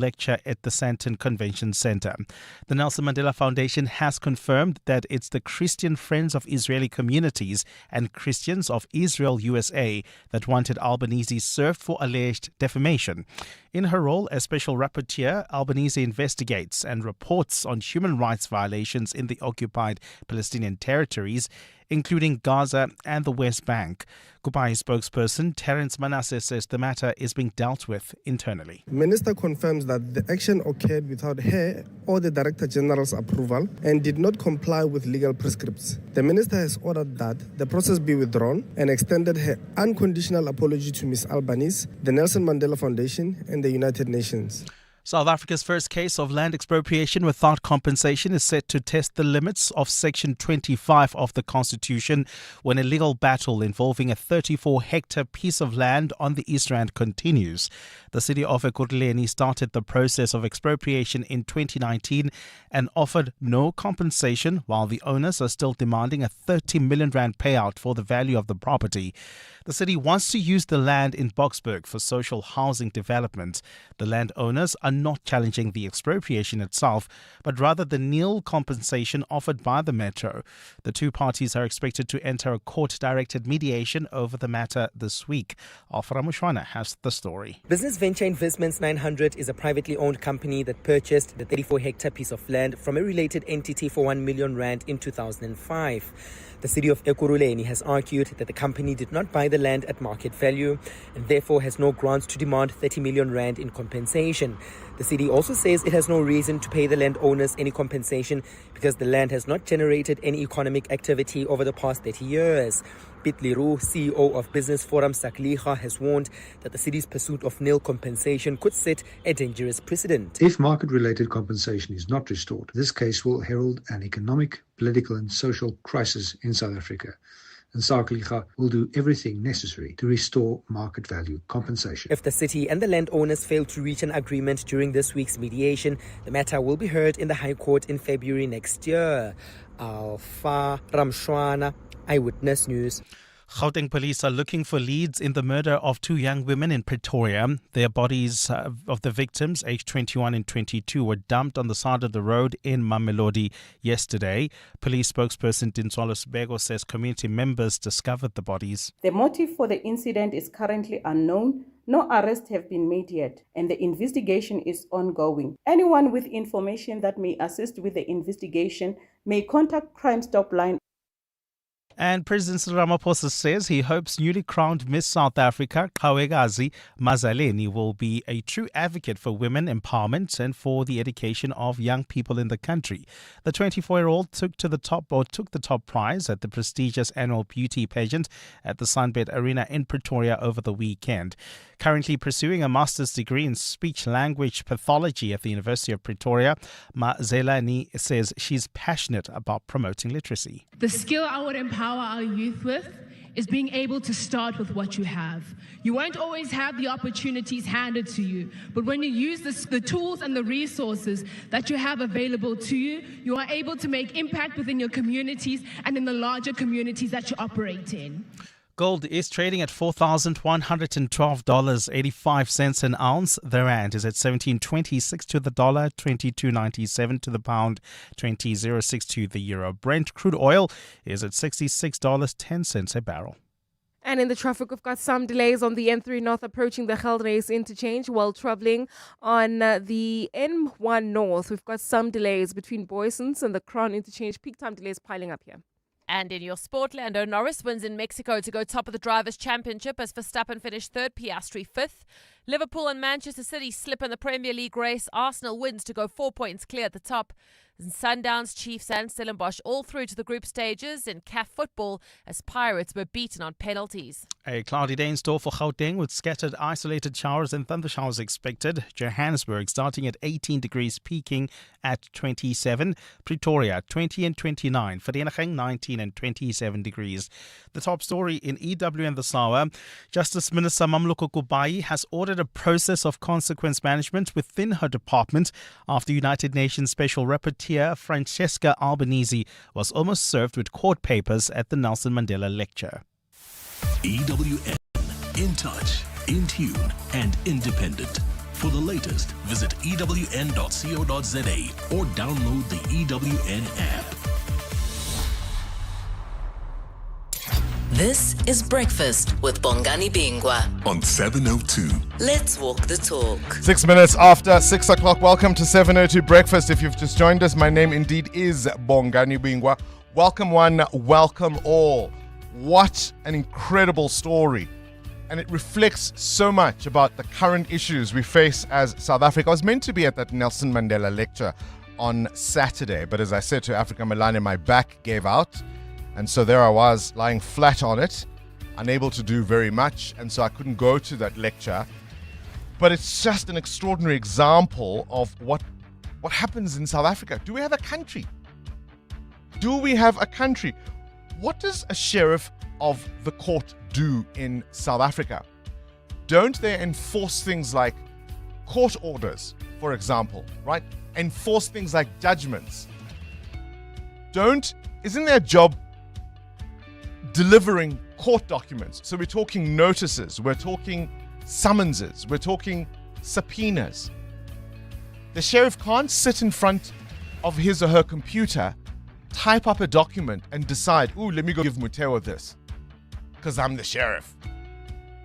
lecture at the Sandton Convention Center. The Nelson Mandela Foundation has confirmed that it's the Christian Friends of Israeli Communities and Christians of Israel USA that wanted Albanese served for alleged defamation. In her role as special rapporteur, Albanese investigates and reports on human rights violations in the occupied Palestinian territories, including Gaza and the West Bank. Kupai spokesperson Terence Manasseh says the matter is being dealt with internally. The Minister confirms that the action occurred without her or the Director General's approval and did not comply with legal prescripts. The Minister has ordered that the process be withdrawn and extended her unconditional apology to Ms. Albanese, the Nelson Mandela Foundation and the United Nations. South Africa's first case of land expropriation without compensation is set to test the limits of Section 25 of the Constitution when a legal battle involving a 34-hectare piece of land on the East Rand continues. The city of Ekurhuleni started the process of expropriation in 2019 and offered no compensation, while the owners are still demanding a 30 million rand payout for the value of the property. The city wants to use the land in Boksburg for social housing development. The landowners are not challenging the expropriation itself, but rather the nil compensation offered by the metro. The two parties are expected to enter a court-directed mediation over the matter this week. Alfred Mushwana has the story. Business Venture Investments 900 is a privately owned company that purchased the 34-hectare piece of land from a related entity for 1 million rand in 2005. The city of Ekurhuleni has argued that the company did not buy the land at market value and therefore has no grounds to demand 30 million rand in compensation. The city also says it has no reason to pay the landowners any compensation because the land has not generated any economic activity over the past 30 years. Piet Leroux, CEO of Business Forum Sakliga, has warned that the city's pursuit of nil compensation could set a dangerous precedent. If market-related compensation is not restored, this case will herald an economic, political and social crisis in South Africa. And Sakliga will do everything necessary to restore market value compensation. If the city and the landowners fail to reach an agreement during this week's mediation, the matter will be heard in the High Court in February next year. Alfa Ramshwana, Eyewitness News. Gauteng police are looking for leads in the murder of two young women in Pretoria. Their bodies of the victims, aged 21 and 22, were dumped on the side of the road in Mamelodi yesterday. Police spokesperson Dinswalo Sibego says community members discovered the bodies. The motive for the incident is currently unknown. No arrests have been made yet, and the investigation is ongoing. Anyone with information that may assist with the investigation may contact Crime Stop Line. And President Ramaphosa says he hopes newly crowned Miss South Africa, Khawekazi Mazaleni, will be a true advocate for women empowerment and for the education of young people in the country. The 24-year-old took the top prize at the prestigious annual beauty pageant at the Sunbed Arena in Pretoria over the weekend. Currently pursuing a master's degree in speech-language pathology at the University of Pretoria, Mazaleni says she's passionate about promoting literacy. The skill I would empower our youth with is being able to start with what you have. You won't always have the opportunities handed to you, but when you use the tools and the resources that you have available to you, you are able to make impact within your communities and in the larger communities that you operate in. Gold is trading at $4,112.85 an ounce. The rand is at 17.26 to the dollar, 22.97 to the pound, 20.06 to the euro. Brent crude oil is at $66.10 a barrel. And in the traffic, we've got some delays on the N3 North approaching the Gelderhuis interchange while travelling on the N1 North. We've got some delays between Boysons and the Crown interchange. Peak time delays piling up here. And in your sport, Lando Norris wins in Mexico to go top of the Drivers' Championship as Verstappen finished third, Piastri fifth. Liverpool and Manchester City slip in the Premier League race. Arsenal wins to go 4 points clear at the top. Sundowns, Chiefs and Stellenbosch all through to the group stages in CAF football as Pirates were beaten on penalties. A cloudy day in store for Gauteng with scattered isolated showers and thunder showers expected. Johannesburg starting at 18 degrees, peaking at 27. Pretoria 20 and 29. Vereeniging 19 and 27 degrees. The top story in EW and the SAWA. Justice Minister Mamloko Kubai has ordered a process of consequence management within her department after United Nations Special Rapporteur Francesca Albanese was almost served with court papers at the Nelson Mandela lecture. EWN, in touch, in tune and independent. For the latest, visit ewn.co.za or download the EWN app. This is Breakfast with Bongani Bingwa On 702. Let's walk the talk. 6 minutes after 6 o'clock. Welcome to 702 Breakfast. If you've just joined us, my name indeed is Bongani Bingwa. Welcome one, welcome all. What an incredible story. And it reflects so much about the current issues we face as South Africa. I was meant to be at that Nelson Mandela lecture on Saturday, but as I said to Africa Milani, my back gave out. And so there I was, lying flat on it, unable to do very much. And so I couldn't go to that lecture. But it's just an extraordinary example of what happens in South Africa. Do we have a country? Do we have a country? What does a sheriff of the court do in South Africa? Don't they enforce things like court orders, for example, right? Enforce things like judgments. Isn't their job delivering court documents? So we're talking notices, we're talking summonses, we're talking subpoenas. The sheriff can't sit in front of his or her computer, type up a document and decide, ooh, let me go give Muteo this because I'm the sheriff.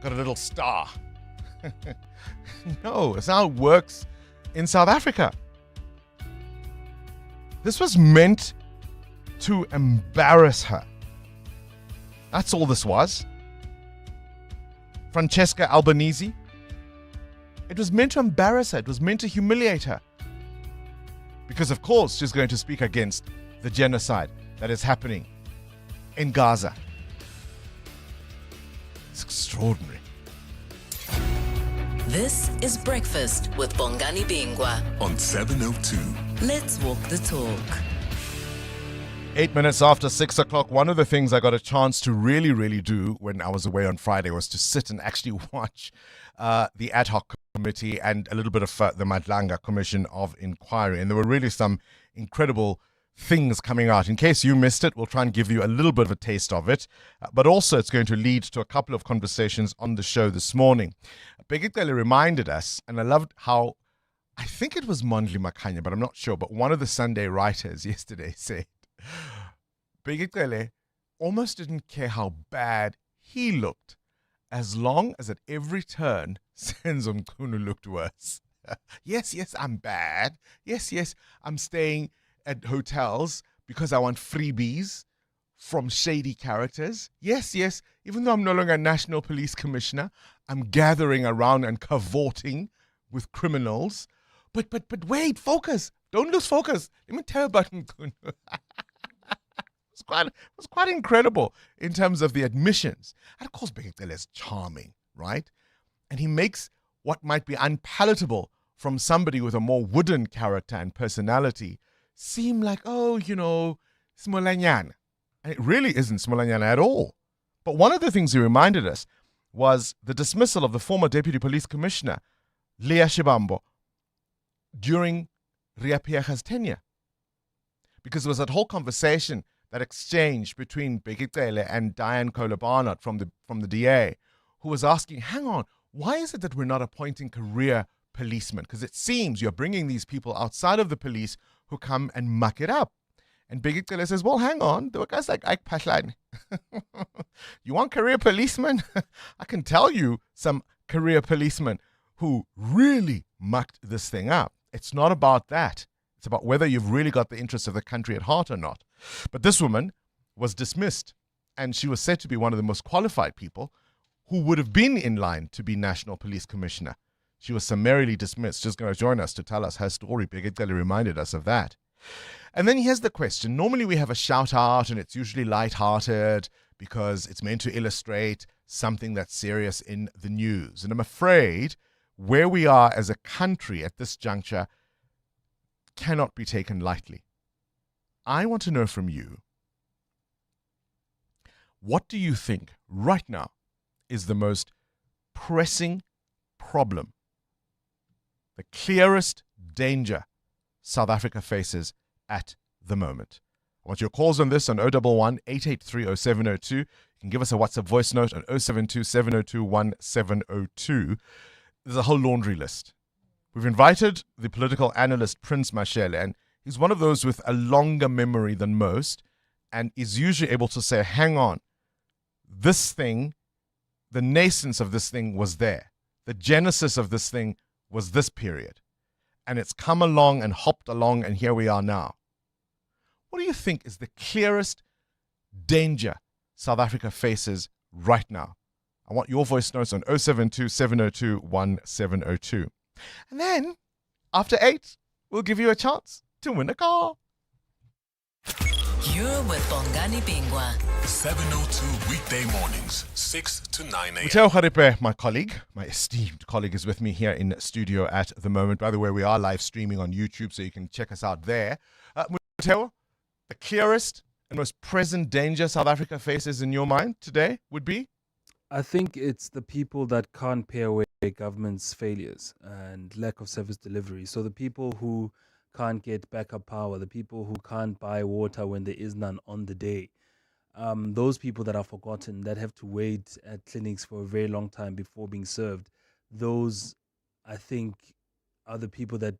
Got a little star. No, it's how it works in South Africa. This was meant to embarrass her. That's all this was. Francesca Albanese. It was meant to embarrass her. It was meant to humiliate her. Because, of course, she's going to speak against the genocide that is happening in Gaza. It's extraordinary. This is Breakfast with Bongani Bingwa On 702. Let's walk the talk. 8 minutes after 6 o'clock, one of the things I got a chance to really do when I was away on Friday was to sit and actually watch the ad hoc committee and a little bit of the Madlanga Commission of Inquiry. And there were really some incredible things coming out. In case you missed it, we'll try and give you a little bit of a taste of it. But also it's going to lead to a couple of conversations on the show this morning. Begitele reminded us, and I loved how, I think it was Mondli Makanya, but I'm not sure, but one of the Sunday writers yesterday said, Begitele almost didn't care how bad he looked, as long as at every turn, Senzo Mchunu looked worse. Yes, I'm bad. Yes, I'm staying at hotels because I want freebies from shady characters. Yes, even though I'm no longer a National Police Commissioner, I'm gathering around and cavorting with criminals. But wait, focus. Don't lose focus. Let me tell you about Mchunu. It was quite incredible in terms of the admissions. And of course, Begitele is charming, right? And he makes what might be unpalatable from somebody with a more wooden character and personality seem like, Smolanyana. And it really isn't Smolanyana at all. But one of the things he reminded us was the dismissal of the former Deputy Police Commissioner, Leah Shibambo, during Ria Piacha's tenure. Because there was that whole conversation, that exchange between Begitele and Diane Kohler-Barnard from the DA, who was asking, hang on, why is it that we're not appointing career policemen? Because it seems you're bringing these people outside of the police who come and muck it up. And Begitele says, well, hang on, there were guys like Ike Pahlani. You want career policemen? I can tell you some career policemen who really mucked this thing up. It's not about that. It's about whether you've really got the interests of the country at heart or not. But this woman was dismissed, and she was said to be one of the most qualified people who would have been in line to be National Police Commissioner. She was summarily dismissed. She's going to join us to tell us her story. Begitele reminded us of that. And then here's the question. Normally we have a shout out, and it's usually lighthearted because it's meant to illustrate something that's serious in the news. And I'm afraid where we are as a country at this juncture cannot be taken lightly. I want to know from you, what do you think right now is the most pressing problem, the clearest danger South Africa faces at the moment? I want your calls on this on 011 883 0702. You can give us a WhatsApp voice note on 072 702 1702. There's a whole laundry list. We've invited the political analyst Prince Mashele, and he's one of those with a longer memory than most and is usually able to say, hang on, this thing, the nascence of this thing was there. The genesis of this thing was this period. And it's come along and hopped along, and here we are now. What do you think is the clearest danger South Africa faces right now? I want your voice notes on 072-702-1702. And then, after 8, we'll give you a chance to win a car. You're with Bongani Bingwa. 702 weekday mornings, 6 to 9 a.m. Muteo Kharipe, my colleague, my esteemed colleague, is with me here in studio at the moment. By the way, we are live streaming on YouTube, so you can check us out there. Muteo, the clearest and most present danger South Africa faces in your mind today would be? I think it's the people that can't pay away government's failures and lack of service delivery. So the people who can't get backup power, the people who can't buy water when there is none on the day, those people that are forgotten, that have to wait at clinics for a very long time before being served, those, I think, are the people that,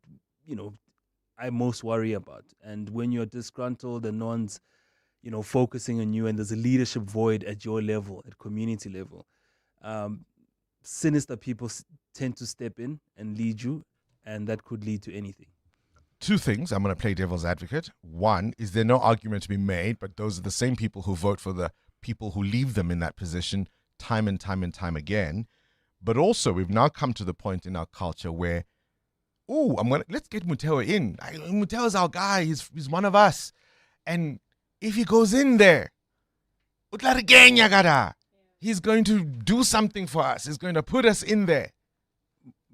I most worry about. And when you're disgruntled and no one's, focusing on you, and there's a leadership void at your level, at community level, sinister people tend to step in and lead you, and that could lead to anything. Two things. I'm going to play devil's advocate. One, is there no argument to be made, but those are the same people who vote for the people who leave them in that position time and time and time again. But also, we've now come to the point in our culture where, let's get Muteo in. Muteo's our guy. He's one of us. And if he goes in there, he's going to do something for us. He's going to put us in there.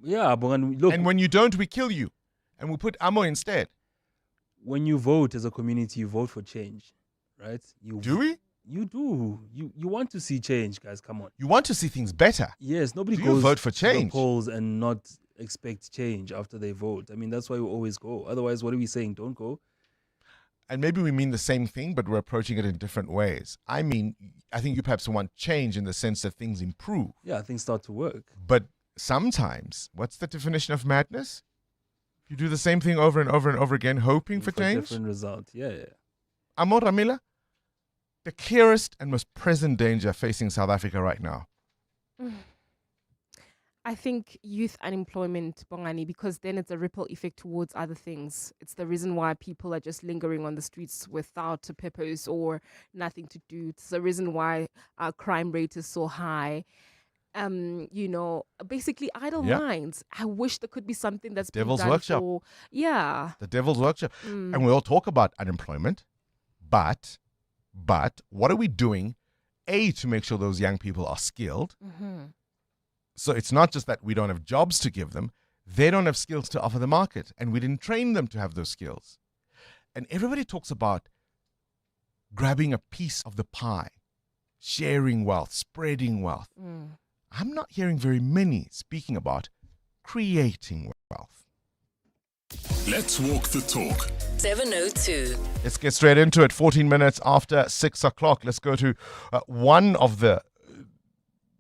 Yeah, but look. And when you don't, we kill you. And we'll put Amo instead. When you vote as a community, you vote for change, right? Do we? You do. You want to see change, guys. Come on. You want to see things better. Yes, nobody Do goes you vote for change? to the polls and not expect change after they vote. I mean, that's why we always go. Otherwise, what are we saying? Don't go. And maybe we mean the same thing, but we're approaching it in different ways. I mean, I think you perhaps want change in the sense that things improve. Yeah, things start to work. But sometimes, what's the definition of madness? You do the same thing over and over and over again, hoping for change? Different result. Yeah. Amor Ramila, the clearest and most present danger facing South Africa right now? I think youth unemployment, Bongani, because then it's a ripple effect towards other things. It's the reason why people are just lingering on the streets without a purpose or nothing to do. It's the reason why our crime rate is so high. Basically idle minds. I wish there could be something that's Devil's been done workshop. for, the Devil's workshop. And we all talk about unemployment, but what are we doing, to make sure those young people are skilled? Mm-hmm. So it's not just that we don't have jobs to give them, they don't have skills to offer the market, and we didn't train them to have those skills. And everybody talks about grabbing a piece of the pie, sharing wealth, spreading wealth. I'm not hearing very many speaking about creating wealth. Let's walk the talk. 702. Let's get straight into it. 14 minutes after 6 o'clock. Let's go to one of the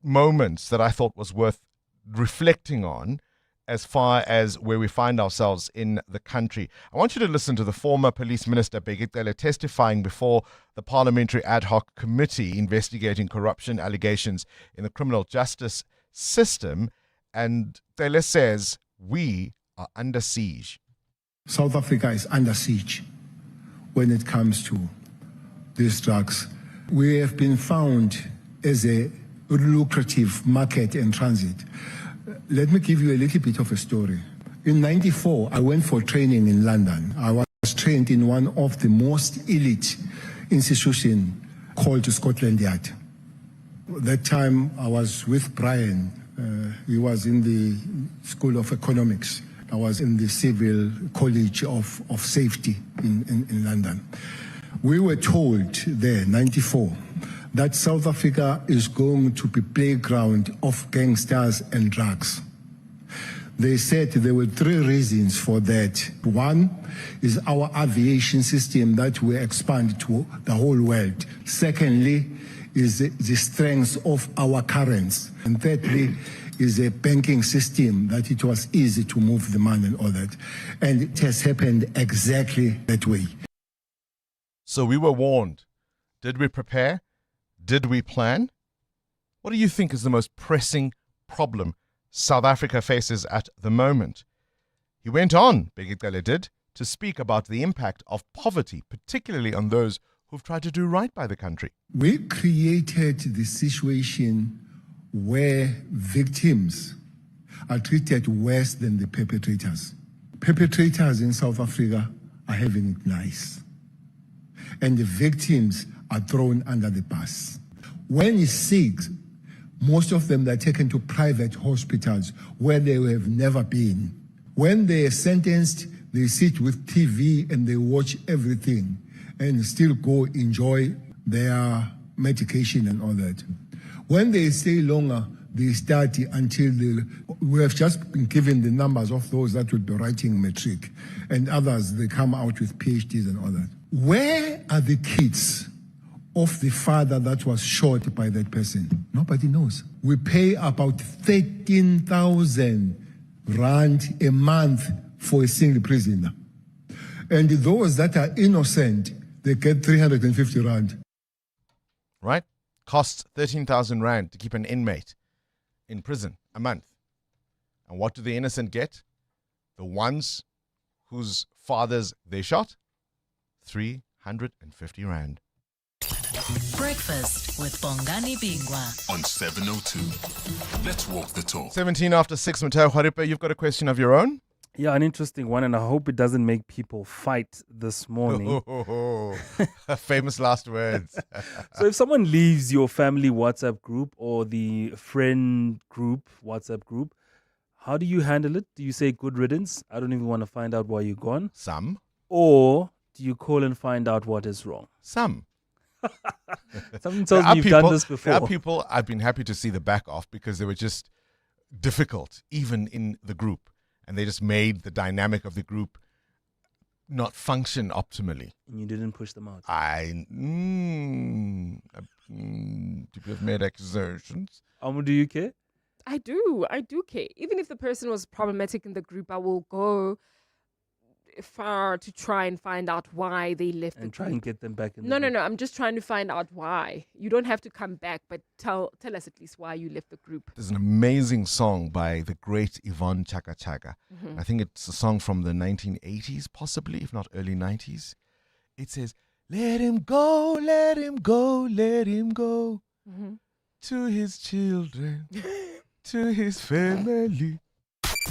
moments that I thought was worth reflecting on as far as where we find ourselves in the country. I want you to listen to the former police minister, Cele, testifying before the Parliamentary Ad Hoc Committee investigating corruption allegations in the criminal justice system. And Cele says, we are under siege. South Africa is under siege when it comes to these drugs. We have been found as a lucrative market and transit. Let me give you a little bit of a story. In 94, I went for training in London. I was trained in one of the most elite institutions called Scotland Yard. That time I was with Brian. He was in the School of Economics. I was in the Civil College of Safety in London. We were told there, 94, that South Africa is going to be playground of gangsters and drugs. They said there were 3 reasons for that. One is our aviation system that will expand to the whole world. Secondly is the strength of our currents. And thirdly is a banking system that it was easy to move the money and all that. And it has happened exactly that way. So we were warned. Did we prepare? Did we plan? What do you think is the most pressing problem South Africa faces at the moment? He went on, Cele did, to speak about the impact of poverty, particularly on those who've tried to do right by the country. We created the situation where victims are treated worse than the perpetrators. Perpetrators in South Africa are having it nice, and the victims are thrown under the bus. When he's sick, most of them are taken to private hospitals where they have never been. When they are sentenced, they sit with TV and they watch everything and still go enjoy their medication and all that. When they stay longer, they study until we have just been given the numbers of those that will be writing matric, and others, they come out with PhDs and all that. Where are the kids of the father that was shot by that person? Nobody knows. We pay about 13,000 rand a month for a single prisoner. And those that are innocent, they get 350 rand. Right? Costs 13,000 rand to keep an inmate in prison a month. And what do the innocent get? The ones whose fathers they shot? 350 rand. Breakfast with Bongani Bingwa on 702. Let's walk the talk. 17 after 6, Mateo Haripa, you've got a question of your own? Yeah, an interesting one, and I hope it doesn't make people fight this morning. Famous last words. So if someone leaves your family WhatsApp group or the friend group, WhatsApp group, how do you handle it? Do you say good riddance? I don't even want to find out why you're gone. Some. Or do you call and find out what is wrong? Some. Something tells me you've done this before. There are people I've been happy to see the back off because they were just difficult, even in the group. And they just made the dynamic of the group not function optimally. And you didn't push them out? People have made accusations. Do you care? I do care. Even if the person was problematic in the group, I will go far to try and find out why they left the group. And try and get them back in No. I'm just trying to find out why. You don't have to come back, but tell us at least why you left the group. There's an amazing song by the great Yvonne Chaka Chaka. Mm-hmm. I think it's a song from the 1980s, possibly, if not early 90s. It says, let him go, let him go, let him go to his children, to his family.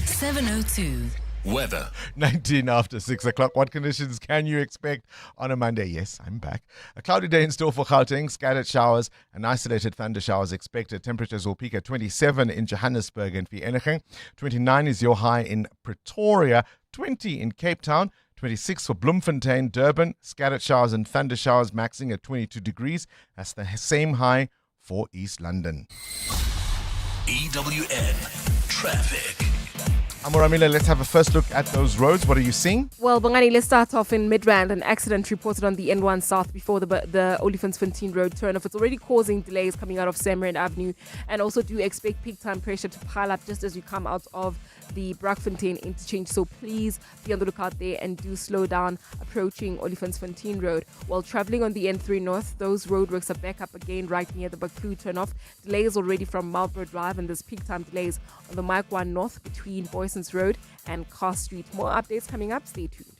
702. Weather. 19 after 6 o'clock. What conditions can you expect on a Monday? Yes, I'm back. A cloudy day in store for Gauteng. Scattered showers and isolated thunder showers expected. Temperatures will peak at 27 in Johannesburg and Vereeniging. 29 is your high in Pretoria. 20 in Cape Town. 26 for Bloemfontein, Durban. Scattered showers and thunder showers maxing at 22 degrees. That's the same high for East London. EWN Traffic. Amoramila, let's have a first look at those roads. What are you seeing? Well, Bongani, let's start off in Midrand. An accident reported on the N1 South before the Olifantsfontein Road turnoff. It's already causing delays coming out of Cameroon Avenue, and also do expect peak time pressure to pile up just as you come out of the Brakfontein interchange. So please be on the lookout there and do slow down approaching Olifantsfontein Road. While traveling on the N3 North, those roadworks are back up again right near the Baku turnoff. Delays already from Marlborough Drive, and there's peak time delays on the Mike 1 North between Boyson's Road and Car Street. More updates coming up. Stay tuned.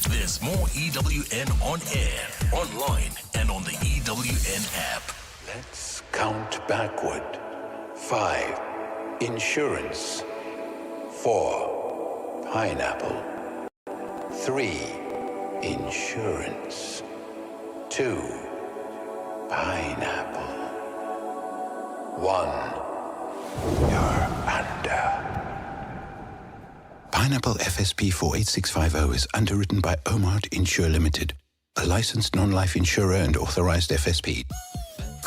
There's more EWN on air, online, and on the EWN app. Let's count backward. 5. Insurance. 4. Pineapple. 3. Insurance. 2. Pineapple. 1. You're under. Pineapple FSP 48650 is underwritten by Omart Insure Limited, a licensed non-life insurer and authorized FSP.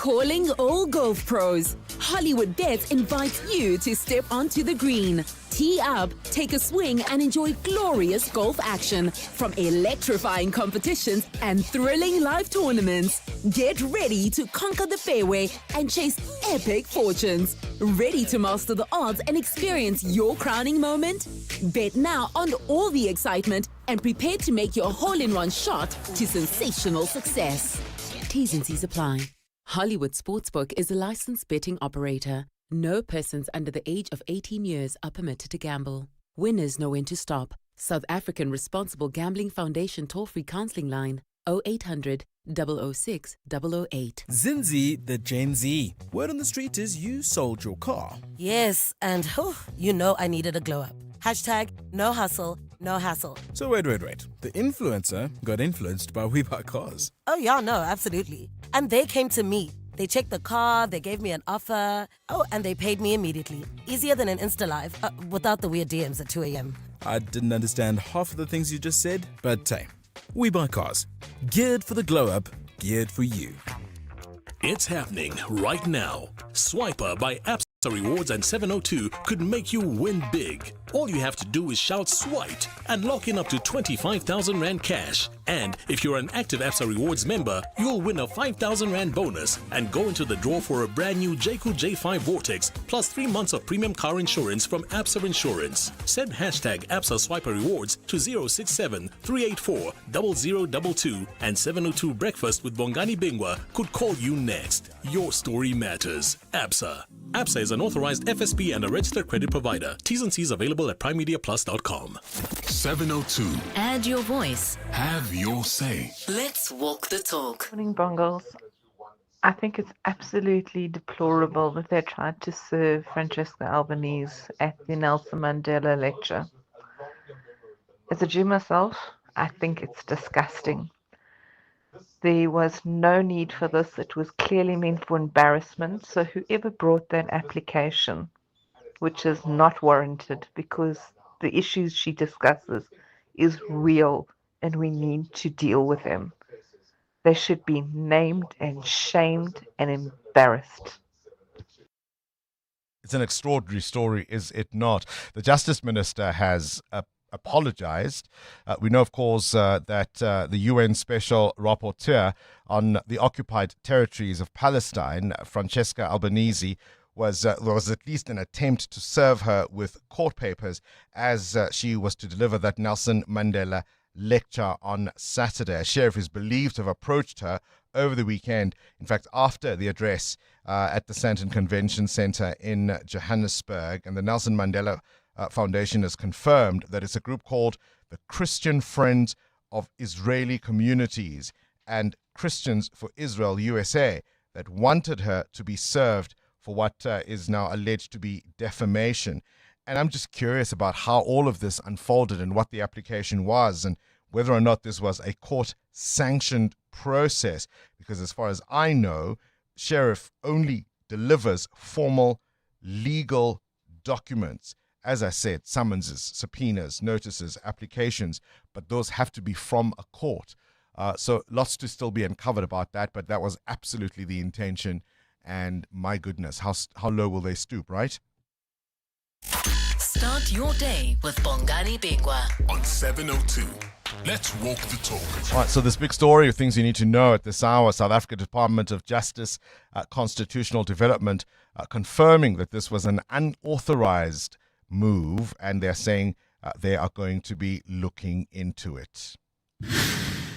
Calling all golf pros. Hollywood Bets invites you to step onto the green. Tee up, take a swing and enjoy glorious golf action from electrifying competitions and thrilling live tournaments. Get ready to conquer the fairway and chase epic fortunes. Ready to master the odds and experience your crowning moment? Bet now on all the excitement and prepare to make your hole-in-one shot to sensational success. T's and C's apply. Hollywood Sportsbook is a licensed betting operator. No persons under the age of 18 years are permitted to gamble. Winners know when to stop. South African Responsible Gambling Foundation toll-free counseling line 0800 006 008. Zinzi, the Gen Z. Word on the street is you sold your car. Yes, and you know I needed a glow up. Hashtag no hustle, no hassle. So wait. The influencer got influenced by We Buy Cars. Oh yeah, no, absolutely. And they came to me. They checked the car, they gave me an offer. Oh, and they paid me immediately. Easier than an Insta Live, without the weird DMs at 2 a.m. I didn't understand half of the things you just said, but hey, We Buy Cars. Geared for the glow up, geared for you. It's happening right now. Swiper by Absa Rewards and 702 could make you win big. All you have to do is shout "swiped" and lock in up to 25,000 Rand cash. And if you're an active Absa Rewards member, you'll win a 5,000 Rand bonus and go into the draw for a brand new Jayco J5 Vortex plus 3 months of premium car insurance from Absa Insurance. Send hashtag Absa Swiper Rewards to 067 384 0022 and 702 Breakfast with Bongani Bingwa could call you next. Your story matters. Absa. Absa is an authorized FSP and a registered credit provider. T's and C's available at primemediaplus.com. 702. Add your voice. Have your say. Let's walk the talk. Morning, Bongles. I think it's absolutely deplorable that they tried to serve Francesca Albanese at the Nelson Mandela lecture. As a Jew myself, I think it's disgusting. There was no need for this. It was clearly meant for embarrassment. So whoever brought that application, which is not warranted because the issues she discusses is real and we need to deal with them. They should be named and shamed and embarrassed. It's an extraordinary story, is it not? The Justice Minister has apologized. We know, of course, that the UN Special Rapporteur on the occupied territories of Palestine, Francesca Albanese, was at least an attempt to serve her with court papers as she was to deliver that Nelson Mandela lecture on Saturday. A sheriff is believed to have approached her over the weekend, in fact, after the address at the Sandton Convention Centre in Johannesburg. And the Nelson Mandela Foundation has confirmed that it's a group called the Christian Friends of Israeli Communities and Christians for Israel USA that wanted her to be served for what is now alleged to be defamation. And I'm just curious about how all of this unfolded and what the application was and whether or not this was a court-sanctioned process. Because as far as I know, Sheriff only delivers formal legal documents. As I said, summonses, subpoenas, notices, applications, but those have to be from a court. So lots to still be uncovered about that, but that was absolutely the intention. And my goodness, how low will they stoop, right? Start your day with Bongani Bingwa on 702. Let's walk the talk. All right, so this big story of things you need to know at this hour, South Africa Department of Justice, Constitutional Development, confirming that this was an unauthorized move, and they're saying they are going to be looking into it.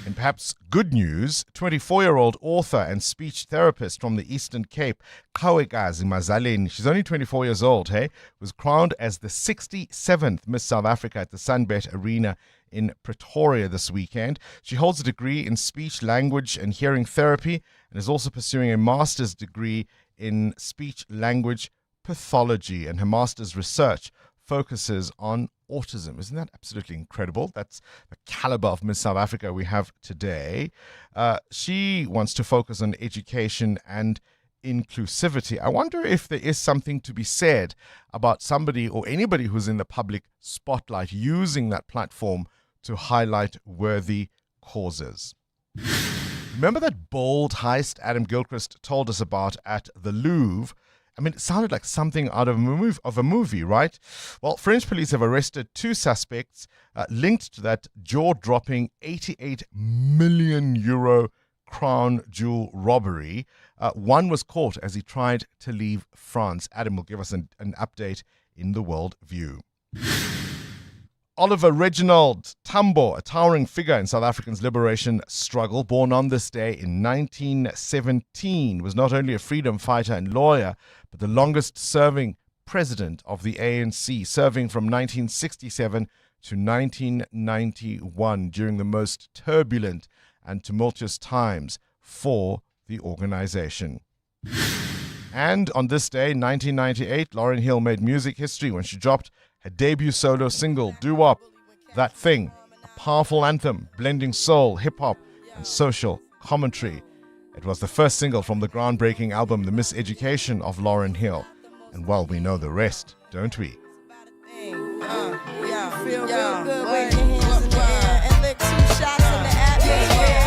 In perhaps good news, 24-year-old author and speech therapist from the Eastern Cape, Khawekazi Mazaleni, she's only 24 years old, was crowned as the 67th Miss South Africa at the Sunbet Arena in Pretoria this weekend. She holds a degree in speech, language and hearing therapy and is also pursuing a master's degree in speech, language pathology, and her master's research focuses on autism. Isn't that absolutely incredible? That's the caliber of Miss South Africa we have today. She wants to focus on education and inclusivity. I wonder if there is something to be said about somebody or anybody who's in the public spotlight using that platform to highlight worthy causes. Remember that bold heist Adam Gilchrist told us about at the Louvre? I mean, it sounded like something out of a movie, right? Well, French police have arrested 2 suspects linked to that jaw-dropping 88 million euro crown jewel robbery. One was caught as he tried to leave France. Adam will give us an update in the World View. Oliver Reginald Tambo, a towering figure in South Africa's liberation struggle, born on this day in 1917, was not only a freedom fighter and lawyer, but the longest-serving president of the ANC, serving from 1967 to 1991 during the most turbulent and tumultuous times for the organization. And on this day, 1998, Lauryn Hill made music history when she dropped her debut solo single, Doo Wop, That Thing, a powerful anthem blending soul, hip-hop, and social commentary. It was the first single from the groundbreaking album, The Miseducation of Lauryn Hill. And well, we know the rest, don't we? Feel real good, wave your hands in the air and lick 2 shots in the atmosphere.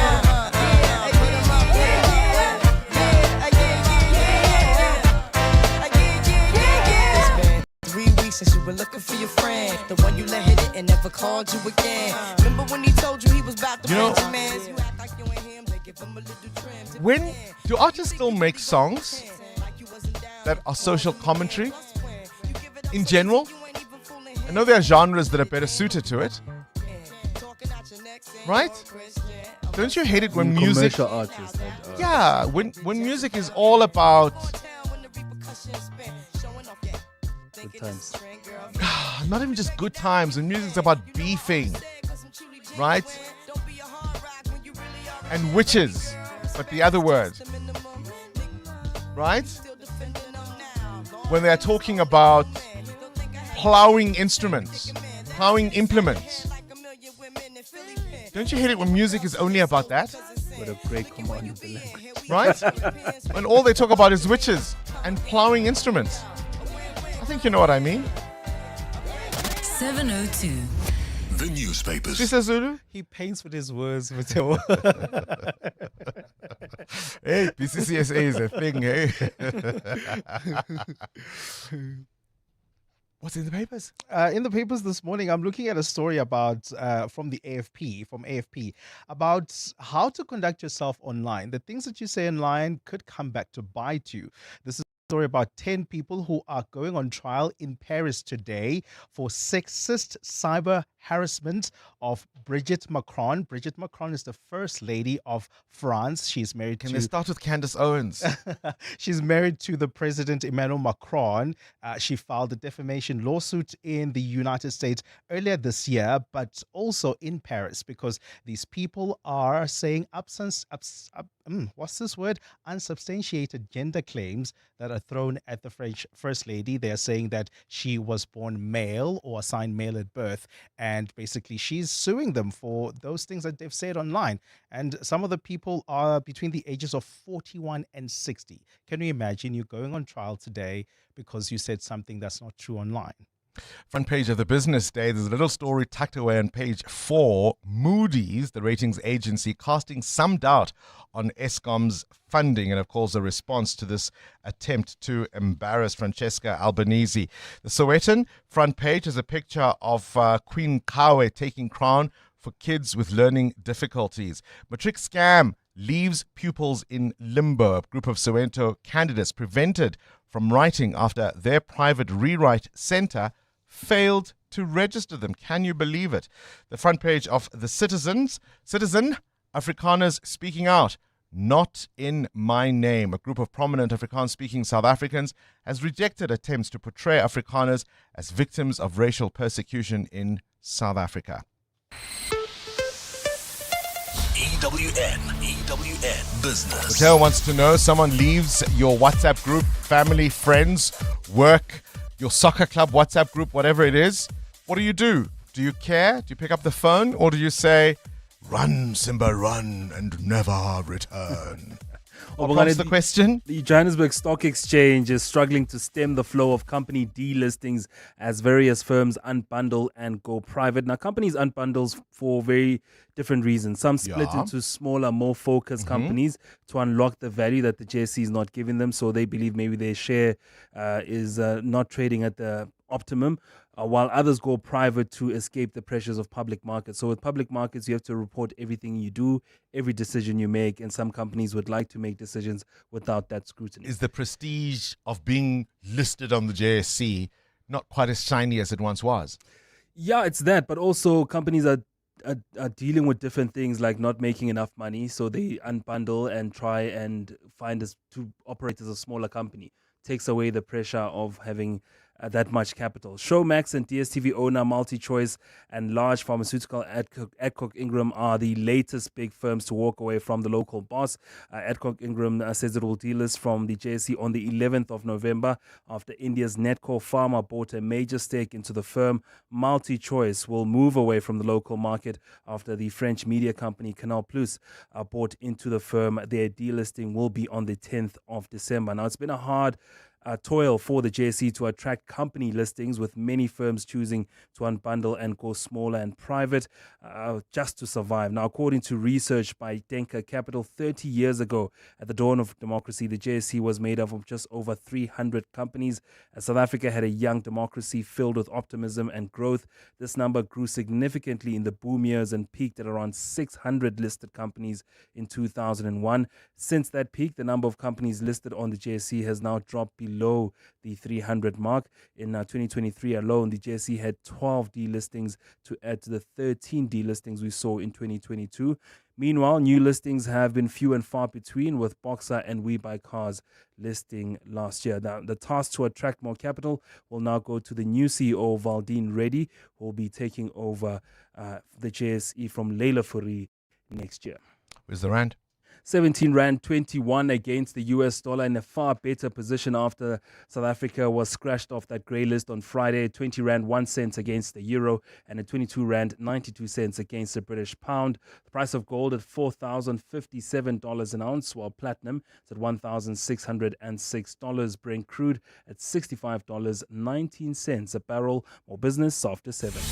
Since you were looking for your friend, the one you let hit it and never called you again. Remember when he told you he was about to make your mans? You act like you ain't him, they give him a little trim. When do artists still make songs that are social commentary in general? I know there are genres that are better suited to it, right? Don't you hate it when music? Commercial artists. Yeah, when music is all about good times. Not even just good times, when music's about beefing, right? And witches, but the other word, right? When they're talking about plowing instruments, plowing implements. Don't you hate it when music is only about that? What a great command of the language. Right? When all they talk about is witches and plowing instruments. I think you know what I mean. 702. The newspapers. Sister Zulu? He paints with his words. Hey, BCCSA is a thing, hey? What's in the papers? In the papers this morning, I'm looking at a story about from AFP, about how to conduct yourself online. The things that you say online could come back to bite you. This is story about 10 people who are going on trial in Paris today for sexist cyber harassment of Brigitte Macron. Brigitte Macron is the first lady of France. She's married Can they start with Candace Owens? She's married to the President Emmanuel Macron. She filed a defamation lawsuit in the United States earlier this year, but also in Paris, because these people are saying unsubstantiated gender claims that are thrown at the French First Lady. They're saying that she was born male or assigned male at birth, and basically she's suing them for those things that they've said online. And some of the people are between the ages of 41 and 60. Can you imagine you going on trial today because you said something that's not true online? Front page of the Business Day, there's a little story tucked away on page 4. Moody's, the ratings agency, casting some doubt on Eskom's funding, and of course a response to this attempt to embarrass Francesca Albanese. The Sowetan front page is a picture of Queen Kawe taking crown for kids with learning difficulties. Matric scam leaves pupils in limbo. A group of Soweto candidates prevented from writing after their private rewrite center failed to register them. Can you believe it? The front page of the Citizen, Afrikaners speaking out. Not in my name. A group of prominent Afrikaans-speaking South Africans has rejected attempts to portray Afrikaners as victims of racial persecution in South Africa. EWN Business. Hotel wants to know, someone leaves your WhatsApp group, family, friends, work, your soccer club WhatsApp group, whatever it is. What do? Do you care? Do you pick up the phone, or do you say, "Run, Simba, run, and never return"? What prompts the question? The Johannesburg Stock Exchange is struggling to stem the flow of company delistings as various firms unbundle and go private. Now, companies unbundle for very different reasons. Some split into smaller, more focused companies to unlock the value that the JSE is not giving them. So they believe maybe their share is not trading at the optimum, while others go private to escape the pressures of public markets. So with public markets, you have to report everything you do, every decision you make, and some companies would like to make decisions without that scrutiny. Is the prestige of being listed on the JSE not quite as shiny as it once was? Yeah, it's that, but also companies are dealing with different things like not making enough money, so they unbundle and try and find to operate as a smaller company. Takes away the pressure of having that much capital. Showmax and DSTV owner MultiChoice and large pharmaceutical Adcock Ingram are the latest big firms to walk away from the local boss. Adcock Ingram says it will delist from the JSE on the 11th of November after India's Netco Pharma bought a major stake into the firm. MultiChoice will move away from the local market after the French media company Canal Plus bought into the firm. Their delisting will be on the 10th of December. Now, it's been a hard toil for the JSE to attract company listings, with many firms choosing to unbundle and go smaller and private just to survive. Now, according to research by Denker Capital, 30 years ago, at the dawn of democracy, the JSE was made up of just over 300 companies. South Africa had a young democracy filled with optimism and growth. This number grew significantly in the boom years and peaked at around 600 listed companies in 2001. Since that peak, the number of companies listed on the JSE has now dropped below the 300 mark. In 2023 alone, the JSE had 12 delistings to add to the 13 delistings we saw in 2022. Meanwhile, new listings have been few and far between, with Boxer and We Buy Cars listing last year. Now, the task to attract more capital will now go to the new CEO, Valdine Reddy, who will be taking over the JSE from Leila Fourie next year. Where's the rand? 17 Rand 21 against the US dollar, in a far better position after South Africa was scratched off that grey list on Friday. 20 Rand 1 cent against the euro and a 22 Rand 92 cents against the British pound. The price of gold at $4,057 an ounce, while platinum is at $1,606. Brent crude at $65.19 a barrel. More business after 7.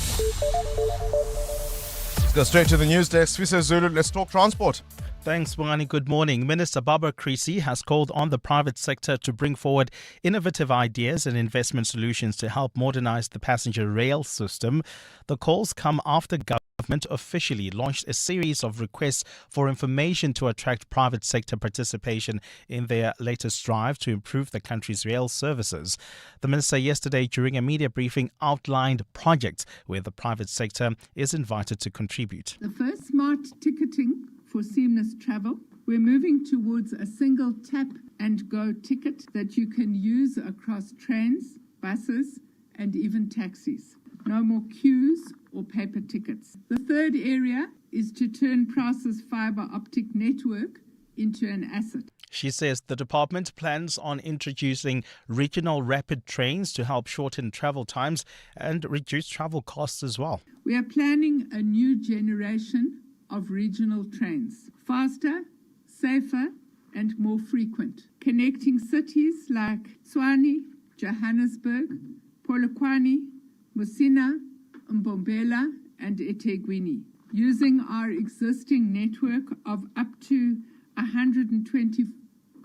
Let's go straight to the news desk. Swiss Zulu, let's talk transport. Thanks, Bongani. Good morning. Minister Baba Krisi has called on the private sector to bring forward innovative ideas and investment solutions to help modernize the passenger rail system. The calls come after government officially launched a series of requests for information to attract private sector participation in their latest drive to improve the country's rail services. The minister yesterday, during a media briefing, outlined projects where the private sector is invited to contribute. The first, smart ticketing for seamless travel. We're moving towards a single tap and go ticket that you can use across trains, buses, and even taxis. No more queues or paper tickets. The third area is to turn Prowse's fibre optic network into an asset. She says the department plans on introducing regional rapid trains to help shorten travel times and reduce travel costs as well. We are planning a new generation of regional trains, faster, safer, and more frequent, connecting cities like Tshwane, Johannesburg, Polokwane, Musina, Mbombela, and eThekwini, using our existing network of up to 120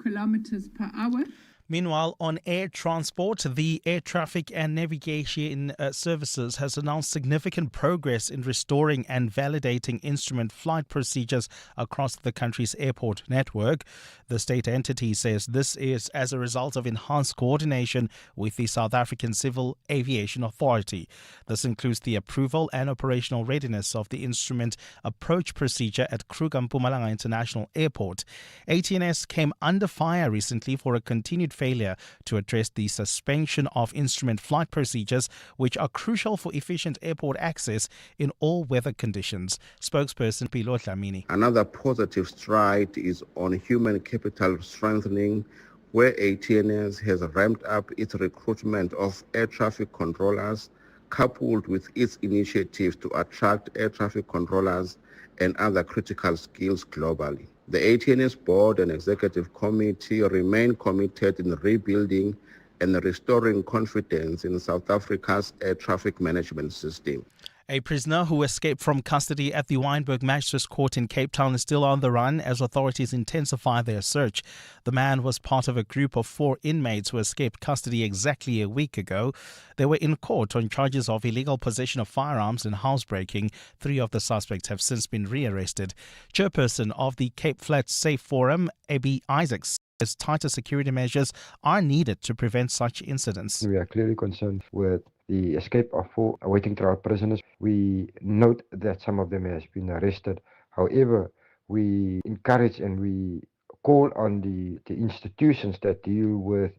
kilometers per hour. Meanwhile, on air transport, the Air Traffic and Navigation Services has announced significant progress in restoring and validating instrument flight procedures across the country's airport network. The state entity says this is as a result of enhanced coordination with the South African Civil Aviation Authority. This includes the approval and operational readiness of the instrument approach procedure at Kruger Mpumalanga International Airport. ATNS came under fire recently for a continued failure to address the suspension of instrument flight procedures, which are crucial for efficient airport access in all weather conditions. Spokesperson Pilo Dlamini. Another positive stride is on human capital strengthening, where ATNS has ramped up its recruitment of air traffic controllers, coupled with its initiatives to attract air traffic controllers and other critical skills globally. The ATNS board and executive committee remain committed in rebuilding and restoring confidence in South Africa's air traffic management system. A prisoner who escaped from custody at the Wynberg Magistrates Court in Cape Town is still on the run as authorities intensify their search. The man was part of a group of 4 inmates who escaped custody exactly a week ago. They were in court on charges of illegal possession of firearms and housebreaking. 3 of the suspects have since been rearrested. Chairperson of the Cape Flats Safe Forum, Abby Isaacs, says tighter security measures are needed to prevent such incidents. We are clearly concerned with the escape of 4 awaiting trial prisoners. We note that some of them has been arrested. However, we encourage and we call on the institutions that deal with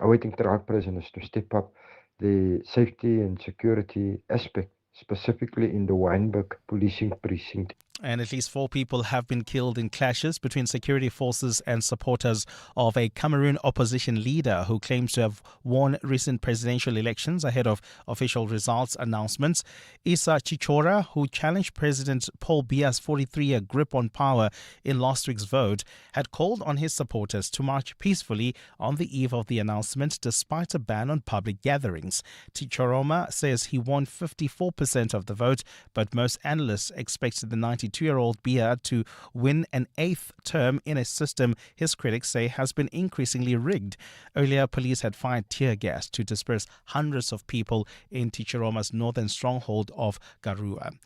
awaiting trial prisoners to step up the safety and security aspect, specifically in the Wynberg policing precinct. And at least 4 people have been killed in clashes between security forces and supporters of a Cameroon opposition leader who claims to have won recent presidential elections ahead of official results announcements. Issa Chichora, who challenged President Paul Biya's 43-year grip on power in last week's vote, had called on his supporters to march peacefully on the eve of the announcement despite a ban on public gatherings. Chichoroma says he won 54% of the vote, but most analysts expected the 92-year-old Biya to win an 8th term in a system his critics say has been increasingly rigged. Earlier, police had fired tear gas to disperse hundreds of people in Chichoroma's northern stronghold of Garua.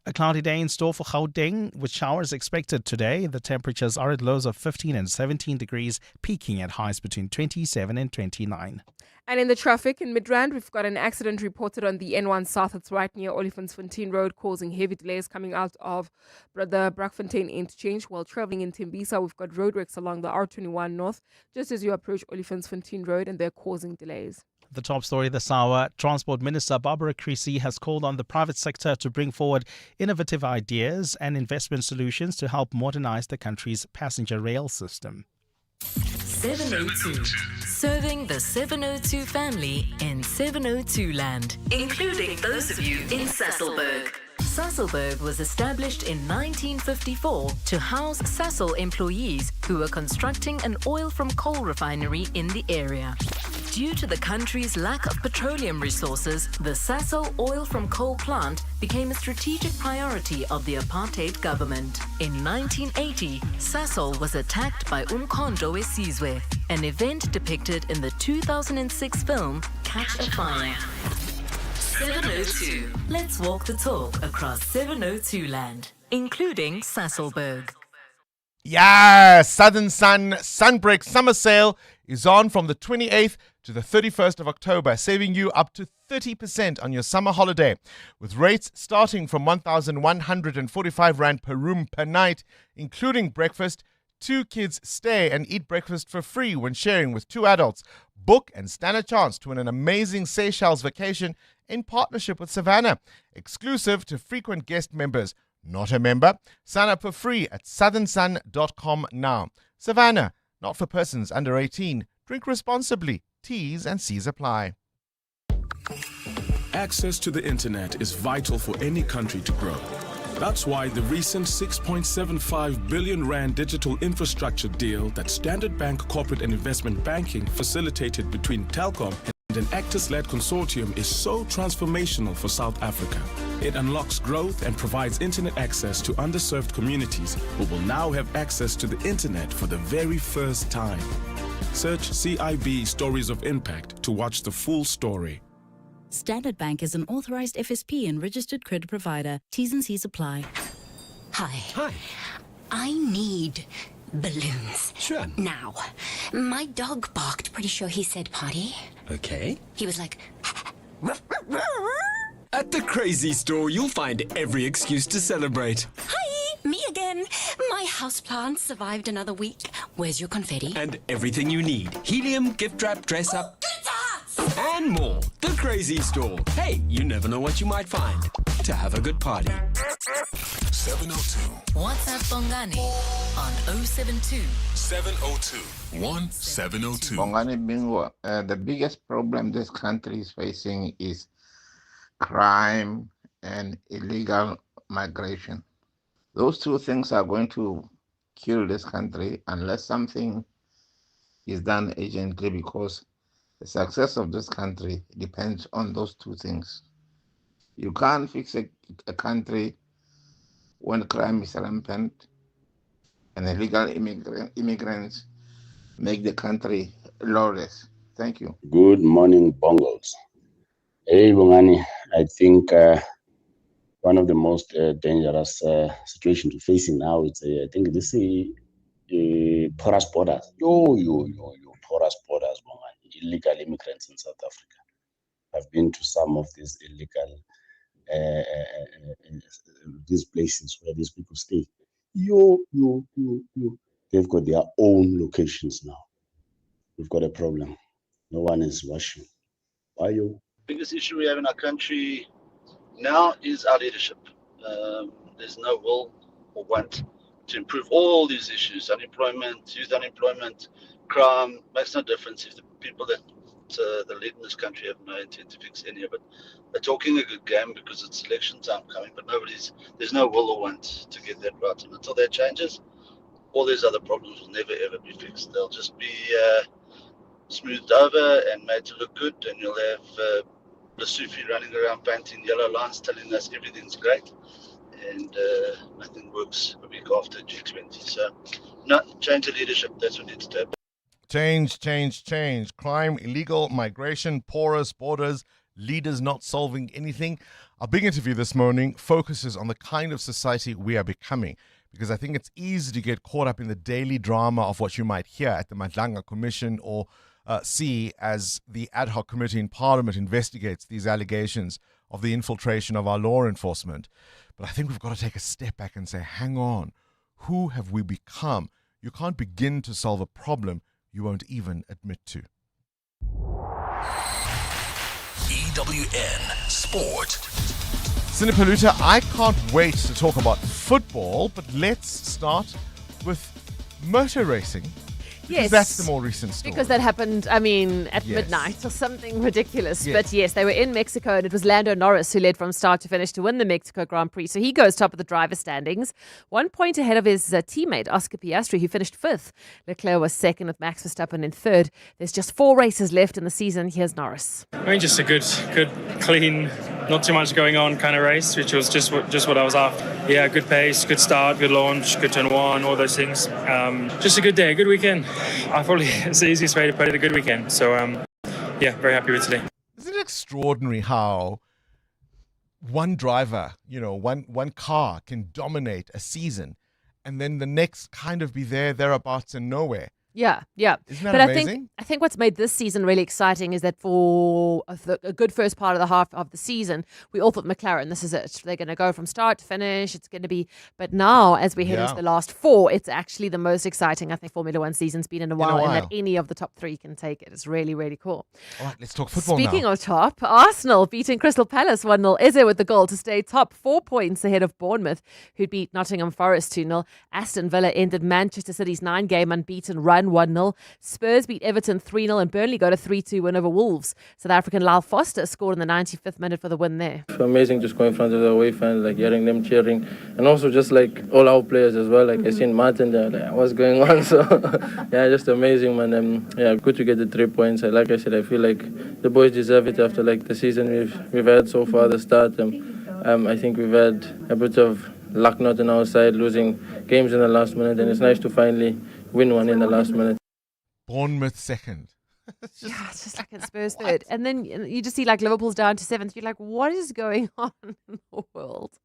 A cloudy day in store for Gauteng, with showers expected today. The temperatures are at lows of 15 and 17 degrees, peaking at highs between 27 and 29. And in the traffic in Midrand, we've got an accident reported on the N1 South. It's right near Olifantsfontein Road, causing heavy delays coming out of the Brakfontein interchange. While traveling in Tembisa, we've got roadworks along the R21 North, just as you approach Olifantsfontein Road, and they're causing delays. The top story this hour, Transport Minister Barbara Creasy has called on the private sector to bring forward innovative ideas and investment solutions to help modernize the country's passenger rail system. 702. Serving the 702 family in 702 land, including those of you in Sasolburg. Sasolburg was established in 1954 to house Sasol employees who were constructing an oil from coal refinery in the area. Due to the country's lack of petroleum resources, the Sasol oil from coal plant became a strategic priority of the apartheid government. In 1980, Sasol was attacked by Umkhonto weSizwe, an event depicted in the 2006 film Catch a Fire. 702. Let's walk the talk across 702 land, including Sasolburg. Yes, Southern Sun Sunbreak Summer Sale is on from the 28th to the 31st of October, saving you up to 30% on your summer holiday, with rates starting from 1,145 Rand per room per night, including breakfast. 2 kids stay and eat breakfast for free when sharing with 2 adults. Book and stand a chance to win an amazing Seychelles vacation in partnership with Savannah, exclusive to frequent guest members. Not a member? Sign up for free at southernsun.com now. Savannah, not for persons under 18. Drink responsibly. T's and C's apply. Access to the internet is vital for any country to grow. That's why the recent 6.75 billion rand digital infrastructure deal that Standard Bank Corporate and Investment Banking facilitated between Telkom and an Actis-led consortium is so transformational for South Africa. It unlocks growth and provides internet access to underserved communities who will now have access to the internet for the very first time. Search CIB Stories of Impact to watch the full story. Standard Bank is an authorized FSP and registered credit provider. T's and C's apply. Hi. I need balloons. Sure. Now, my dog barked. Pretty sure he said potty. Okay. He was like... At the Crazy Store, you'll find every excuse to celebrate. Hi, me again. My houseplant survived another week. Where's your confetti? And everything you need. Helium, gift wrap, dress up. And more. The Crazy Store. Hey, you never know what you might find. To have a good party. 702. WhatsApp Bongani on 072 702 1702. Bongani Bingwa, the biggest problem this country is facing is crime and illegal migration. Those 2 things are going to kill this country unless something is done urgently, because the success of this country depends on those two things. You can't fix a country when crime is rampant and illegal immigrants make the country lawless. Thank you. Good morning, Bongos. Hey, Bongani. I think one of the most dangerous situation to facing now is, I think this is porous borders. Porous borders, Bongani. Illegal immigrants in South Africa. I've been to some of these illegal these places where these people stay. They've got their own locations now. We've got a problem. No one is watching. Why you? Biggest issue we have in our country now is our leadership. There's no will or want to improve all these issues: unemployment, youth unemployment, crime. Makes no difference if the people that lead in this country have no intent to fix any of it. They're talking a good game because it's election time coming, but there's no will or want to get that right. And until that changes, all these other problems will never ever be fixed. They'll just be smoothed over and made to look good, and you'll have Misuse running around painting yellow lines telling us everything's great, and nothing works a week after G20. So, no, change of leadership, that's what needs to happen. Change. Crime, illegal migration, porous borders, leaders not solving anything. Our big interview this morning focuses on the kind of society we are becoming, because I think it's easy to get caught up in the daily drama of what you might hear at the Madlanga Commission or see as the ad hoc committee in Parliament investigates these allegations of the infiltration of our law enforcement. But I think we've got to take a step back and say, hang on, who have we become? You can't begin to solve a problem you won't even admit to. EWN Sport. Sinipaluta, I can't wait to talk about football, but let's start with motor racing. Because that's the more recent story. Because that happened, at midnight or something ridiculous. Yes. But yes, they were in Mexico, and it was Lando Norris who led from start to finish to win the Mexico Grand Prix. So he goes top of the driver standings, 1 point ahead of his teammate, Oscar Piastri, who finished fifth. Leclerc was second with Max Verstappen in third. There's just 4 races left in the season. Here's Norris. Just a good, clean, not too much going on kind of race, which was just what I was after. Yeah, good pace, good start, good launch, good turn one, all those things. Just a good day, a good weekend. It's the easiest way to put it, a good weekend. So, very happy with today. Isn't it extraordinary how one driver, one car can dominate a season and then the next kind of be thereabouts and nowhere? Yeah. Isn't that amazing? I think what's made this season really exciting is that for a good first part of the half of the season, we all thought McLaren, this is it. They're going to go from start to finish. It's going to be, but now as we head into the last 4, it's actually the most exciting I think Formula One season's been in a while, and that any of the top 3 can take it. It's really, really cool. All right, let's talk football Speaking of top, Arsenal beating Crystal Palace 1-0. Eze with the goal to stay top, 4 points ahead of Bournemouth, who'd beat Nottingham Forest 2-0. Aston Villa ended Manchester City's 9-game unbeaten run 1-0. Spurs beat Everton 3-0 and Burnley got a 3-2 win over Wolves. South African Lyle Foster scored in the 95th minute for the win there. Amazing just going in front of the away fans, hearing them cheering, and also just all our players as well. I seen Martin there, what's going on? So just amazing, man. Good to get the 3 points. Like I said, I feel like the boys deserve it after the season we've had so far. The start, I think we've had a bit of luck not on our side, losing games in the last minute, and it's nice to finally win one in the last minute. Bournemouth second. It's just like in Spurs third. And then you just see Liverpool's down to 7th. You're like, what is going on in the world?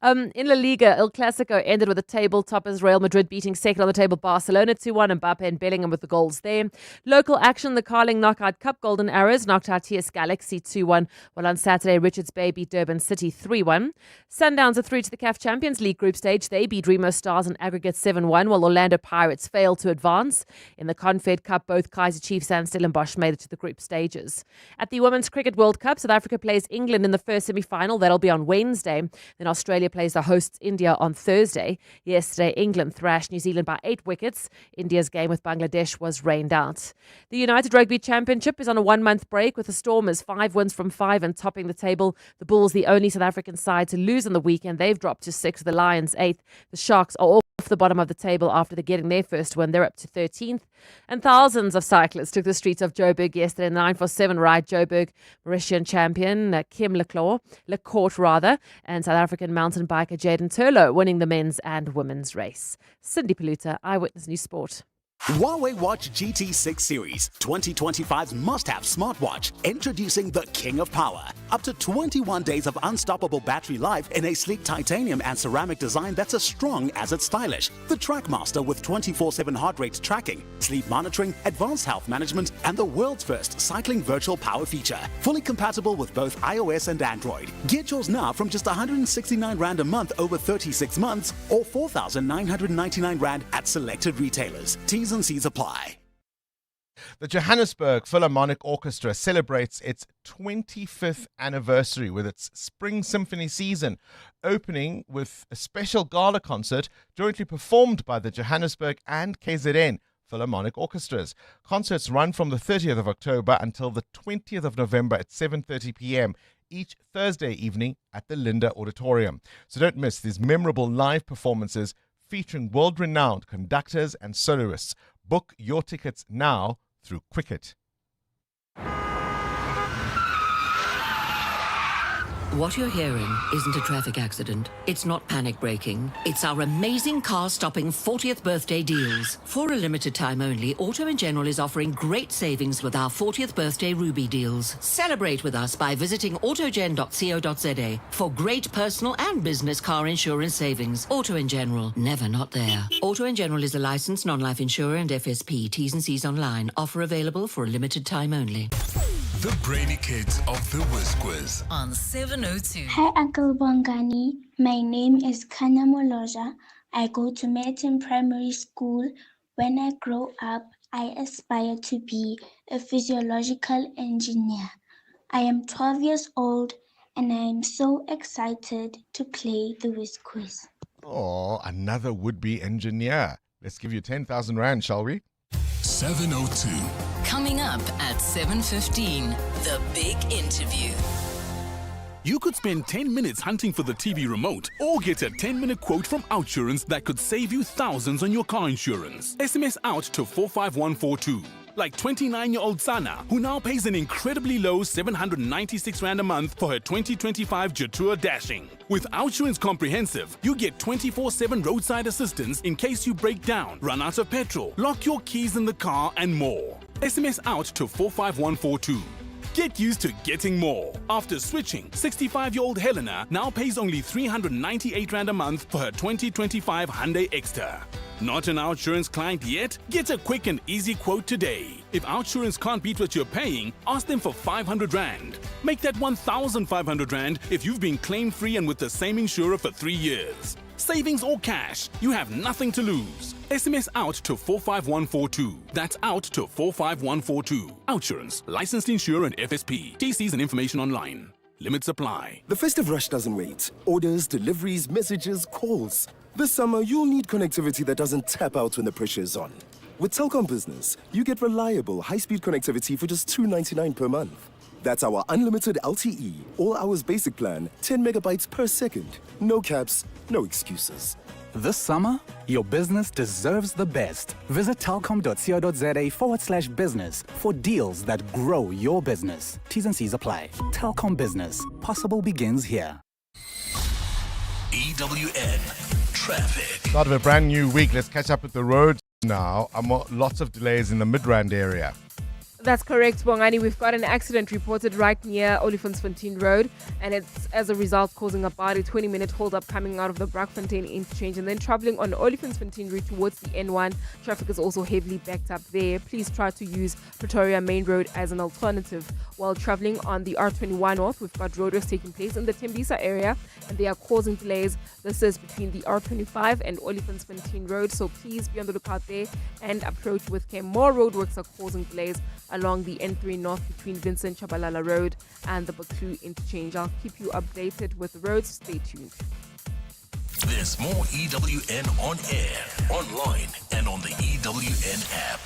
In La Liga, El Clasico ended with the table toppers Real Madrid beating second on the table Barcelona 2-1. Mbappe and Bellingham with the goals there. Local action, the Carling Knockout Cup Golden Arrows knocked out TS Galaxy 2-1. While on Saturday, Richards Bay beat Durban City 3-1. Sundowns are through to the CAF Champions League group stage. They beat Remo Stars in aggregate 7-1, while Orlando Pirates failed to advance. In the Confed Cup, both Kaizer Chiefs and Stellenbosch made it to the group stages. At the Women's Cricket World Cup, South Africa plays England in the first semi-final. That'll be on Wednesday. Then Australia plays the hosts India on Thursday. Yesterday, England thrashed New Zealand by 8 wickets. India's game with Bangladesh was rained out. The United Rugby Championship is on a 1-month break with the Stormers 5 wins from 5 and topping the table. The Bulls, the only South African side to lose on the weekend. They've dropped to 6th. The Lions 8th. The Sharks are off the bottom of the table after they're getting their first win. They're up to 13th. And thousands of cyclists took the streets of Joburg yesterday in the 947 ride. Joburg Mauritian champion Kim Lecourt, and South African mountain biker Jaden Turlow winning the men's and women's race. Cindy Paluta, Eyewitness News Sport. Huawei Watch GT6 Series, 2025's must-have smartwatch, introducing the king of power. Up to 21 days of unstoppable battery life in a sleek titanium and ceramic design that's as strong as it's stylish. The Trackmaster with 24/7 heart rate tracking, sleep monitoring, advanced health management, and the world's first cycling virtual power feature. Fully compatible with both iOS and Android. Get yours now from just 169 Rand a month over 36 months or 4,999 Rand at selected retailers. T's and C's apply. The Johannesburg Philharmonic Orchestra celebrates its 25th anniversary with its Spring Symphony season, opening with a special gala concert jointly performed by the Johannesburg and KZN Philharmonic Orchestras. Concerts run from the 30th of October until the 20th of November at 7:30 p.m. each Thursday evening at the Linda Auditorium. So don't miss these memorable live performances featuring world-renowned conductors and soloists. Book your tickets now through Quicket. What you're hearing isn't a traffic accident. It's not panic braking. It's our amazing car-stopping 40th birthday deals. For a limited time only, Auto & General is offering great savings with our 40th birthday Ruby deals. Celebrate with us by visiting autogen.co.za for great personal and business car insurance savings. Auto & General, never not there. Auto & General is a licensed non-life insurer and FSP. T's and C's online. Offer available for a limited time only. The brainy kids of the Whiz Quiz. On 702. Hi, Uncle Bongani. My name is Kana Moloja. I go to Merton Primary School. When I grow up, I aspire to be a physiological engineer. I am 12 years old and I am so excited to play the Whiz Quiz. Oh, another would-be engineer. Let's give you 10,000 Rand, shall we? 702. Coming up at 7:15, the big interview. You could spend 10 minutes hunting for the TV remote or get a 10-minute quote from Outsurance that could save you thousands on your car insurance. SMS out to 45142. Like 29-year-old Sana, who now pays an incredibly low 796 Rand a month for her 2025 Jetour Dashing. With Outsurance Comprehensive, you get 24/7 roadside assistance in case you break down, run out of petrol, lock your keys in the car, and more. SMS out to 45142. Get used to getting more. After switching, 65-year-old Helena now pays only 398 Rand a month for her 2025 Hyundai Exter. Not an Outsurance client yet? Get a quick and easy quote today. If Outsurance can't beat what you're paying, ask them for 500 Rand. Make that 1,500 Rand if you've been claim-free and with the same insurer for 3 years. Savings or cash, you have nothing to lose. SMS out to 45142. That's out to 45142. Outsurance, licensed insurer and FSP. TCs and information online. Limits apply. The festive rush doesn't wait. Orders, deliveries, messages, calls. This summer, you'll need connectivity that doesn't tap out when the pressure is on. With Telkom Business, you get reliable, high-speed connectivity for just $2.99 per month. That's our unlimited LTE, all hours basic plan, 10 megabytes per second. No caps, no excuses. This summer, your business deserves the best. Visit telkom.co.za/business for deals that grow your business. T's and C's apply. Telkom Business. Possible begins here. EWN Traffic. Start of a brand new week. Let's catch up with the roads now. Lots of delays in the Midrand area. That's correct, Bongani. We've got an accident reported right near Olifantsfontein Road, and it's as a result causing about a 20-minute hold-up coming out of the Brakfontein interchange, and then traveling on Olifantsfontein route towards the N1. Traffic is also heavily backed up there. Please try to use Pretoria Main Road as an alternative. While traveling on the R21 North, we've got roadworks taking place in the Tembisa area, and they are causing delays. This is between the R25 and Olifantsfontein Road, so please be on the lookout there and approach with care. More roadworks are causing delays along the N3 North between Vincent Chabalala Road and the Baklu interchange. I'll keep you updated with the roads. Stay tuned. There's more EWN on air, online, and on the EWN app.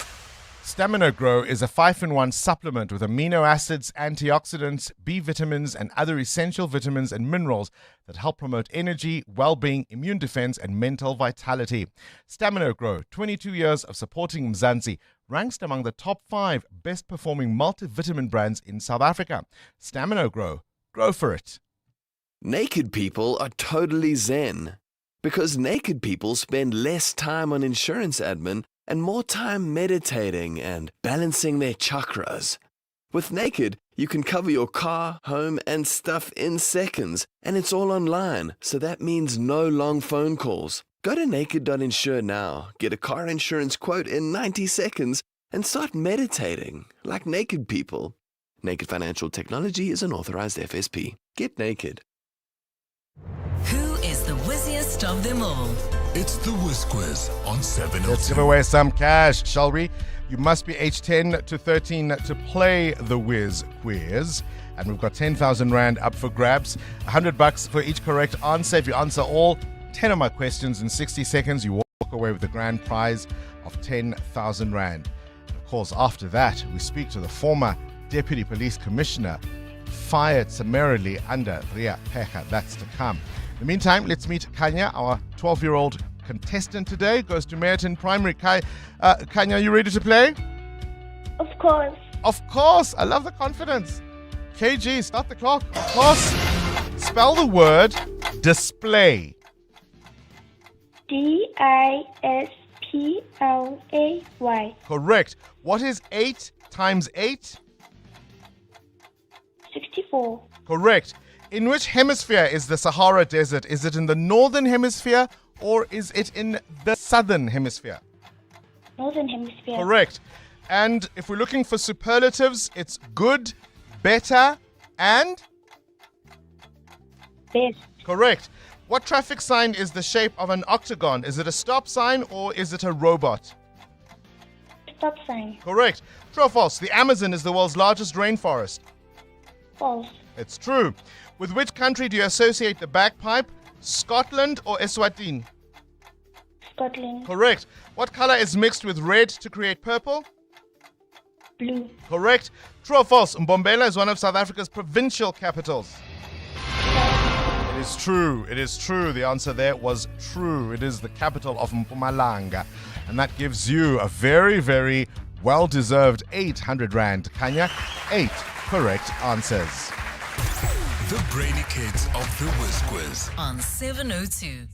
Stamina Grow is a 5-in-1 supplement with amino acids, antioxidants, B vitamins, and other essential vitamins and minerals that help promote energy, well-being, immune defense, and mental vitality. Stamina Grow, 22 years of supporting Mzansi, ranks among the top 5 best-performing multivitamin brands in South Africa. Stamina Grow. Grow for it. Naked people are totally zen. Because naked people spend less time on insurance admin and more time meditating and balancing their chakras. With Naked, you can cover your car, home, and stuff in seconds, and it's all online, so that means no long phone calls. Go to naked.insure now, get a car insurance quote in 90 seconds, and start meditating like naked people. Naked Financial Technology is an authorized FSP. Get naked. Who is the whizziest of them all? It's the Whiz Quiz on 702. Let's give away some cash, shall we? You must be age 10 to 13 to play the Whiz Quiz. And we've got 10,000 Rand up for grabs. $100 for each correct answer. If you answer all 10 of my questions in 60 seconds, you walk away with the grand prize of 10,000 Rand. And of course, after that, we speak to the former Deputy Police Commissioner, fired summarily under Ria Pecha. That's to come. In the meantime, let's meet Kanya, our 12-year-old contestant today. Goes to Meriton Primary. Kanya, you ready to play? Of course. Of course. I love the confidence. KG, start the clock. Of course. Spell the word display. DISPLAY. Correct. What is 8 times 8? 64. Correct. In which hemisphere is the Sahara Desert? Is it in the northern hemisphere or is it in the southern hemisphere? Northern hemisphere. Correct. And if we're looking for superlatives, it's good, better, and? Best. Correct. What traffic sign is the shape of an octagon? Is it a stop sign or is it a robot? Stop sign. Correct. True or false? The Amazon is the world's largest rainforest. False. It's true. With which country do you associate the bagpipe? Scotland or Eswatini? Scotland. Correct. What color is mixed with red to create purple? Blue. Correct. True or false? Mbombela is one of South Africa's provincial capitals. It is true. It is true. The answer there was true. It is the capital of Mpumalanga. And that gives you a very, very well-deserved 800 Rand. Kanya, 8 correct answers. The Brainy Kids of the Whiz Quiz on 702.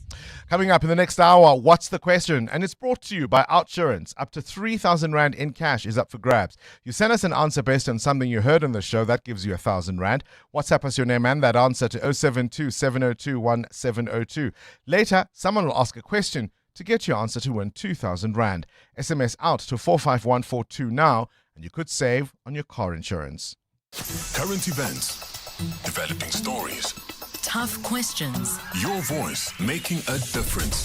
Coming up in the next hour, what's the question? And it's brought to you by Outsurance. Up to 3,000 Rand in cash is up for grabs. You send us an answer based on something you heard on the show. That gives you 1,000 Rand. WhatsApp us your name and that answer to 072 702 1702. Later, someone will ask a question to get your answer to win 2,000 Rand. SMS out to 45142 now, and you could save on your car insurance. Current events, developing stories, Tough questions. your voice making a difference.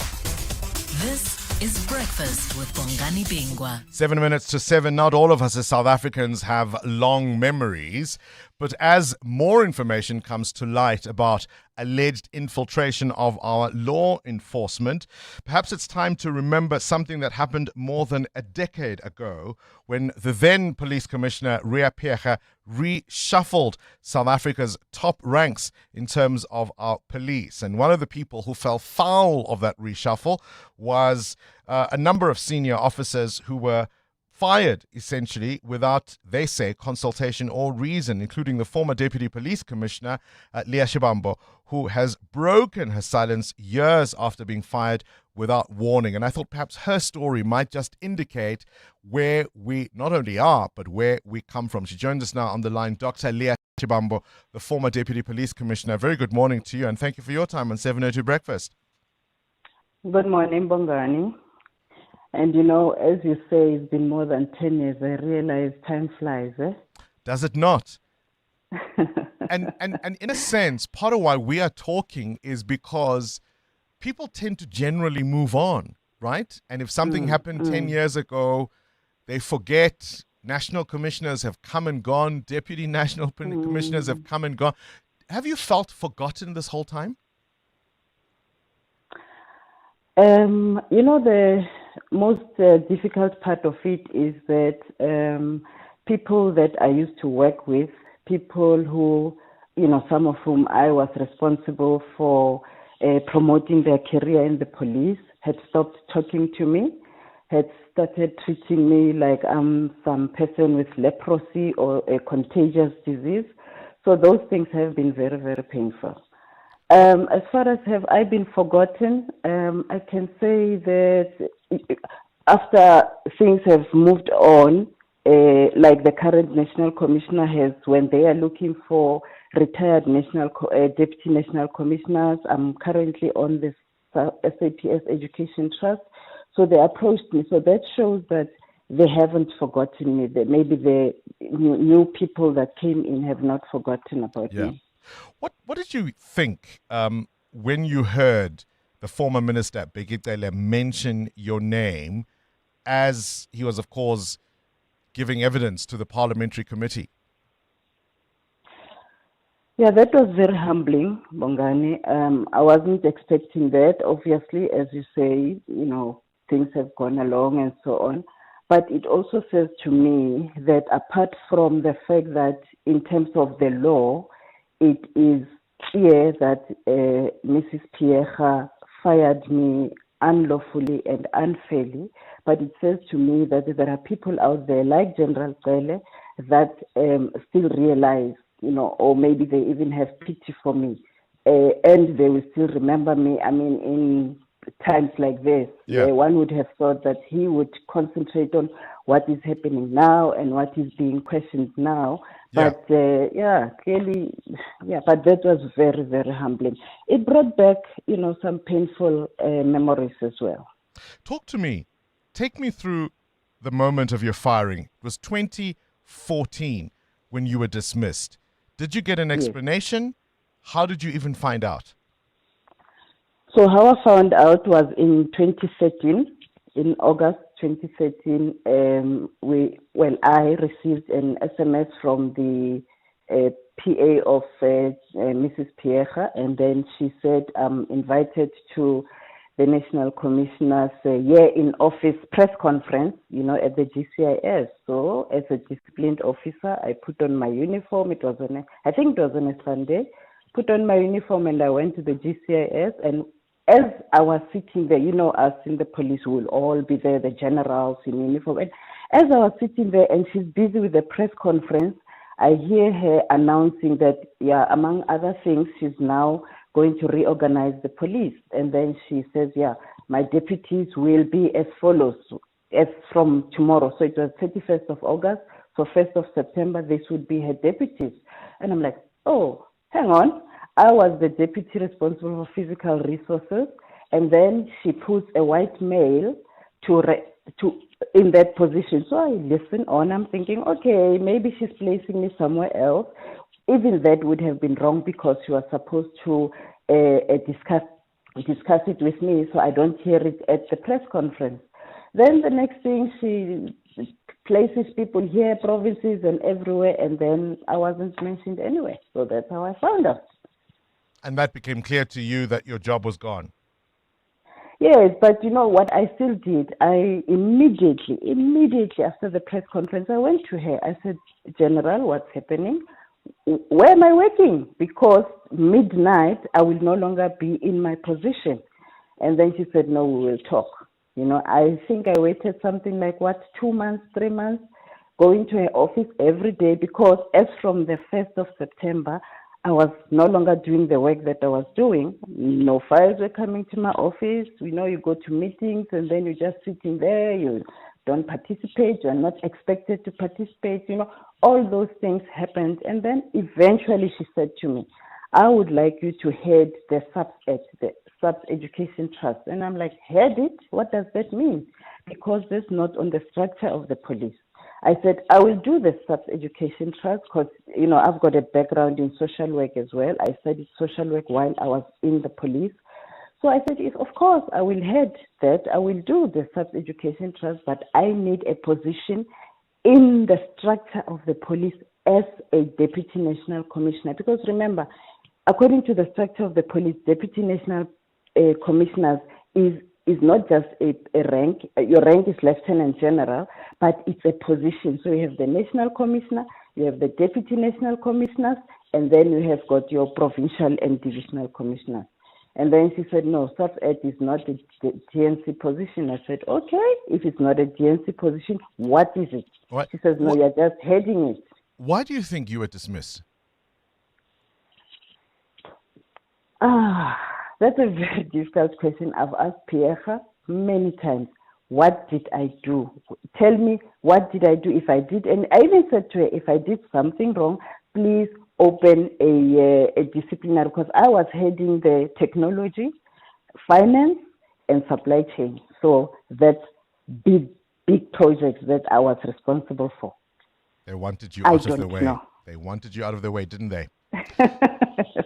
This is Breakfast with Bongani Bingwa. 7 minutes to 7. Not all of us as South Africans have long memories, but as more information comes to light about alleged infiltration of our law enforcement, perhaps it's time to remember something that happened more than a decade ago when the then Police Commissioner Ria Pecha reshuffled South Africa's top ranks in terms of our police. And one of the people who fell foul of that reshuffle was a number of senior officers who were fired, essentially, without, they say, consultation or reason, including the former Deputy Police Commissioner, Leah Shibambo, who has broken her silence years after being fired without warning. And I thought perhaps her story might just indicate where we not only are, but where we come from. She joins us now on the line, Dr. Leah Shibambo, the former Deputy Police Commissioner. Very good morning to you, and thank you for your time on 702 Breakfast. Good morning, Bongani. And you know, as you say, it's been more than 10 years. I realize time flies, eh? Does it not? and in a sense, part of why we are talking is because people tend to generally move on, right? And if something happened 10 years ago, they forget. national commissioners have come and gone, deputy national commissioners have come and gone. Have you felt forgotten this whole time? The most difficult part of it is that people that I used to work with, people who, some of whom I was responsible for promoting their career in the police, had stopped talking to me, had started treating me like I'm some person with leprosy or a contagious disease. So those things have been very, very painful. As far as have I been forgotten, I can say that after things have moved on, like the current national commissioner has, when they are looking for retired deputy national commissioners, I'm currently on the SAPS Education Trust. So they approached me. So that shows that they haven't forgotten me. That maybe the new people that came in have not forgotten about me. What did you think when you heard the former minister, Bheki Cele, mention your name as he was, of course, giving evidence to the parliamentary committee? Yeah, that was very humbling, Bongani. I wasn't expecting that. Obviously, as you say, things have gone along and so on. But it also says to me that apart from the fact that in terms of the law, it is clear that Mrs. Pierre fired me unlawfully and unfairly, but it says to me that there are people out there like General Cele that still realize, or maybe they even have pity for me, and they will still remember me. I mean, in times like this, one would have thought that he would concentrate on what is happening now and what is being questioned now. But clearly, but that was very, very humbling. It brought back, some painful memories as well. Talk to me. Take me through the moment of your firing. It was 2014 when you were dismissed. Did you get an explanation? How did you even find out? So how I found out was in 2013. In August 2013, I received an SMS from the PA of Mrs. Pierre, and then she said, I'm invited to the National Commissioner's year in office press conference, at the GCIS. So as a disciplined officer, I put on my uniform. I think it was on a Sunday. Put on my uniform and I went to the GCIS, and as I was sitting there, us in the police will all be there, the generals in uniform. And as I was sitting there and she's busy with the press conference, I hear her announcing that, among other things, she's now going to reorganize the police. And then she says, my deputies will be as follows, as from tomorrow. So it was 31st of August. So 1st of September, this would be her deputies. And I'm like, oh, hang on. I was the deputy responsible for physical resources, and then she puts a white male in that position. So I listen on. I'm thinking, okay, maybe she's placing me somewhere else. Even that would have been wrong because she was supposed to discuss it with me, so I don't hear it at the press conference. Then the next thing, she places people here, provinces and everywhere, and then I wasn't mentioned anywhere. So that's how I found out. And that became clear to you that your job was gone? Yes, but you know what I still did? I immediately after the press conference, I went to her. I said, General, what's happening? Where am I working? Because midnight, I will no longer be in my position. And then she said, no, we will talk. I think I waited something like 2 months, 3 months, going to her office every day because as from the 1st of September, I was no longer doing the work that I was doing. No files were coming to my office. You go to meetings and then you're just sitting there. You don't participate. You're not expected to participate. All those things happened. And then eventually she said to me, I would like you to head the SAPS Education Trust. And I'm like, head it? What does that mean? Because that's not on the structure of the police. I said, I will do the SAPS Education Trust because, I've got a background in social work as well. I studied social work while I was in the police. So I said, of course, I will head that. I will do the SAPS Education Trust, but I need a position in the structure of the police as a deputy national commissioner. Because remember, according to the structure of the police, deputy national commissioners is not just a rank. Your rank is lieutenant general, but it's a position. So you have the national commissioner, you have the deputy national commissioners, and then you have got your provincial and divisional commissioners. And then she said, no, SAPS-Ed is not a GNC position. I said, okay, if it's not a GNC position, what is it? What? She says, no, you're just heading it. Why do you think you were dismissed? That's a very difficult question. I've asked Pierre many times, what did I do? Tell me, what did I do? If I did, and I even said to her, if I did something wrong, please open a disciplinary, because I was heading the technology, finance, and supply chain. So that's big projects that I was responsible for. They wanted you out of the way. Know. They wanted you out of the way, didn't they?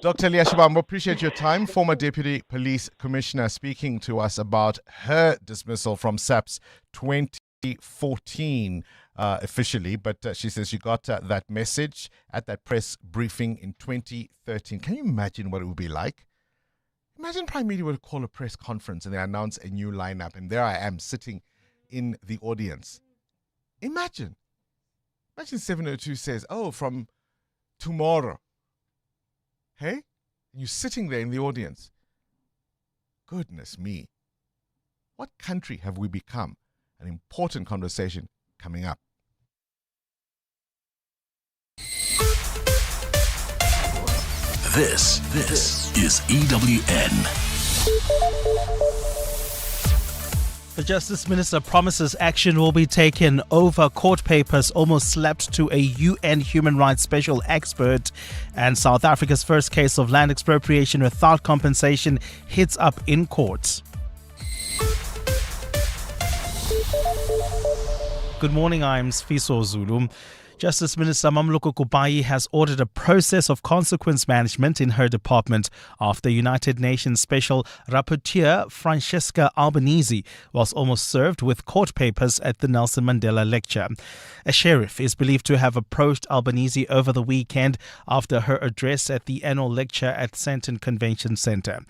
Dr. Leah Shibambo, appreciate your time. Former Deputy Police Commissioner speaking to us about her dismissal from SAPS 2014 officially, but she says she got that message at that press briefing in 2013. Can you imagine what it would be like? Imagine Prime Media would call a press conference and they announce a new lineup, and there I am sitting in the audience. Imagine 702 says, oh, from tomorrow. Hey? You're sitting there in the audience. Goodness me. What country have we become? An important conversation coming up. This is EWN. The Justice Minister promises action will be taken over court papers almost slapped to a UN human rights special expert. And South Africa's first case of land expropriation without compensation hits up in court. Good morning, I'm Sfiso Zulu. Justice Minister Mamloko Kubayi has ordered a process of consequence management in her department after United Nations Special Rapporteur Francesca Albanese was almost served with court papers at the Nelson Mandela lecture. A sheriff is believed to have approached Albanese over the weekend after her address at the annual lecture at Sandton Convention Centre.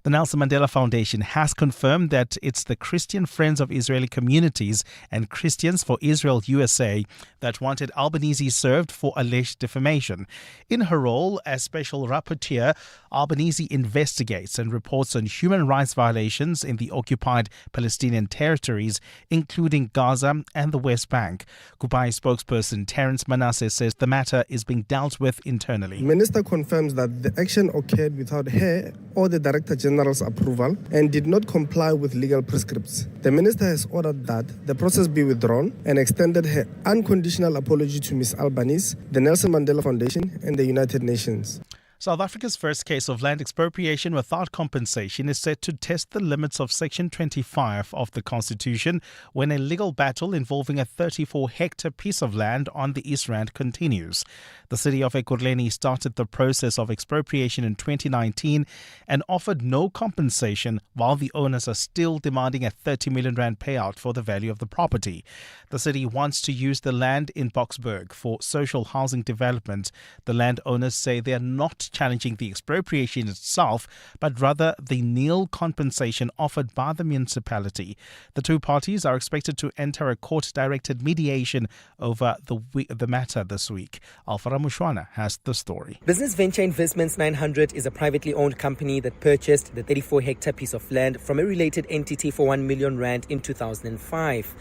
The Nelson Mandela Foundation has confirmed that it's the Christian Friends of Israeli Communities and Christians for Israel USA that wanted Albanese served for alleged defamation. In her role as special rapporteur, Albanese investigates and reports on human rights violations in the occupied Palestinian territories, including Gaza and the West Bank. Kubai spokesperson Terence Manasseh says the matter is being dealt with internally. The Minister confirms that the action occurred without her or the Director General's approval and did not comply with legal prescripts. The Minister has ordered that the process be withdrawn and extended her unconditional apology to Ms. Albanese, the Nelson Mandela Foundation, and the United Nations. South Africa's first case of land expropriation without compensation is set to test the limits of Section 25 of the Constitution when a legal battle involving a 34-hectare piece of land on the East Rand continues. The city of Ekurhuleni started the process of expropriation in 2019 and offered no compensation while the owners are still demanding a 30 million rand payout for the value of the property. The city wants to use the land in Boksburg for social housing development. The landowners say they are not challenging the expropriation itself, but rather the nil compensation offered by the municipality. The two parties are expected to enter a court-directed mediation over the matter this week. Alfara Mushwana has the story. Business Venture Investments 900 is a privately owned company that purchased the 34-hectare piece of land from a related entity for 1 million rand in 2005.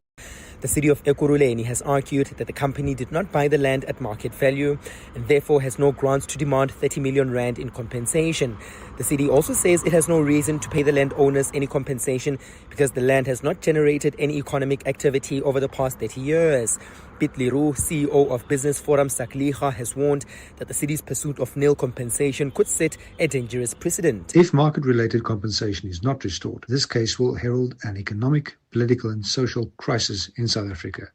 The city of Ekurhuleni has argued that the company did not buy the land at market value and therefore has no grounds to demand 30 million rand in compensation. The city also says it has no reason to pay the landowners any compensation because the land has not generated any economic activity over the past 30 years. Piet Leroux, CEO of Business Forum Sakliga, has warned that the city's pursuit of nil compensation could set a dangerous precedent. If market-related compensation is not restored, this case will herald an economic, political and social crisis in South Africa.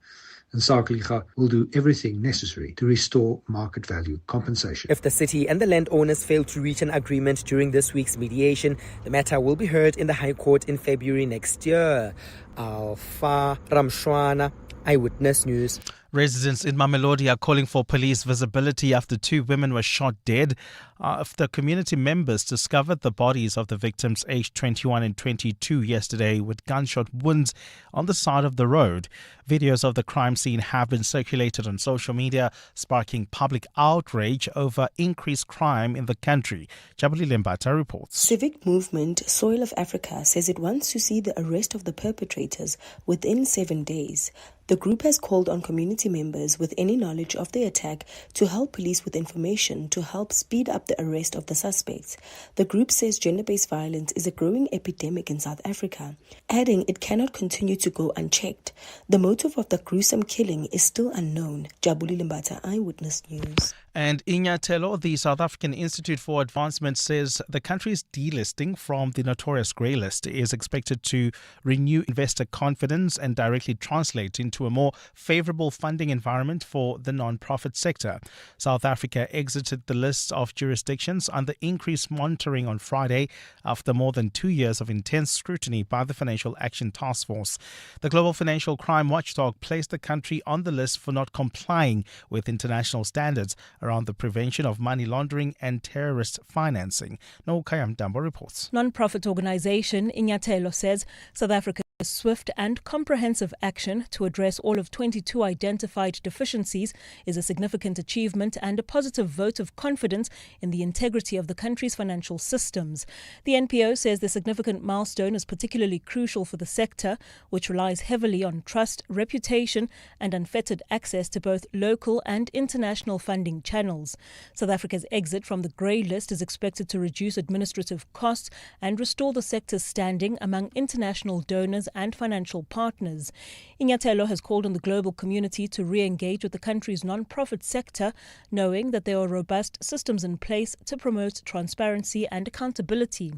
And Sakliga will do everything necessary to restore market value compensation. If the city and the landowners fail to reach an agreement during this week's mediation, the matter will be heard in the High Court in February next year. Alpha Ramshwana, Eyewitness News. Residents in Mamelodi are calling for police visibility after 2 women were shot dead after community members discovered the bodies of the victims aged 21 and 22 yesterday with gunshot wounds on the side of the road. Videos of the crime scene have been circulated on social media, sparking public outrage over increased crime in the country. Jabuli Lembata reports. Civic movement Soil of Africa says it wants to see the arrest of the perpetrators within 7 days. The group has called on community members with any knowledge of the attack to help police with information to help speed up the arrest of the suspects. The group says gender-based violence is a growing epidemic in South Africa, adding it cannot continue to go unchecked. The motive of the gruesome killing is still unknown. Jabuli Limbata, Eyewitness News. And in Nyathelo, the South African Institute for Advancement says the country's delisting from the notorious grey list is expected to renew investor confidence and directly translate into a more favourable funding environment for the non-profit sector. South Africa exited the list of jurisdictions under increased monitoring on Friday after more than 2 years of intense scrutiny by the Financial Action Task Force. The Global Financial Crime Watchdog placed the country on the list for not complying with international standards around the prevention of money laundering and terrorist financing. Nokayam Dambo reports. Non-profit organisation Nyathelo says South Africa's swift and comprehensive action to address all of 22 identified deficiencies is a significant achievement and a positive vote of confidence in the integrity of the country's financial systems. The NPO says the significant milestone is particularly crucial for the sector, which relies heavily on trust, reputation and unfettered access to both local and international funding channels. South Africa's exit from the grey list is expected to reduce administrative costs and restore the sector's standing among international donors and financial partners. Nyathelo has called on the global community to re-engage with the country's non-profit sector, knowing that there are robust systems in place to promote transparency and accountability.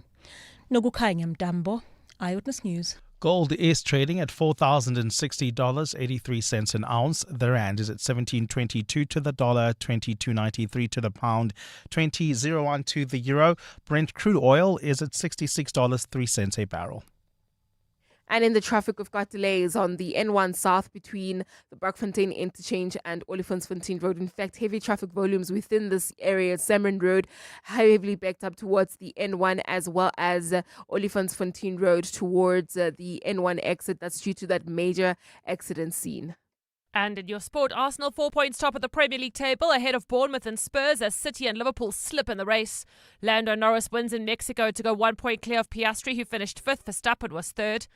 Nogukhanya Mdambo, Eyewitness News. Gold is trading at $4,060.83 an ounce. The rand is at 17.22 to the dollar, 22.93 to the pound, 20.01 to the euro. Brent crude oil is at $66.03 a barrel. And in the traffic, we've got delays on the N1 South between the Brakfontein Interchange and Olifantsfontein Road. In fact, heavy traffic volumes within this area, Cameroon Road, heavily backed up towards the N1 as well as Olifantsfontein Road towards the N1 exit. That's due to that major accident scene. And in your sport, Arsenal 4 points top of the Premier League table ahead of Bournemouth and Spurs as City and Liverpool slip in the race. Lando Norris wins in Mexico to go 1 point clear of Piastri, who finished 5th. Verstappen was 3rd.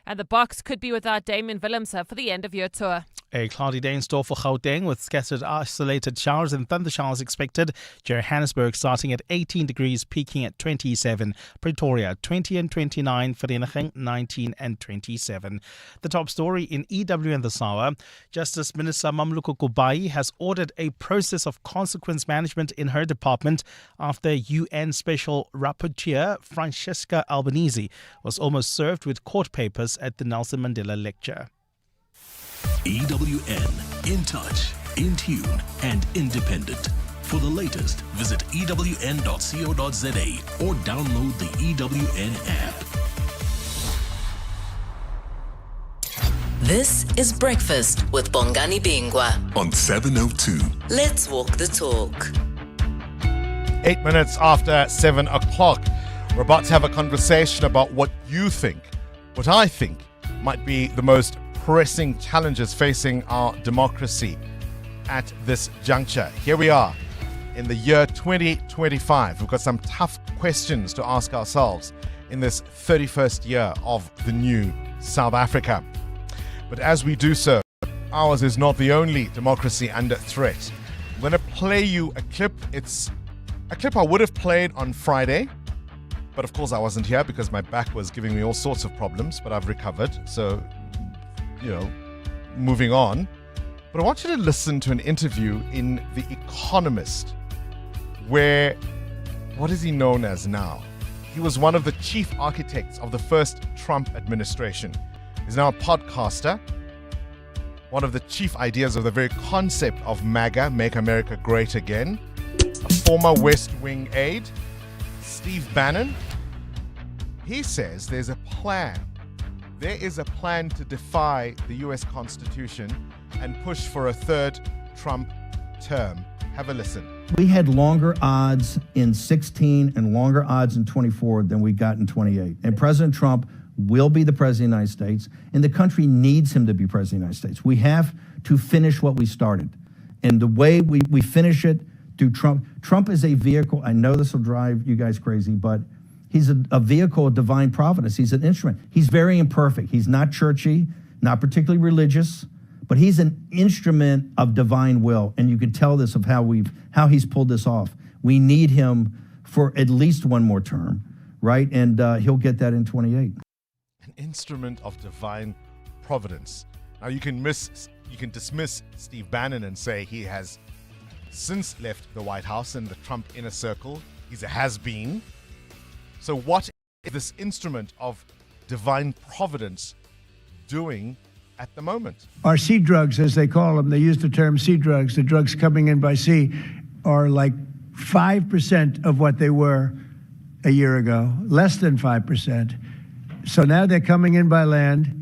And the Bucks could be without Damien Willemse for the end-of-year tour. A cloudy day in store for Gauteng with scattered isolated showers and thunder showers expected. Johannesburg starting at 18 degrees, peaking at 27. Pretoria 20 and 29. Vereeniging 19 and 27. The top story in EW and this hour. Justice Minister Mamluko Kubayi has ordered a process of consequence management in her department after UN Special Rapporteur Francesca Albanese was almost served with court papers at the Nelson Mandela lecture. EWN, in touch, in tune, and independent. For the latest, visit ewn.co.za or download the EWN app. This is Breakfast with Bongani Bingwa on 702. Let's walk the talk. 8 minutes after 7 o'clock. We're about to have a conversation about what you think, what I think might be the most pressing challenges facing our democracy at this juncture. Here we are in the year 2025. We've got some tough questions to ask ourselves in this 31st year of the new South Africa. But as we do so, ours is not the only democracy under threat. I'm going to play you a clip. It's a clip I would have played on Friday, but of course I wasn't here because my back was giving me all sorts of problems, but I've recovered. So, moving on. But I want you to listen to an interview in The Economist where, what is he known as now? He was one of the chief architects of the first Trump administration. He's now a podcaster. One of the chief ideas of the very concept of MAGA, Make America Great Again. A former West Wing aide, Steve Bannon. He says there's a plan there is a plan to defy the US Constitution and push for a third Trump term. Have a listen. We had longer odds in 16 and longer odds in 24 than we got in 28. And President Trump will be the president of the United States, and the country needs him to be president of the United States. We have to finish what we started. And the way we finish it through Trump is a vehicle. I know this will drive you guys crazy, but he's a vehicle of divine providence. He's an instrument. He's very imperfect. He's not churchy, not particularly religious, but he's an instrument of divine will. And you can tell this of how he's pulled this off. We need him for at least one more term, right? And he'll get that in 28. An instrument of divine providence. Now you can dismiss Steve Bannon and say he has since left the White House and the Trump inner circle. He's a has-been. So what is this instrument of divine providence doing at the moment? Our sea drugs, as they call them, they use the term sea drugs. The drugs coming in by sea are like 5% of what they were a year ago, less than 5%. So now they're coming in by land,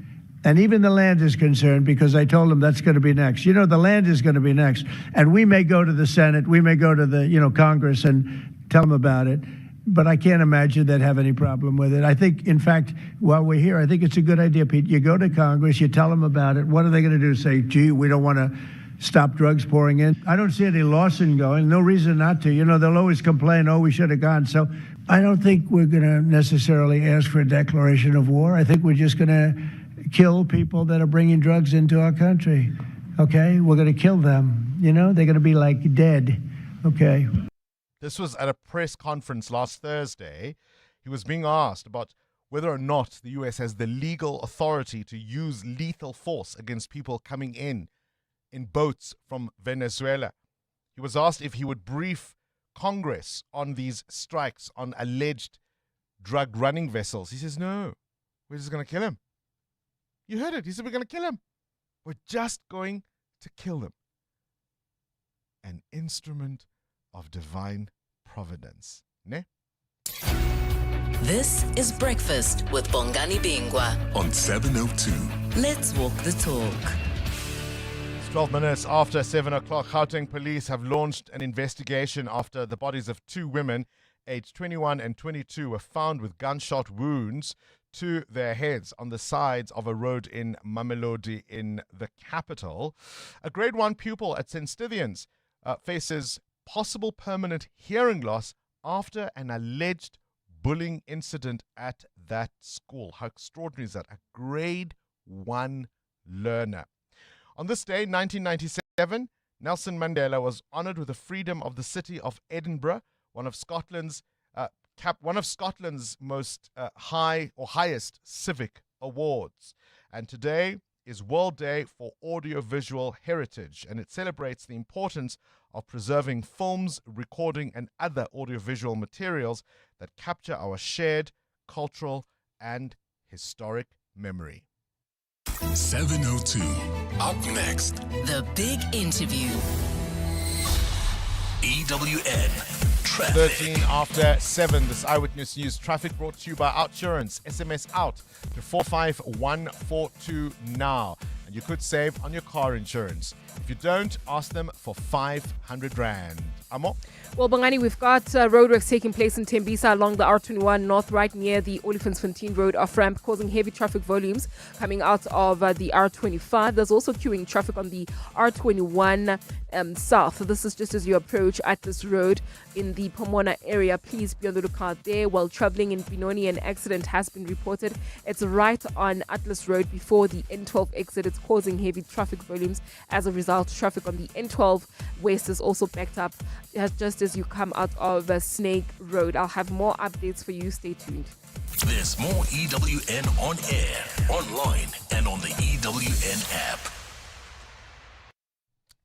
and even the land is concerned because I told them that's going to be next. You know, the land is going to be next. And we may go to the Senate, we may go to the, Congress and tell them about it. But I can't imagine they'd have any problem with it. I think, in fact, while we're here, I think it's a good idea, Pete. You go to Congress, you tell them about it. What are they going to do? Say, gee, we don't want to stop drugs pouring in? I don't see any Lawson going. No reason not to. They'll always complain, we should have gone. So I don't think we're going to necessarily ask for a declaration of war. I think we're just going to kill people that are bringing drugs into our country. Okay? We're going to kill them. They're going to be like dead. Okay? This was at a press conference last Thursday. He was being asked about whether or not the U.S. has the legal authority to use lethal force against people coming in boats from Venezuela. He was asked if he would brief Congress on these strikes on alleged drug running vessels. He says, no, we're just going to kill him. You heard it. He said, we're going to kill him. We're just going to kill him. An instrument of divine providence. Ne? This is Breakfast with Bongani Bingwa on 702. Let's walk the talk. It's 12 minutes after 7 o'clock. Gauteng police have launched an investigation after the bodies of two women, aged 21 and 22, were found with gunshot wounds to their heads on the sides of a road in Mamelodi in the capital. A grade 1 pupil at St. Stithians faces possible permanent hearing loss after an alleged bullying incident at that school. How extraordinary is that? A grade 1 learner. On this day, 1997, Nelson Mandela was honored with the Freedom of the City of Edinburgh, one of Scotland's most highest civic awards. And today is World Day for Audiovisual Heritage, and it celebrates the importance of preserving films, recording, and other audiovisual materials that capture our shared cultural and historic memory. 702. Up next, The Big Interview. EWN. Traffic. 13 after 7. This Eyewitness News traffic brought to you by Outsurance. SMS out to 45142 now. And you could save on your car insurance. If you don't, ask them for 500 Rand. Amo? Well, Bongani, we've got roadworks taking place in Tembisa along the R21 North, right near the Olifantsfontein Road off-ramp, causing heavy traffic volumes coming out of the R25. There's also queuing traffic on the R21 South. So this is just as you approach Atlas Road in the Pomona area. Please be on the lookout there. While traveling in Benoni, an accident has been reported. It's right on Atlas Road before the N12 exit. It's causing heavy traffic volumes. As a result, traffic on the N12 West is also backed up just as you come out of Snake Road. I'll have more updates for you. Stay tuned. There's more EWN on air, online, and on the EWN app.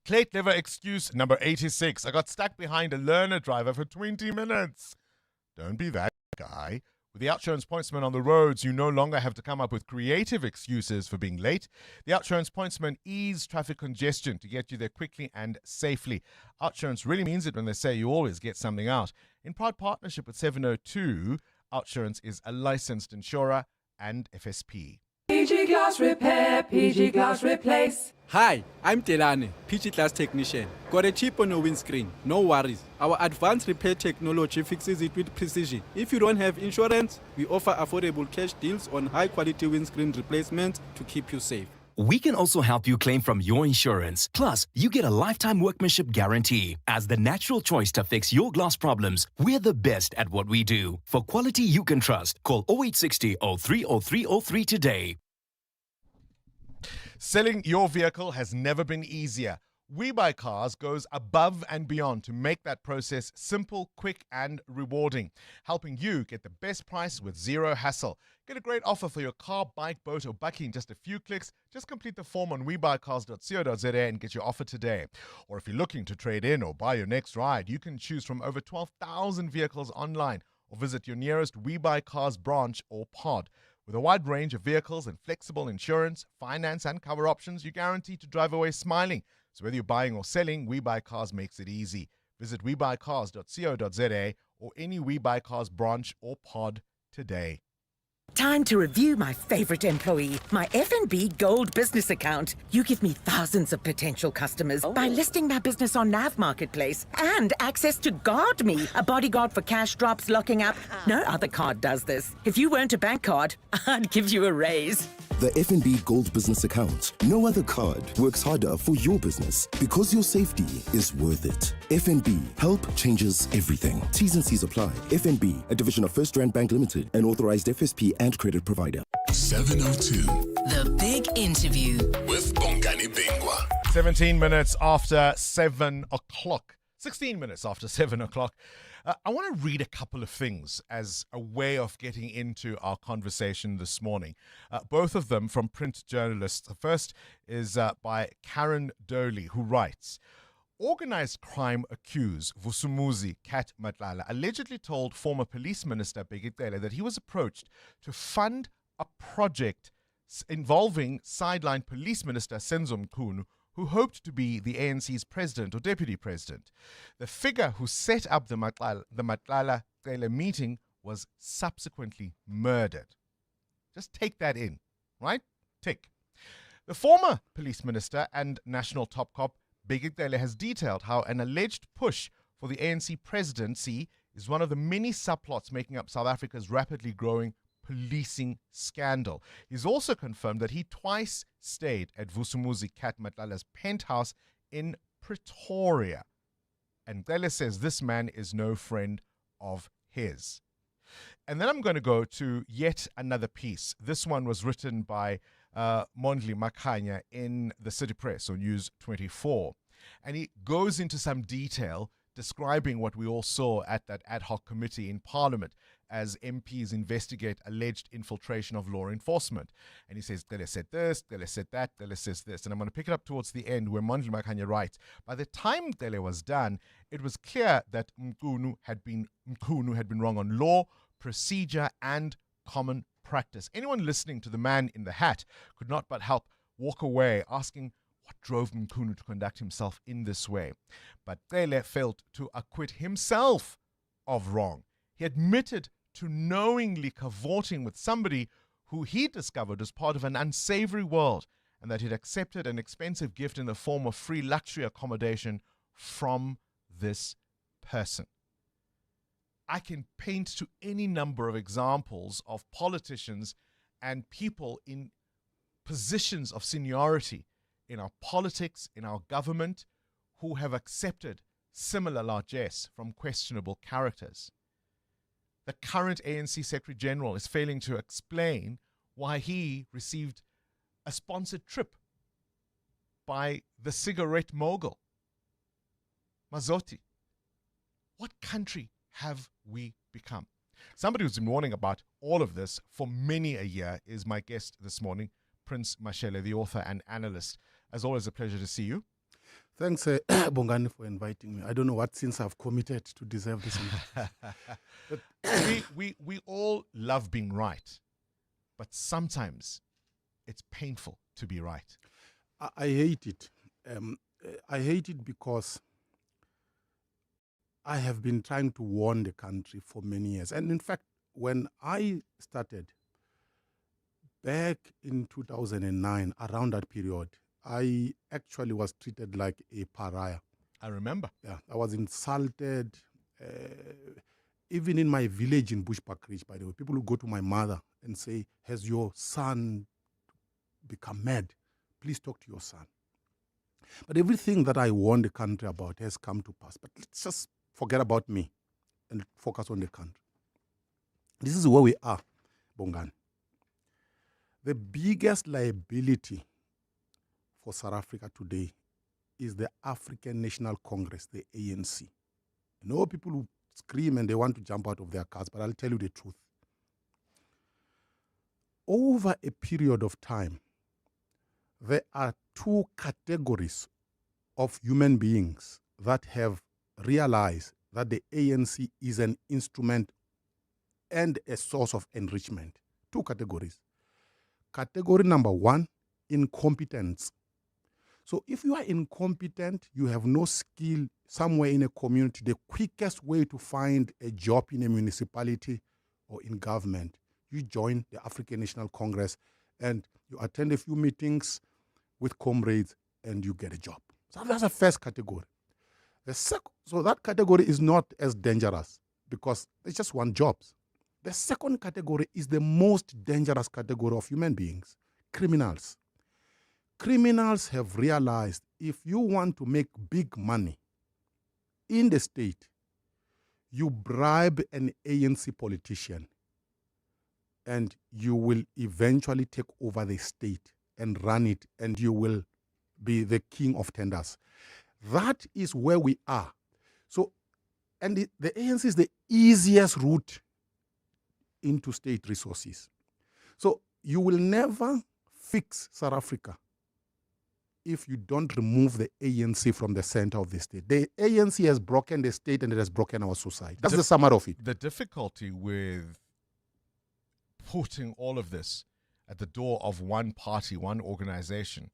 Plate lever excuse number 86. I got stuck behind a learner driver for 20 minutes. Don't be that guy. With the Outsurance Pointsman on the roads, you no longer have to come up with creative excuses for being late. The Outsurance Pointsman ease traffic congestion to get you there quickly and safely. Outsurance really means it when they say you always get something out. In proud partnership with 702, Outsurance is a licensed insurer and FSP. PG Glass Repair, PG Glass Replace. Hi, I'm Telane, PG Glass Technician. Got a chip on your windscreen? No worries. Our advanced repair technology fixes it with precision. If you don't have insurance, we offer affordable cash deals on high-quality windscreen replacements to keep you safe. We can also help you claim from your insurance. Plus, you get a lifetime workmanship guarantee. As the natural choice to fix your glass problems, we're the best at what we do. For quality you can trust, call 0860 030303 today. Selling your vehicle has never been easier. We Buy Cars goes above and beyond to make that process simple, quick, and rewarding, helping you get the best price with zero hassle. Get a great offer for your car, bike, boat, or bakkie in just a few clicks. Just complete the form on webuycars.co.za and get your offer today. Or if you're looking to trade in or buy your next ride, you can choose from over 12,000 vehicles online or visit your nearest We Buy Cars branch or pod. With a wide range of vehicles and flexible insurance, finance, and cover options, you're guaranteed to drive away smiling. So whether you're buying or selling, We Buy Cars makes it easy. Visit webuycars.co.za or any We Buy Cars branch or pod today. Time to review my favorite employee, my FNB Gold business account. You give me thousands of potential customers by listing my business on NAV Marketplace and access to Guard Me, a bodyguard for cash drops, locking up. No other card does this. If you weren't a bank card, I'd give you a raise. The FNB Gold business account. No other card works harder for your business because your safety is worth it. FNB, help changes everything. T's and C's apply. FNB, a division of First Rand Bank Limited, an authorized FSP and credit provider. 702. The Big Interview with Bongani Bingwa. 17 minutes after 7 o'clock. 16 minutes after 7 o'clock. I want to read a couple of things as a way of getting into our conversation this morning. Both of them from print journalists. The first is by Karen Doley, who writes, organized crime accused Vusumuzi Kat Matlala allegedly told former police minister Bheki Cele that he was approached to fund a project involving sideline police minister Senzo Mchunu, who hoped to be the ANC's president or deputy president. The figure who set up the Matlala Cele meeting was subsequently murdered. Just take that in, right? Tick. The former police minister and national top cop Bheki Cele has detailed how an alleged push for the ANC presidency is one of the many subplots making up South Africa's rapidly growing policing scandal. He's also confirmed that he twice stayed at Vusumuzi Kat Matlala's penthouse in Pretoria. And Cele says this man is no friend of his. And then I'm going to go to yet another piece. This one was written by Mondli Makhanya in the City Press on News 24. And he goes into some detail describing what we all saw at that ad hoc committee in Parliament as MPs investigate alleged infiltration of law enforcement. And he says, Cele said this, Cele said that, Cele says this. And I'm going to pick it up towards the end where Mondli Makhanya writes, by the time Cele was done, it was clear that Mchunu had been wrong on law, procedure, and common practice. Anyone listening to the man in the hat could not but help walk away asking what drove Mchunu to conduct himself in this way. But Cele failed to acquit himself of wrong. He admitted to knowingly cavorting with somebody who he discovered was part of an unsavory world, and that he'd accepted an expensive gift in the form of free luxury accommodation from this person. I can paint to any number of examples of politicians and people in positions of seniority in our politics, in our government, who have accepted similar largesse from questionable characters. The current ANC Secretary General is failing to explain why he received a sponsored trip by the cigarette mogul, Mazotti. What country have we become? Somebody who's been warning about all of this for many a year is my guest this morning, Prince Mashele, the author and analyst. As always, a pleasure to see you. Thanks, Bongani, for inviting me. I don't know what sins I've committed to deserve this. But we all love being right, but sometimes it's painful to be right. I hate it. I hate it because I have been trying to warn the country for many years. And in fact, when I started Back in 2009, around that period, I actually was treated like a pariah. I remember. Yeah, I was insulted. Even in my village in Bushbuck Ridge, by the way, people will go to my mother and say, has your son become mad? Please talk to your son. But everything that I warned the country about has come to pass. But let's just forget about me and focus on the country. This is where we are, Bongani. The biggest liability for South Africa today is the African National Congress, the ANC. I know people who scream and they want to jump out of their cars, but I'll tell you the truth. Over a period of time, there are two categories of human beings that have realized that the ANC is an instrument and a source of enrichment. Two categories. Category number one, incompetence. So if you are incompetent, you have no skill somewhere in a community, the quickest way to find a job in a municipality or in government, you join the African National Congress and you attend a few meetings with comrades and you get a job. So that's the first category. So that category is not as dangerous because they just want jobs. The second category is the most dangerous category of human beings, criminals. Criminals have realized if you want to make big money in the state, you bribe an ANC politician and you will eventually take over the state and run it, and you will be the king of tenders. That is where we are. So, and the ANC is the easiest route into state resources. So you will never fix South Africa if you don't remove the ANC from the center of the state. The ANC has broken the state and it has broken our society. That's the summary of it. The difficulty with putting all of this at the door of one party, one organization,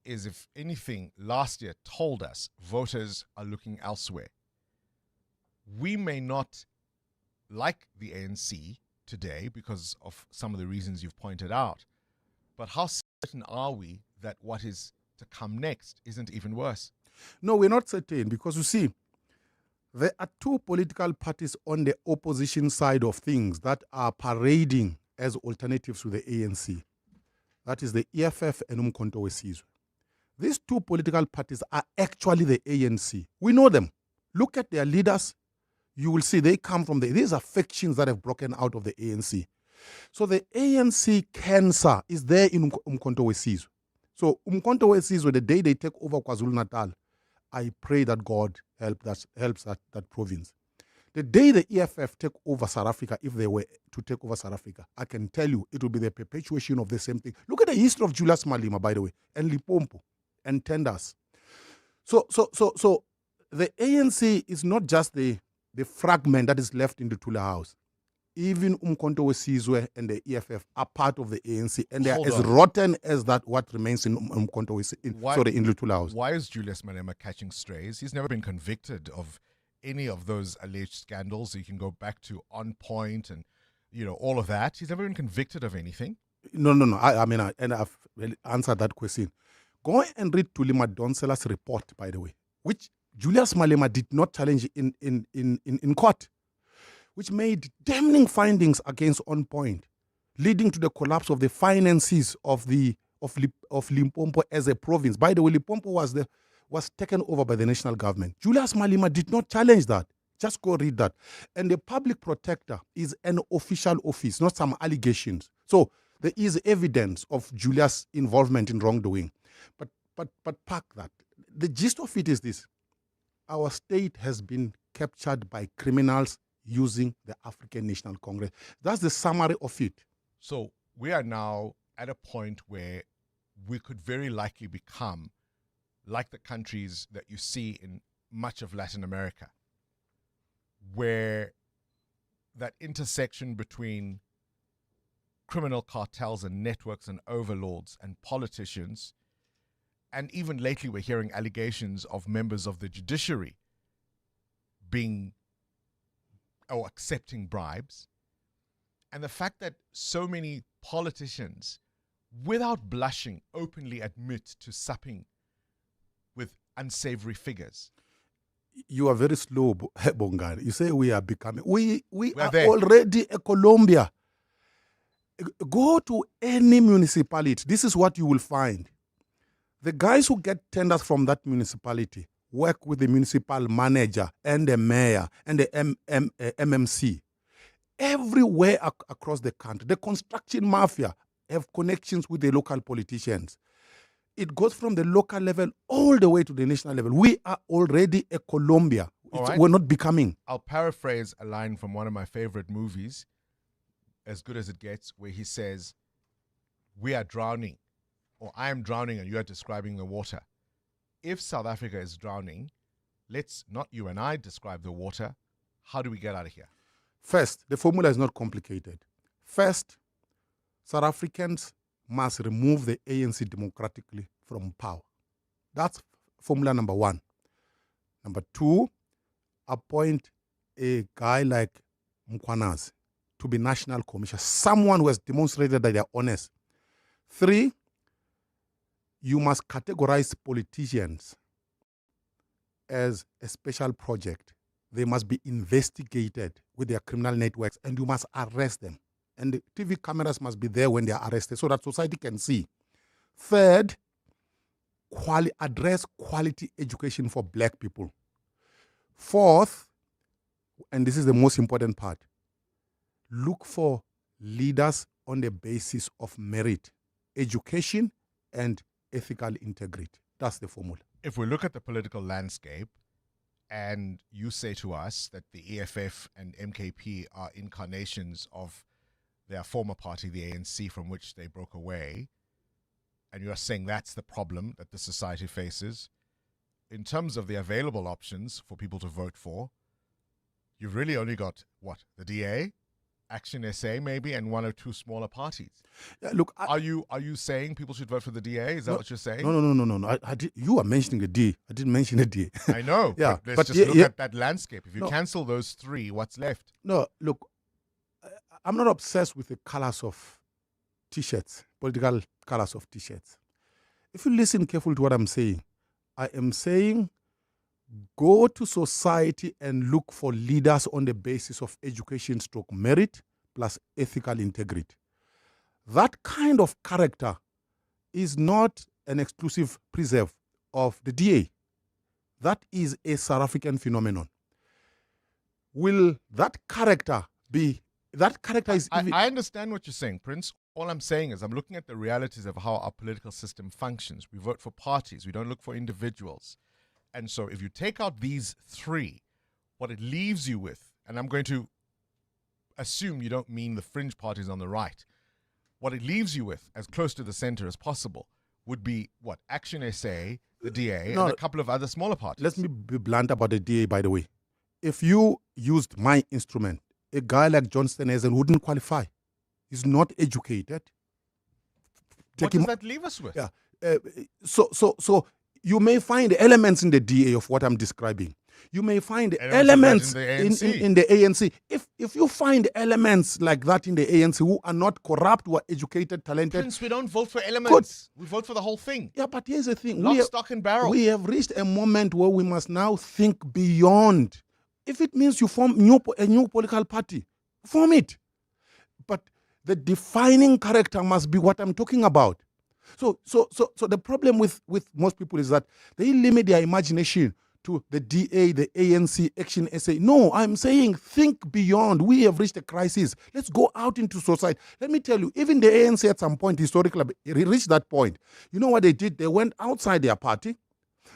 is, if anything, last year told us voters are looking elsewhere. We may not like the ANC today because of some of the reasons you've pointed out, but how certain are we that what is to come next isn't even worse? No, we're not certain, because you see, there are two political parties on the opposition side of things that are parading as alternatives to the ANC. That is the EFF and Umkhonto weSizwe. These two political parties are actually the ANC. We know them. Look at their leaders. You will see they come from these are factions that have broken out of the ANC. So the ANC cancer is there in Umkhonto weSizwe. So Umkhonto weSizwe, the day they take over KwaZulu-Natal, I pray that God helps that province. The day the EFF take over South Africa, if they were to take over South Africa, I can tell you it will be the perpetuation of the same thing. Look at the history of Julius Malema, by the way, and Limpopo and tenders. So the ANC is not just the fragment that is left in the Tula House. Even Umkhonto weSizwe and the EFF are part of the ANC, and they are as rotten as that what remains in Umkhonto weSizwe, in Lutula House. Why is Julius Malema catching strays? He's never been convicted of any of those alleged scandals. You can go back to On Point and all of that. He's never been convicted of anything. No. And I've answered that question. Go and read Thuli Madonsela's report, by the way, which Julius Malema did not challenge in court, which made damning findings against On Point, leading to the collapse of the finances of Limpopo as a province. By the way, Limpopo was taken over by the national government. Julius Malema did not challenge that. Just go read that. And the public protector is an official office, not some allegations. So there is evidence of Julius' involvement in wrongdoing. But park that. The gist of it is this. Our state has been captured by criminals using the African National Congress. That's the summary of it. So we are now at a point where we could very likely become like the countries that you see in much of Latin America, where that intersection between criminal cartels and networks and overlords and politicians, and even lately we're hearing allegations of members of the judiciary being or accepting bribes, and the fact that so many politicians, without blushing, openly admit to supping with unsavory figures? You are very slow, Bongani. You say we are becoming. We are there. already a Colombia. Go to any municipality. This is what you will find. The guys who get tenders from that municipality work with the municipal manager and the mayor and the MMC. Everywhere across the country, the construction mafia have connections with the local politicians. It goes from the local level all the way to the national level. We are already a Colombia. Right. We're not becoming. I'll paraphrase a line from one of my favorite movies, As Good As It Gets, where he says, we are drowning, or I am drowning and you are describing the water. If South Africa is drowning, let's not you and I describe the water. How do we get out of here? First, the formula is not complicated. First, South Africans must remove the ANC democratically from power. That's formula number one. Number two, appoint a guy like Mchunu to be national commissioner, someone who has demonstrated that they are honest. Three, you must categorize politicians as a special project. They must be investigated with their criminal networks and you must arrest them. And the TV cameras must be there when they are arrested so that society can see. Third, address quality education for black people. Fourth, and this is the most important part, look for leaders on the basis of merit, education, and ethical integrity. That's the formula. If we look at the political landscape and you say to us that the EFF and MKP are incarnations of their former party, the ANC, from which they broke away, and you are saying that's the problem that the society faces, in terms of the available options for people to vote for, you've really only got, what, the DA, Action SA maybe, and one or two smaller parties. Yeah, look, are you saying people should vote for the DA? Is that what you're saying? No. You are mentioning a D. I didn't mention a D. I know. Yeah, but let's just look at that landscape. If you cancel those three, what's left? No, look, I'm not obsessed with the colors of T-shirts, political colors of T-shirts. If you listen carefully to what I'm saying, I am saying go to society and look for leaders on the basis of education stroke merit plus ethical integrity. That kind of character is not an exclusive preserve of the DA. That is a South African phenomenon. Will that character be... That character is... I understand what you're saying, Prince. All I'm saying is I'm looking at the realities of how our political system functions. We vote for parties. We don't look for individuals. And so if you take out these three, what it leaves you with, and I'm going to assume you don't mean the fringe parties on the right, what it leaves you with, as close to the center as possible, would be, what, Action SA, the DA, and a couple of other smaller parties. Let me be blunt about the DA, by the way. If you used my instrument, a guy like John Steenhuisen wouldn't qualify. He's not educated. What does that leave us with? Yeah. So you may find elements in the DA of what I'm describing. You may find elements in the ANC. If you find elements like that in the ANC who are not corrupt, who are educated, talented. Prince, we don't vote for elements. We vote for the whole thing. Yeah, but here's the thing. Lock, stock, and barrel. We have reached a moment where we must now think beyond. If it means you form a new political party, form it. But the defining character must be what I'm talking about. So the problem with most people is that they limit their imagination to the DA, the ANC, Action SA. No, I'm saying think beyond. We have reached a crisis. Let's go out into society. Let me tell you, even the ANC at some point historically reached that point. You know what they did? They went outside their party.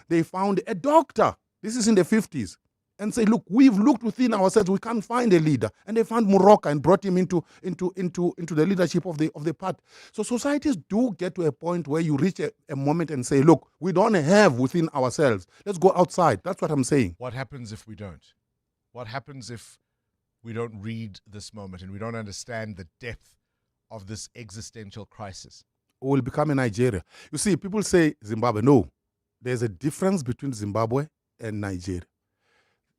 They found a doctor. This is in the 50s. And say, look, we've looked within ourselves. We can't find a leader. And they found Moroka and brought him into the leadership of the party. So societies do get to a point where you reach a moment and say, look, we don't have within ourselves. Let's go outside. That's what I'm saying. What happens if we don't? What happens if we don't read this moment and we don't understand the depth of this existential crisis? We'll become a Nigeria. You see, people say Zimbabwe. No, there's a difference between Zimbabwe and Nigeria.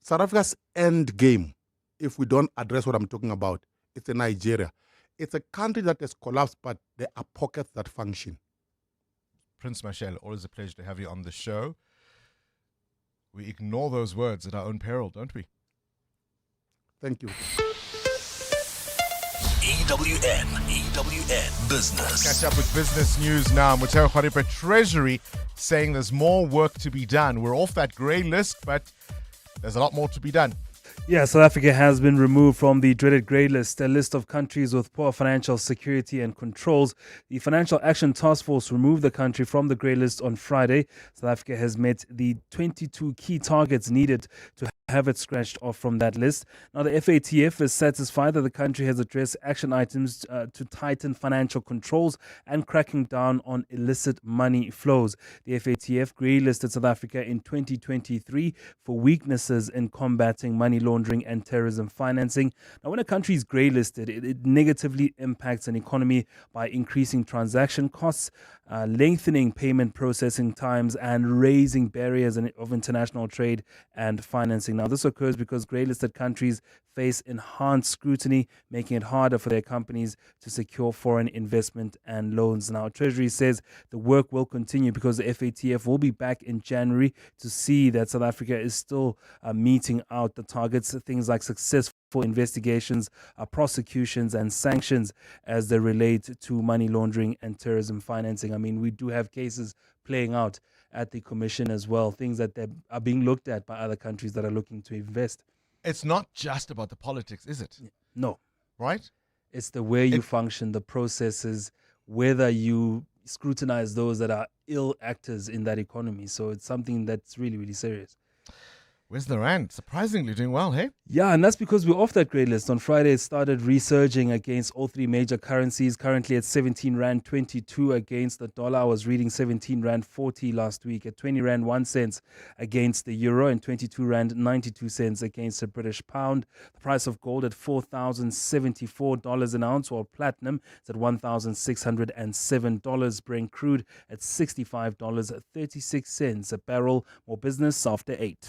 South Africa's end game, if we don't address what I'm talking about, it's a Nigeria. It's a country that has collapsed, but there are pockets that function. Prince Mashel, always a pleasure to have you on the show. We ignore those words at our own peril, don't we? Thank you. EWN Business. Catch up with business news now. Mutero Kharipa, Treasury saying there's more work to be done. We're off that grey list, but there's a lot more to be done. Yeah, South Africa has been removed from the dreaded grey list, a list of countries with poor financial security and controls. The Financial Action Task Force removed the country from the grey list on Friday. South Africa has met the 22 key targets needed to have it scratched off from that list. Now, the FATF is satisfied that the country has addressed action items to tighten financial controls and cracking down on illicit money flows. The FATF grey-listed South Africa in 2023 for weaknesses in combating money laundering and terrorism financing. Now, when a country is grey-listed, it negatively impacts an economy by increasing transaction costs, lengthening payment processing times, and raising barriers of international trade and financing. Now, this occurs because grey-listed countries face enhanced scrutiny, making it harder for their companies to secure foreign investment and loans. Now, Treasury says the work will continue because the FATF will be back in January to see that South Africa is still meeting out the targets, things like successful investigations, prosecutions and sanctions as they relate to money laundering and terrorism financing. I mean, we do have cases playing out at the Commission as well, things that are being looked at by other countries that are looking to invest. It's not just about the politics, is it? No. Right? It's the way you function, the processes, whether you scrutinize those that are ill actors in that economy. So it's something that's really, really serious. Where's the rand? Surprisingly doing well, hey? Yeah, and that's because we're off that grey list. On Friday, it started resurging against all three major currencies. Currently at 17 Rand 22 against the dollar. I was reading 17 Rand 40 last week, at 20 Rand 1 cent against the euro, and 22 Rand 92 cents against the British pound. The price of gold at $4,074 an ounce, while platinum is at $1,607. Brent crude at $65.36 a barrel. More business after 8.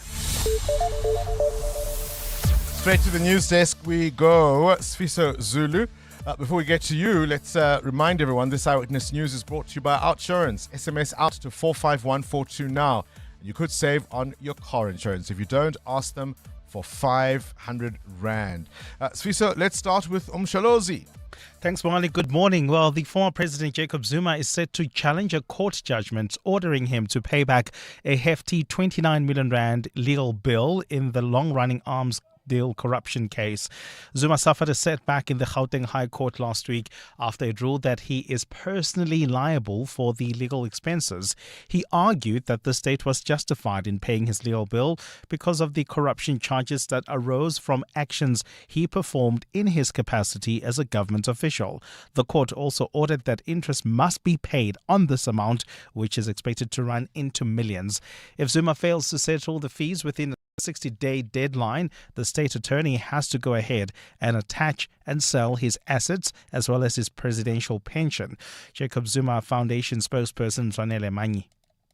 Straight to the news desk we go. Sfiso Zulu. Before we get to you, let's remind everyone this Eyewitness News is brought to you by Outsurance. SMS out to 45142 now. You could save on your car insurance. If you don't, ask them for 500 Rand. Sfiso, let's start with Umshalozi. Thanks, Bongani. Good morning. Well, the former President Jacob Zuma is set to challenge a court judgment ordering him to pay back a hefty 29 million Rand legal bill in the long-running arms deal corruption case. Zuma suffered a setback in the Gauteng High Court last week after it ruled that he is personally liable for the legal expenses. He argued that the state was justified in paying his legal bill because of the corruption charges that arose from actions he performed in his capacity as a government official. The court also ordered that interest must be paid on this amount, which is expected to run into millions. If Zuma fails to settle the fees within 60-day deadline, the state attorney has to go ahead and attach and sell his assets as well as his presidential pension. Jacob Zuma Foundation spokesperson Zanele Manyi.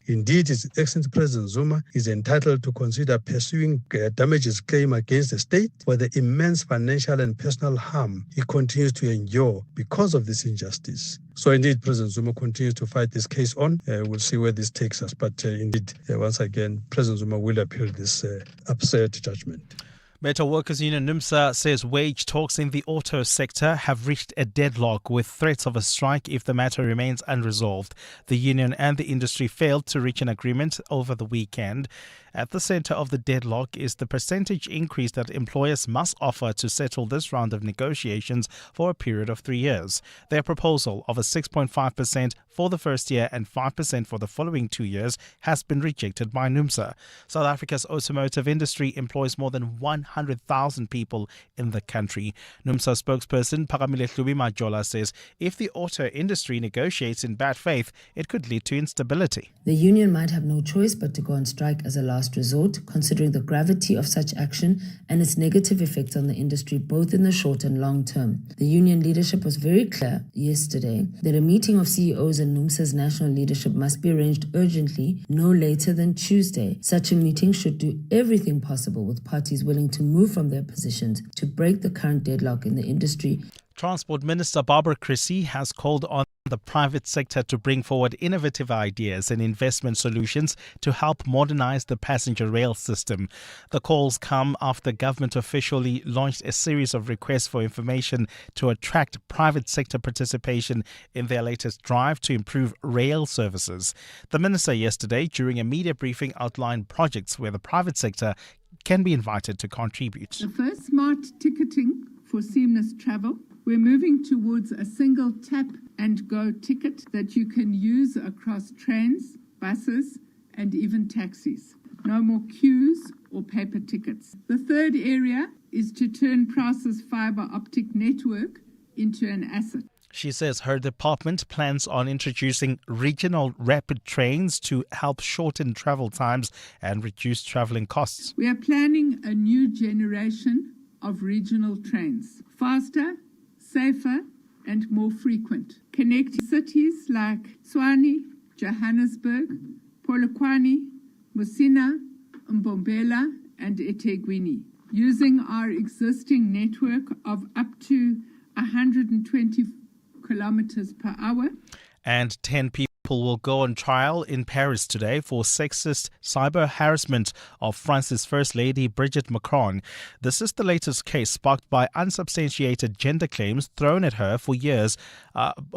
Indeed, His Excellency President Zuma is entitled to consider pursuing damages claim against the state for the immense financial and personal harm he continues to endure because of this injustice. So indeed, President Zuma continues to fight this case on. We'll see where this takes us. But indeed, once again, President Zuma will appeal this absurd judgment. Metal Workers Union NUMSA says wage talks in the auto sector have reached a deadlock with threats of a strike if the matter remains unresolved. The union and the industry failed to reach an agreement over the weekend. At the center of the deadlock is the percentage increase that employers must offer to settle this round of negotiations for a period of 3 years. Their proposal of a 6.5% for the first year and 5% for the following 2 years has been rejected by NUMSA. South Africa's automotive industry employs more than 100,000 people in the country. NUMSA spokesperson Pagamile Hlubi Majola says if the auto industry negotiates in bad faith, it could lead to instability. The union might have no choice but to go on strike as a last resort, considering the gravity of such action and its negative effects on the industry both in the short and long term. The union leadership was very clear yesterday that a meeting of CEOs and NUMSA's national leadership must be arranged urgently, no later than Tuesday. Such a meeting should do everything possible with parties willing to move from their positions to break the current deadlock in the industry. Transport Minister Barbara Chrissy has called on the private sector to bring forward innovative ideas and investment solutions to help modernize the passenger rail system. The calls come after government officially launched a series of requests for information to attract private sector participation in their latest drive to improve rail services. The minister yesterday, during a media briefing, outlined projects where the private sector can be invited to contribute. The first smart ticketing for seamless travel. We're moving towards a single tap and go ticket that you can use across trains, buses, and even taxis. No more queues or paper tickets. The third area is to turn Pras's fiber optic network into an asset. She says her department plans on introducing regional rapid trains to help shorten travel times and reduce travelling costs. We are planning a new generation of regional trains. Faster, safer and more frequent, connecting cities like Tshwane, Johannesburg, Polokwane, Musina, Mbombela and eThekwini, using our existing network of up to 120 kilometers per hour. And 10 people will go on trial in Paris today for sexist cyber harassment of France's First Lady Brigitte Macron. This is the latest case sparked by unsubstantiated gender claims thrown at her for years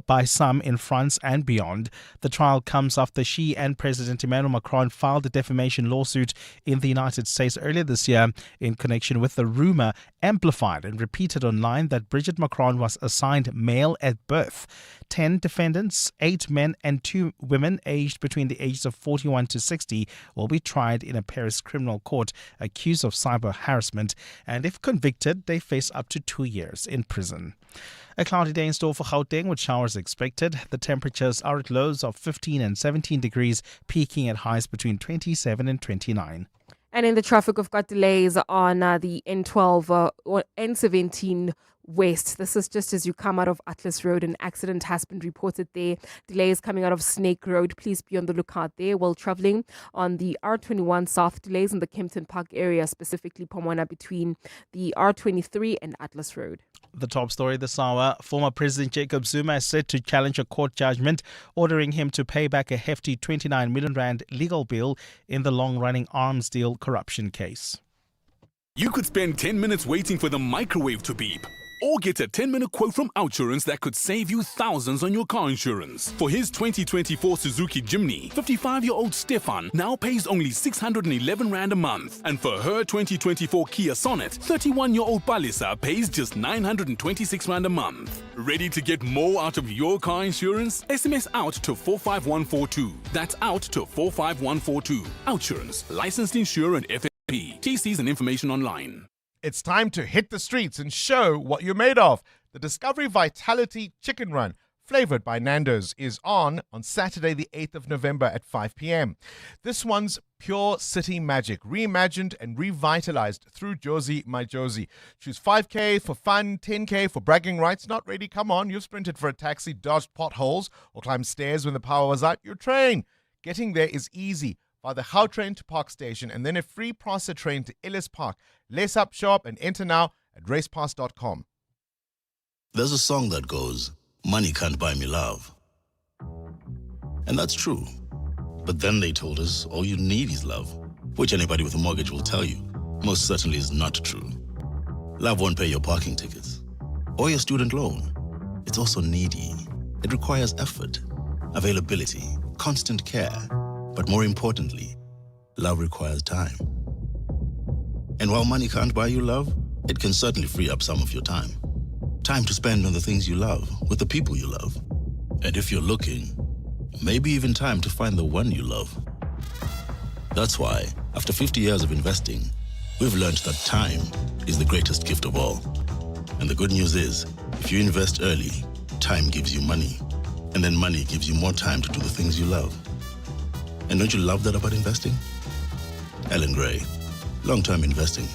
by some in France and beyond. The trial comes after she and President Emmanuel Macron filed a defamation lawsuit in the United States earlier this year in connection with the rumor amplified and repeated online that Brigitte Macron was assigned male at birth. 10 defendants, 8 men and 2 women aged between the ages of 41 to 60 will be tried in a Paris criminal court accused of cyber harassment, and if convicted, they face up to 2 years in prison. A cloudy day in store for Gauteng with showers expected. The temperatures are at lows of 15 and 17 degrees, peaking at highs between 27 and 29. And in the traffic, we've got delays on the N12 or N17 West. This is just as you come out of Atlas Road. An accident has been reported there. Delays coming out of Snake Road. Please be on the lookout there. While traveling on the R21 South, delays in the Kempton Park area, specifically Pomona between the R23 and Atlas Road. The top story this hour, former President Jacob Zuma is set to challenge a court judgment ordering him to pay back a hefty 29 million rand legal bill in the long-running arms deal corruption case. You could spend 10 minutes waiting for the microwave to beep, or get a 10-minute quote from Outsurance that could save you thousands on your car insurance. For his 2024 Suzuki Jimny, 55-year-old Stefan now pays only 611 Rand a month. And for her 2024 Kia Sonet, 31-year-old Palisa pays just 926 Rand a month. Ready to get more out of your car insurance? SMS out to 45142. That's out to 45142. Outsurance, licensed insurer and FFP. TCs and information online. It's time to hit the streets and show what you're made of. The Discovery Vitality Chicken Run, flavored by Nando's, is on Saturday the 8th of November at 5 p.m. This one's pure city magic, reimagined and revitalized through Josie My Josie. Choose 5K for fun, 10K for bragging rights. Not ready? Come on, you've sprinted for a taxi, dodged potholes, or climbed stairs when the power was out. Your train. Getting there is easy. By the Gautrain to Park Station and then a free Prasa train to Ellis Park. Lace up shop and enter now at racepass.com. There's a song that goes, "Money can't buy me love." And that's true. But then they told us all you need is love, which anybody with a mortgage will tell you most certainly is not true. Love won't pay your parking tickets or your student loan. It's also needy. It requires effort, availability, constant care. But more importantly, love requires time. And while money can't buy you love, it can certainly free up some of your time. Time to spend on the things you love, with the people you love. And if you're looking, maybe even time to find the one you love. That's why, after 50 years of investing, we've learned that time is the greatest gift of all. And the good news is, if you invest early, time gives you money. And then money gives you more time to do the things you love. And don't you love that about investing? Ellen Gray, long-term investing.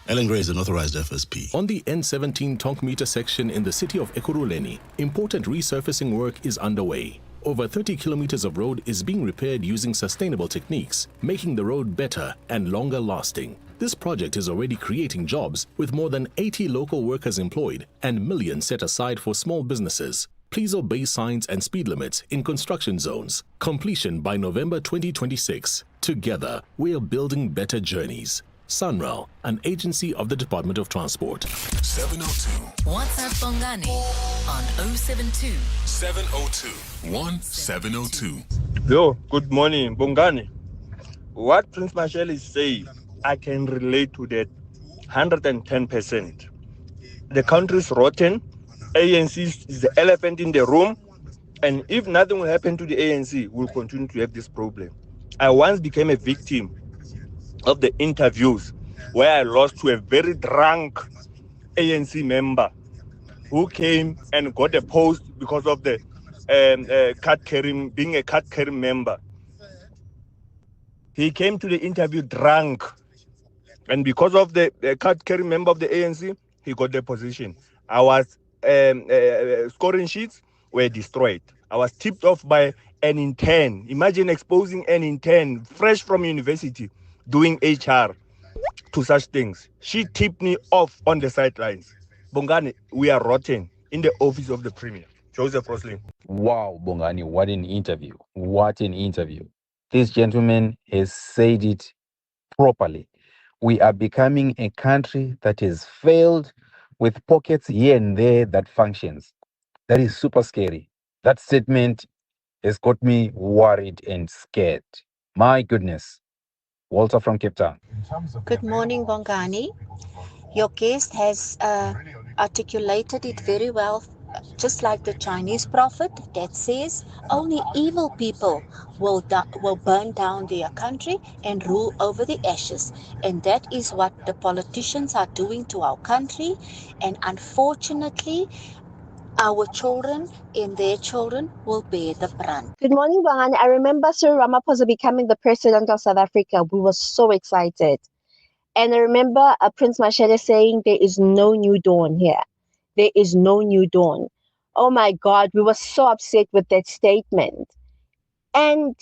Ellen Gray is an authorized FSP. On the N17 Tonk meter section in the city of Ekurhuleni, important resurfacing work is underway. over 30 kilometers of road is being repaired using sustainable techniques, making the road better and longer lasting. This project is already creating jobs with more than 80 local workers employed and millions set aside for small businesses. Please obey signs and speed limits in construction zones. Completion by November 2026. Together, we are building better journeys. Sunrail, an agency of the Department of Transport. 702. WhatsApp Bongani on 072 702 1702. Yo, good morning, Bongani. What Prince Marshall is saying, I can relate to that 110%. The country is rotten. ANC is the elephant in the room, and if nothing will happen to the ANC, we'll continue to have this problem. I once became a victim of the interviews where I lost to a very drunk ANC member who came and got a post because of the being a card-carrying member. He came to the interview drunk, and because of the card-carrying member of the ANC, he got the position. Our scoring sheets were destroyed. I was tipped off by an intern. Imagine exposing an intern fresh from university doing HR to such things. She tipped me off on the sidelines. Bongani, we are rotten in the office of the Premier. Joseph Rosling. Wow, Bongani, what an interview. What an interview. This gentleman has said it properly. We are becoming a country that has failed with pockets here and there that functions. That is super scary. That statement has got me worried and scared. My goodness. Walter from Cape Town. Good morning, Bongani. Your guest has articulated it very well, just like the Chinese prophet that says only evil people will burn down their country and rule over the ashes. And that is what the politicians are doing to our country. And unfortunately, our children and their children will bear the brunt. Good morning, Bongani. I remember Sir Ramaphosa becoming the president of South Africa. We were so excited. And I remember Prince Mashele saying there is no new dawn here. There is no new dawn. Oh my God, we were so upset with that statement. And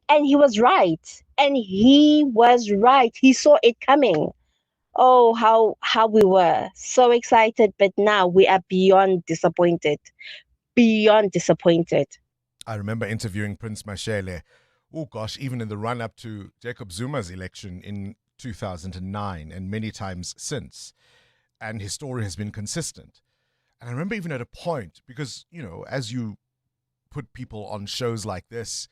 he was right. And he was right. He saw it coming. Oh, how we were so excited, but now we are beyond disappointed. Beyond disappointed. I remember interviewing Prince Mashele, oh gosh, even in the run-up to Jacob Zuma's election in 2009 and many times since. And his story has been consistent. And I remember even at a point, because, you know, as you put people on shows like this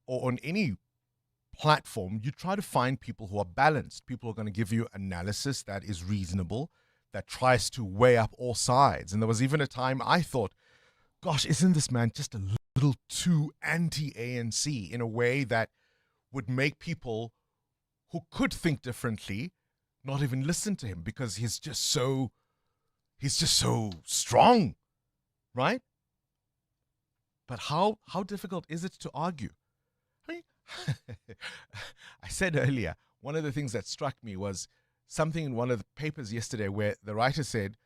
or on any platform, you try to find people who are balanced, people who are going to give you analysis that is reasonable, that tries to weigh up all sides. And there was even a time I thought, gosh, isn't this man just a little too anti-ANC in a way that would make people who could think differently not even listen to him because he's just so strong, right? But how difficult is it to argue? I mean, I said earlier, one of the things that struck me was something in one of the papers yesterday where the writer said,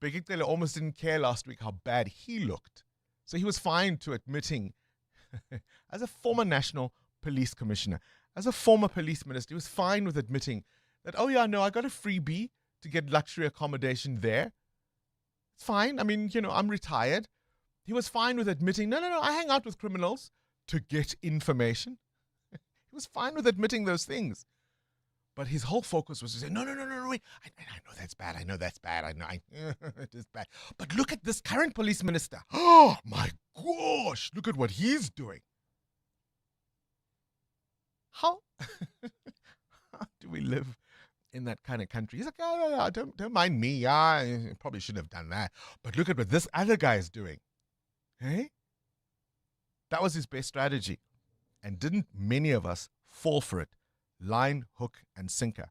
Bheki Cele almost didn't care last week how bad he looked. So he was fine to admitting, as a former national police commissioner, as a former police minister, he was fine with admitting that, oh yeah, no, I got a freebie to get luxury accommodation there. It's fine. I mean, you know, I'm retired. He was fine with admitting, no, I hang out with criminals to get information. He was fine with admitting those things. But his whole focus was to say, no, wait. I know that's bad. I know that's bad. I know it is bad. But look at this current police minister. Oh, my gosh. Look at what he's doing. How do we live in that kind of country? He's like, oh, don't mind me. Yeah, I probably shouldn't have done that. But look at what this other guy is doing. Hey? That was his best strategy. And didn't many of us fall for it? Line, hook, and sinker.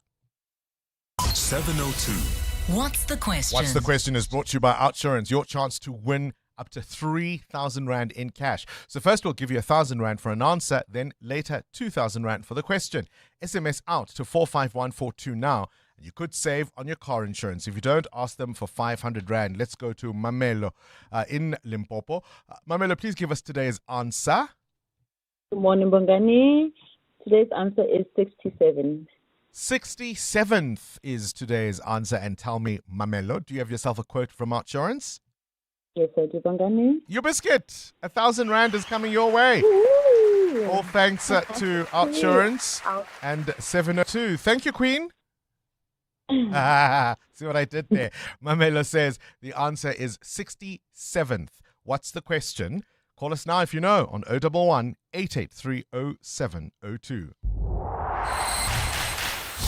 702. What's the question? What's the question is brought to you by Outsurance. Your chance to win up to 3,000 Rand in cash. So first we'll give you 1,000 Rand for an answer, then later 2,000 Rand for the question. SMS out to 45142 now. You could save on your car insurance. If you don't, ask them for 500 Rand. Let's go to Mamelo in Limpopo. Mamelo, please give us today's answer. Good morning, Bongani. Today's answer is 67. 67th is today's answer. And tell me, Mamelo, do you have yourself a quote from Outsurance? Yes, I do, Bongani. Your biscuit. 1,000 Rand is coming your way. Woo! All thanks to Outsurance and 702. Thank you, Queen. See what I did there? Mamelo says the answer is 67th. What's the question? Call us now if you know on 011 883 0702.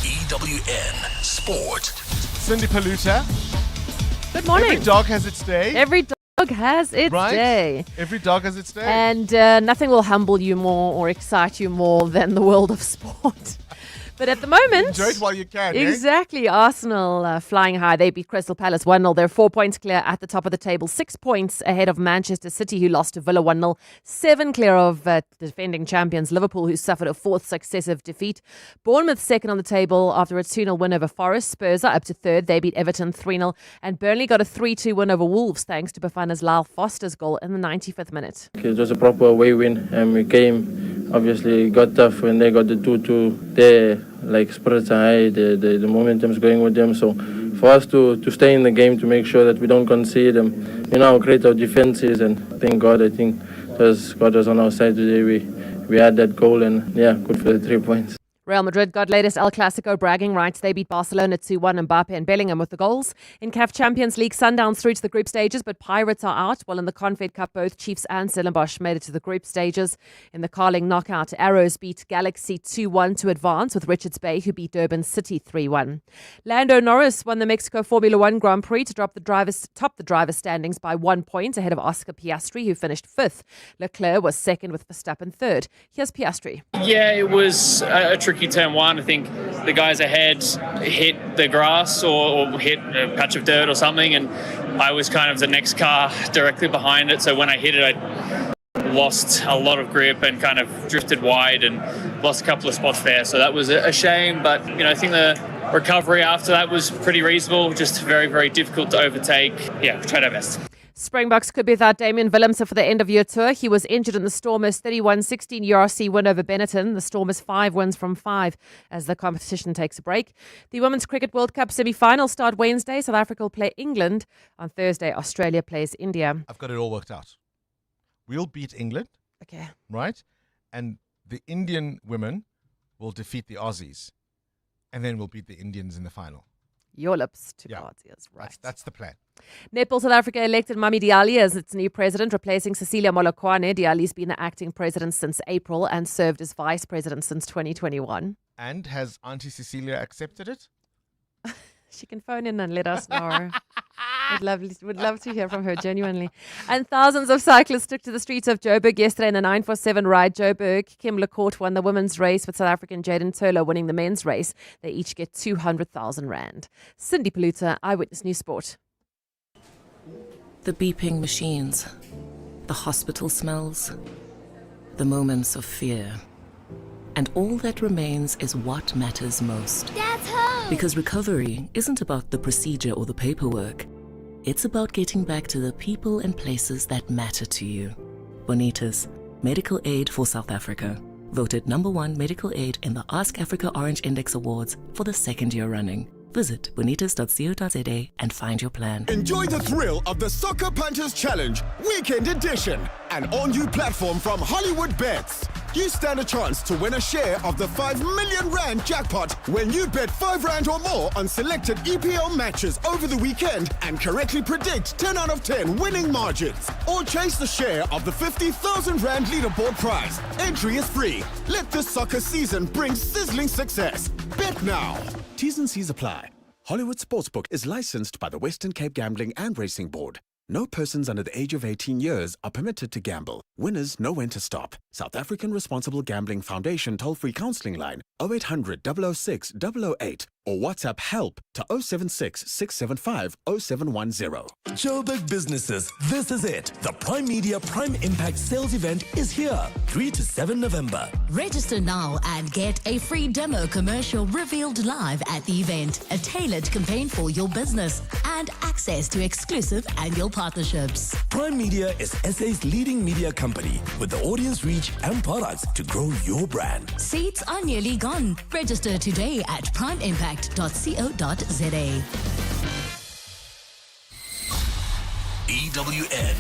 EWN Sport. Cindy Paluta. Good morning. Every dog has its day. Every dog has its day. Every dog has its day. And nothing will humble you more or excite you more than the world of sport. But at the moment... Enjoy it while you can, Exactly. Arsenal flying high. They beat Crystal Palace 1-0. They're 4 points clear at the top of the table. 6 points ahead of Manchester City, who lost to Villa 1-0. 7 clear of defending champions Liverpool, who suffered a 4th successive defeat. Bournemouth second on the table after a 2-0 win over Forest. Spurs are up to third. They beat Everton 3-0. And Burnley got a 3-2 win over Wolves, thanks to Bafana's Lyle Foster's goal in the 95th minute. It was a proper away win, and we came, obviously got tough when they got the 2-2 there. Like spirits are high, the momentum's going with them. So for us to stay in the game, to make sure that we don't concede and how great our defense is, and thank God, I think God was on our side today. We had that goal, and good for the 3 points. Real Madrid got latest El Clasico bragging rights. They beat Barcelona 2-1, Mbappe and Bellingham with the goals. In CAF Champions League, Sundowns through to the group stages, but Pirates are out. While in the Confed Cup, both Chiefs and Stellenbosch made it to the group stages. In the Carling knockout, Arrows beat Galaxy 2-1 to advance, with Richards Bay, who beat Durban City 3-1. Lando Norris won the Mexico Formula One Grand Prix to top the driver's standings by 1 point ahead of Oscar Piastri, who finished 5th. Leclerc was second with Verstappen 3rd. Here's Piastri. Yeah, it was a tricky turn one. I think the guys ahead hit the grass or hit a patch of dirt or something, and I was kind of the next car directly behind it. So when I hit it, I lost a lot of grip and kind of drifted wide and lost a couple of spots there. So that was a shame, but I think the recovery after that was pretty reasonable, just very, very difficult to overtake. Yeah, we tried our best. Springboks could be without Damian Willemse for the end-of-year tour. He was injured in the Stormers' 31-16 URC win over Benetton. The Stormers 5 wins from 5 as the competition takes a break. The Women's Cricket World Cup semi-finals start Wednesday. South Africa will play England. On Thursday, Australia plays India. I've got it all worked out. We'll beat England. Okay. Right? And the Indian women will defeat the Aussies. And then we'll beat the Indians in the final. Your lips to God's ears, right? That's the plan. Netball South Africa elected Mami Diali as its new president, replacing Cecilia Molokwane. Diali's been the acting president since April and served as vice president since 2021. And has Auntie Cecilia accepted it? She can phone in and let us know. Would love to hear from her, genuinely. And thousands of cyclists took to the streets of Joburg yesterday in the 947 ride. Joburg, Kim Lecourt won the women's race, with South African Jaden Tolo winning the men's race. They each get 200,000 Rand. Cindy Paluta, Eyewitness News Sport. The beeping machines, the hospital smells, the moments of fear. And all that remains is what matters most. Dad's home! Because recovery isn't about the procedure or the paperwork. It's about getting back to the people and places that matter to you. Bonitas, medical aid for South Africa. Voted #1 medical aid in the Ask Africa Orange Index Awards for the 2nd year running. Visit bonitas.co.za and find your plan. Enjoy the thrill of the Soccer Punches Challenge Weekend Edition, an all-new platform from Hollywood Bets. You stand a chance to win a share of the 5 million Rand jackpot when you bet 5 Rand or more on selected EPL matches over the weekend and correctly predict 10 out of 10 winning margins. Or chase the share of the 50,000 Rand leaderboard prize. Entry is free. Let this soccer season bring sizzling success. Bet now. T's and C's apply. Hollywood Sportsbook is licensed by the Western Cape Gambling and Racing Board. No persons under the age of 18 years are permitted to gamble. Winners know when to stop. South African Responsible Gambling Foundation toll-free counselling line 0800 006 008 or WhatsApp help to 076 675 0710. Joburg businesses, this is it. The Prime Media Prime Impact Sales Event is here, 3 to 7 November. Register now and get a free demo commercial revealed live at the event, a tailored campaign for your business, and access to exclusive annual partnerships. Prime Media is SA's leading media company with the audience reach and products to grow your brand. Seats are nearly gone. Register today at primeimpact.co.za. EWN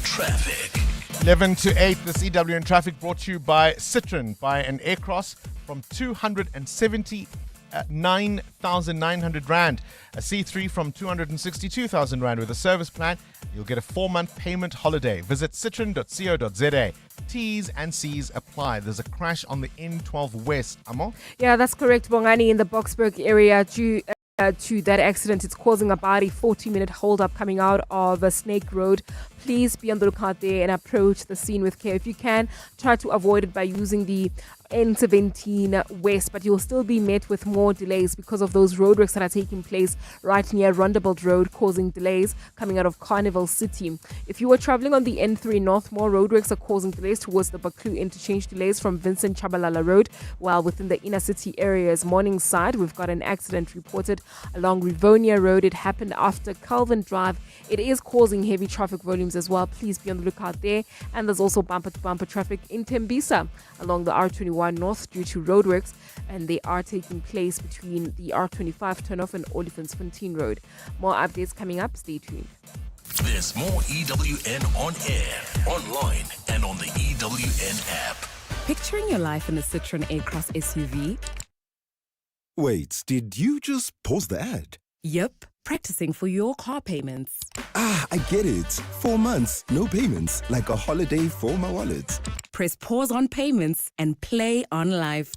Traffic. 11 to 8, this EWN Traffic brought to you by Citroen. Buy an Aircross from 279,900 Rand. A C3 from 262,000 Rand. With a service plan, you'll get a 4-month payment holiday. Visit citroen.co.za. T's and C's apply. There's a crash on the N12 West. Amo? Yeah, that's correct, Bongani, in the Boksburg area. Due to that accident, it's causing about a 40-minute hold-up coming out of Snake Road. Please be on the lookout there and approach the scene with care. If you can, try to avoid it by using the N17 West, but you'll still be met with more delays because of those roadworks that are taking place right near Roundabout Road, causing delays coming out of Carnival City. If you are traveling on the N3 North, more roadworks are causing delays towards the Baklu interchange, delays from Vincent Chabalala Road, while within the inner city areas, Morningside, we've got an accident reported along Rivonia Road. It happened after Calvin Drive. It is causing heavy traffic volumes as well. Please be on the lookout there. And there's also bumper-to-bumper traffic in Tembisa along the R21 North due to roadworks, and they are taking place between the R25 turnoff and Olifantsfontein Road. More updates coming up. Stay tuned. There's more EWN on air, online, and on the EWN app. Picturing your life in a Citroen A-Cross SUV? Wait, did you just pause the ad? Yep, practicing for your car payments. Ah, I get it. 4 months, no payments, like a holiday for my wallet. Press pause on payments and play on life.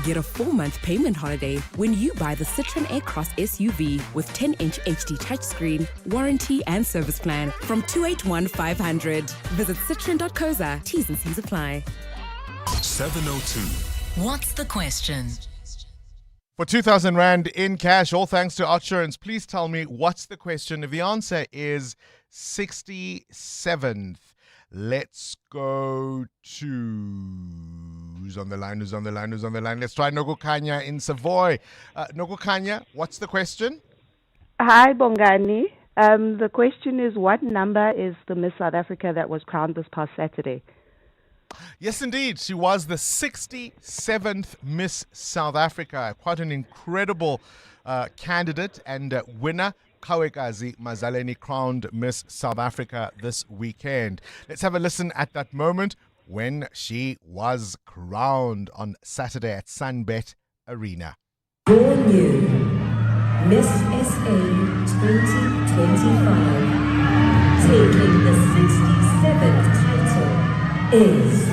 Get a 4-month payment holiday when you buy the Citroen A-Cross SUV with 10-inch HD touchscreen, warranty and service plan from 281,500. Visit citroen.co.za. T's and C's apply. 702. What's the question? For 2,000 Rand in cash, all thanks to Outsurance. Please tell me, what's the question? If the answer is 67th, let's go to... Who's on the line? Let's try Nogokanya in Savoy. Nogokanya, what's the question? Hi, Bongani. The question is, what number is the Miss South Africa that was crowned this past Saturday? Yes, indeed. She was the 67th Miss South Africa. Quite an incredible candidate and winner. Kawekazi Mazaleni crowned Miss South Africa this weekend. Let's have a listen at that moment when she was crowned on Saturday at Sunbet Arena. Born new, Miss SA 2025, taking the 67th title is...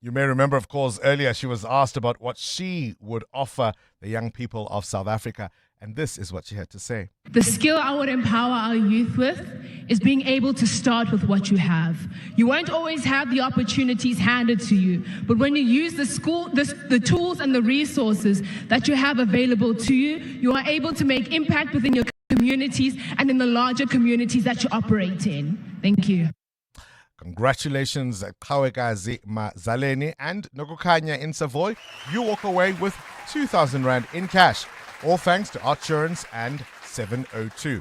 You may remember, of course, earlier she was asked about what she would offer the young people of South Africa, and this is what she had to say. The skill I would empower our youth with is being able to start with what you have. You won't always have the opportunities handed to you, but when you use the tools and the resources that you have available to you, you are able to make impact within your communities and in the larger communities that you operate in. Thank you. Congratulations, Kawekazi Mazaleni and Nogokanya in Savoy. You walk away with 2,000 Rand in cash, all thanks to Outsurance and 702.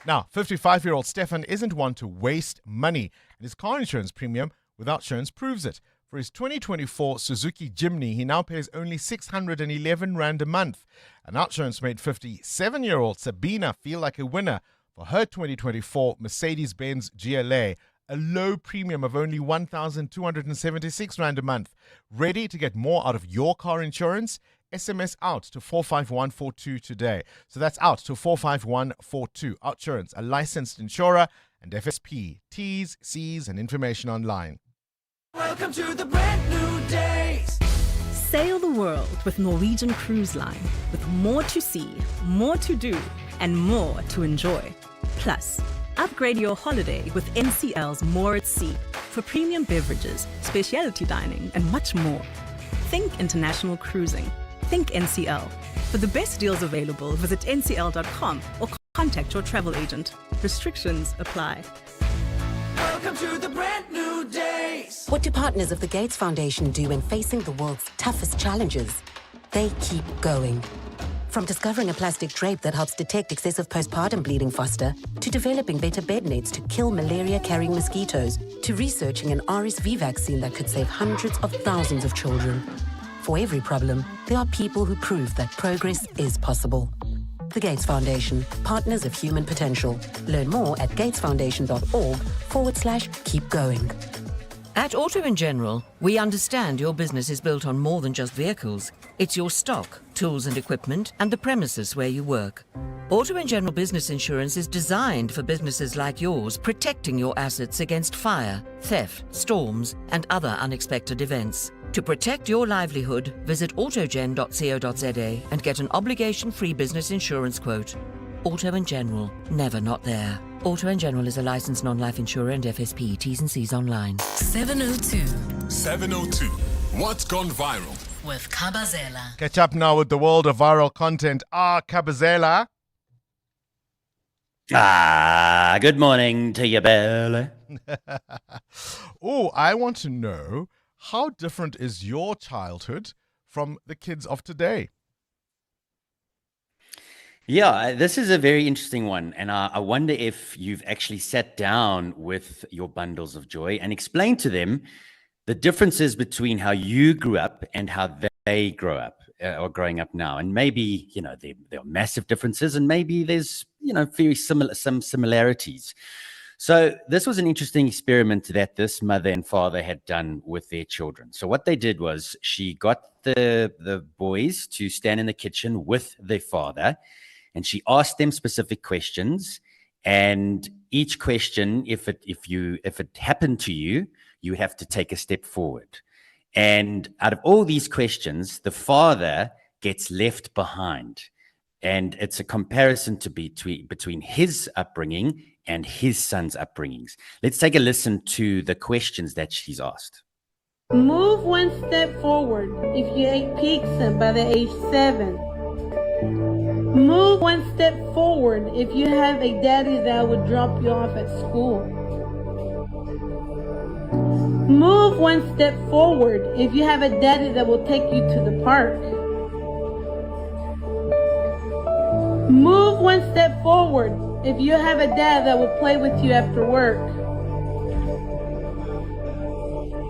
Now, 55-year-old Stefan isn't one to waste money, and his car insurance premium with Outsurance proves it. For his 2024 Suzuki Jimny, he now pays only 611 Rand a month. And Outsurance made 57-year-old Sabina feel like a winner for her 2024 Mercedes-Benz GLA, a low premium of only 1,276 Rand a month. Ready to get more out of your car insurance? SMS out to 45142 today. So that's out to 45142. Outsurance, a licensed insurer, and FSP. T's, C's, and information online. Welcome to the brand new days. Sail the world with Norwegian Cruise Line, with more to see, more to do, and more to enjoy. Plus, upgrade your holiday with NCL's More at Sea for premium beverages, specialty dining, and much more. Think international cruising. Think NCL. For the best deals available, visit ncl.com or contact your travel agent. Restrictions apply. Welcome to the brand new days. What do partners of the Gates Foundation do when facing the world's toughest challenges? They keep going. From discovering a plastic drape that helps detect excessive postpartum bleeding faster, to developing better bed nets to kill malaria-carrying mosquitoes, to researching an RSV vaccine that could save hundreds of thousands of children. For every problem, there are people who prove that progress is possible. The Gates Foundation, partners of human potential. Learn more at gatesfoundation.org/keep going. At Auto in General, we understand your business is built on more than just vehicles. It's your stock, tools and equipment, and the premises where you work. Auto in General business insurance is designed for businesses like yours, protecting your assets against fire, theft, storms, and other unexpected events. To protect your livelihood, visit autogen.co.za and get an obligation-free business insurance quote. Auto in General, never not there. Auto in General is a licensed non-life insurer and FSP. T's and C's online. 702 702. What's gone viral? with Kabazela. Catch up now with the world of viral content. Kabazela. Good morning to you, Bill. I want to know, how different is your childhood from the kids of today? Yeah, this is a very interesting one. And I wonder if you've actually sat down with your bundles of joy and explained to them the differences between how you grew up and how they grow up or growing up now. And maybe, there are massive differences, and maybe there's, very similar, some similarities. So this was an interesting experiment that this mother and father had done with their children. So what they did was, she got the boys to stand in the kitchen with their father, and she asked them specific questions. And each question, if it happened to you, you have to take a step forward. And out of all these questions, the father gets left behind. And it's a comparison between his upbringing and his son's upbringings. Let's take a listen to the questions that she's asked. Move one step forward if you ate pizza by the age 7. Move one step forward if you have a daddy that would drop you off at school. Move one step forward if you have a daddy that will take you to the park. Move one step forward if you have a dad that will play with you after work.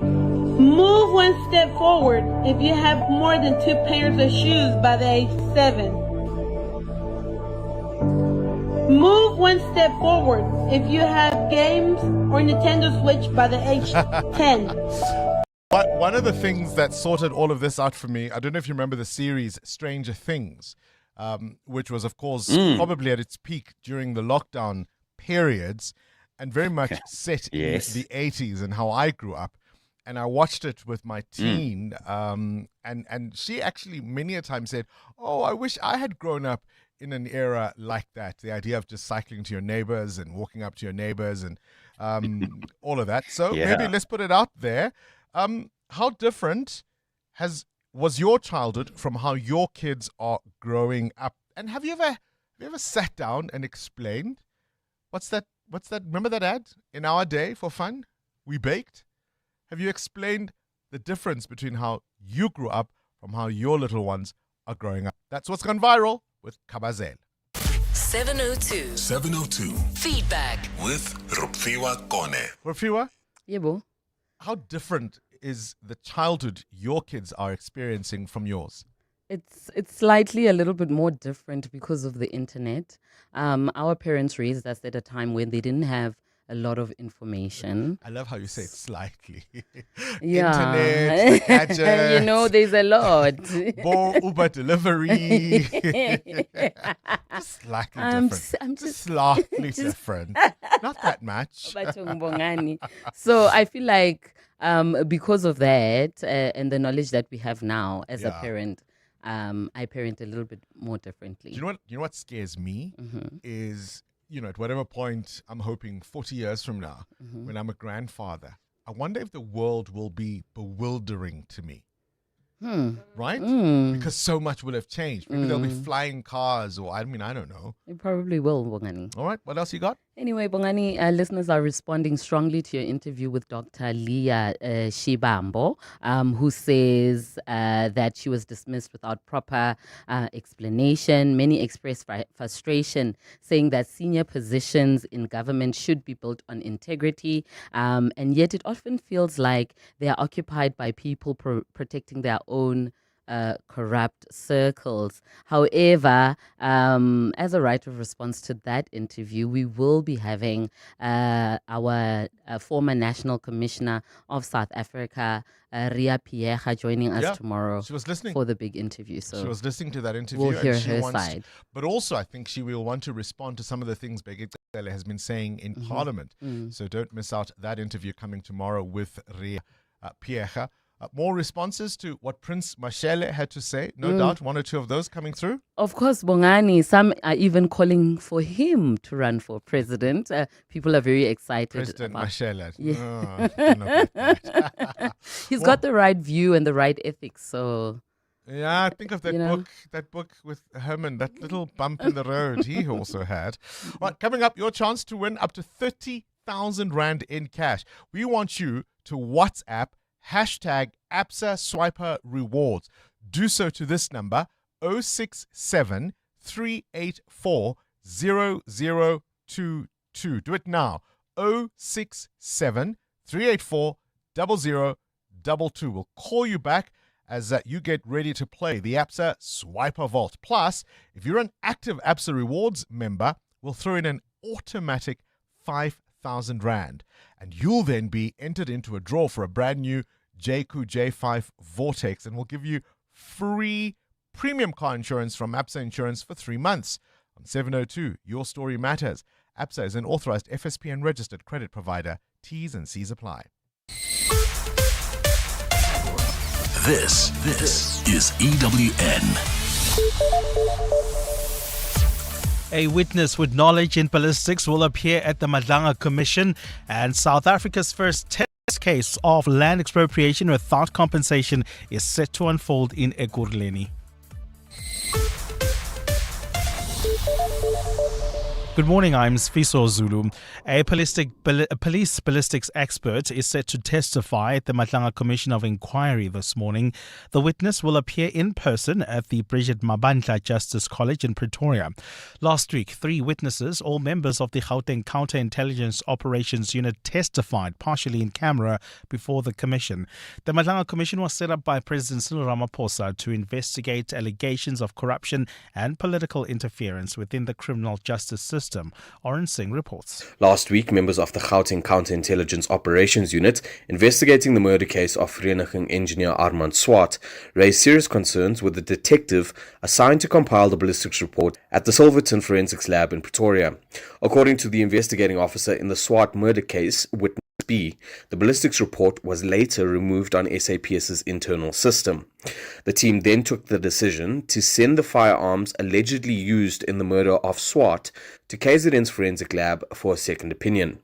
Move one step forward if you have more than 2 pairs of shoes by the age 7. Move one step forward if you have games or Nintendo Switch by the age 10. But one of the things that sorted all of this out for me, I don't know if you remember the series Stranger Things, which was, of course, probably at its peak during the lockdown periods, and very much set in the 80s and how I grew up. And I watched it with my teen, and she actually many a time said, I wish I had grown up in an era like that. The idea of just cycling to your neighbors and walking up to your neighbors and all of that. So maybe let's put it out there. How different was your childhood from how your kids are growing up? And have you ever sat down and explained what's that? Remember that ad? In our day, for fun, we baked. Have you explained the difference between how you grew up from how your little ones are growing up? That's what's gone viral with Kabazela. 702. 702. Feedback With Rupfiwa Kone. Rupfiwa? Yebo. How different is the childhood your kids are experiencing from yours? It's slightly a little bit more different because of the internet. Our parents raised us at a time when they didn't have a lot of information. I love how you say it slightly. Yeah. Internet, gadgets. You know, there's a lot. Uber delivery. Just slightly different. Just slightly different. Not that much. So I feel like because of that and the knowledge that we have now as a parent, I parent a little bit more differently. You know what scares me is, at whatever point I'm hoping 40 years from now, when I'm a grandfather, I wonder if the world will be bewildering to me. Right? Because so much will have changed. Maybe there'll be flying cars, or I don't know. It probably will, Bongani. All right, what else you got? Anyway, Bongani, listeners are responding strongly to your interview with Dr. Leah Shibambo, who says that she was dismissed without proper explanation. Many expressed frustration, saying that senior positions in government should be built on integrity, and yet it often feels like they are occupied by people protecting their own corrupt circles. However, as a right of response to that interview, we will be having our former National Commissioner of South Africa, Ria Pierre, joining us tomorrow. She was listening for the big interview. So she was listening to that interview. We'll hear and she her wants side. But also, I think she will want to respond to some of the things Cele has been saying in Parliament. So don't miss out that interview coming tomorrow with Ria Pierre. More responses to what Prince Mashele had to say. No doubt, one or two of those coming through. Of course, Bongani, some are even calling for him to run for president. People are very excited. President Mashele. Yeah. He's got the right view and the right ethics. So yeah, think of that book with Herman, that little bump in the road he also had. Right, coming up, your chance to win up to 30,000 Rand in cash. We want you to WhatsApp Absa Swiper rewards. Do so to this number 067 384 0022. Do it now. 067 384 0022. We'll call you back as you get ready to play the Absa Swiper Vault. Plus, if you're an active Absa Rewards member, we'll throw in an automatic 5,000 Rand. And you'll then be entered into a draw for a brand new JQ J5 Vortex, and we'll give you free premium car insurance from Absa Insurance for 3 months. On 702, your story matters. Absa is an authorized FSP and registered credit provider. T's and C's apply. This is EWN. A witness with knowledge in ballistics will appear at the Madlanga Commission, and South Africa's first test case of land expropriation without compensation is set to unfold in Ekurhuleni. Good morning, I'm Sfiso Zulu. A police ballistics expert is set to testify at the Madlanga Commission of Inquiry this morning. The witness will appear in person at the Bridget Mabandla Justice College in Pretoria. Last week, 3 witnesses, all members of the Gauteng Counterintelligence Operations Unit, testified partially in camera before the commission. The Madlanga Commission was set up by President Cyril Ramaphosa to investigate allegations of corruption and political interference within the criminal justice system. Oren Singh reports. Last week, members of the Gauteng Counterintelligence Operations Unit investigating the murder case of Vereniging engineer Armand Swart raised serious concerns with the detective assigned to compile the ballistics report at the Silverton Forensics Lab in Pretoria. According to the investigating officer in the Swart murder case, witness B, the ballistics report was later removed on SAPS's internal system. The team then took the decision to send the firearms allegedly used in the murder of Swart to KZN's forensic lab for a second opinion.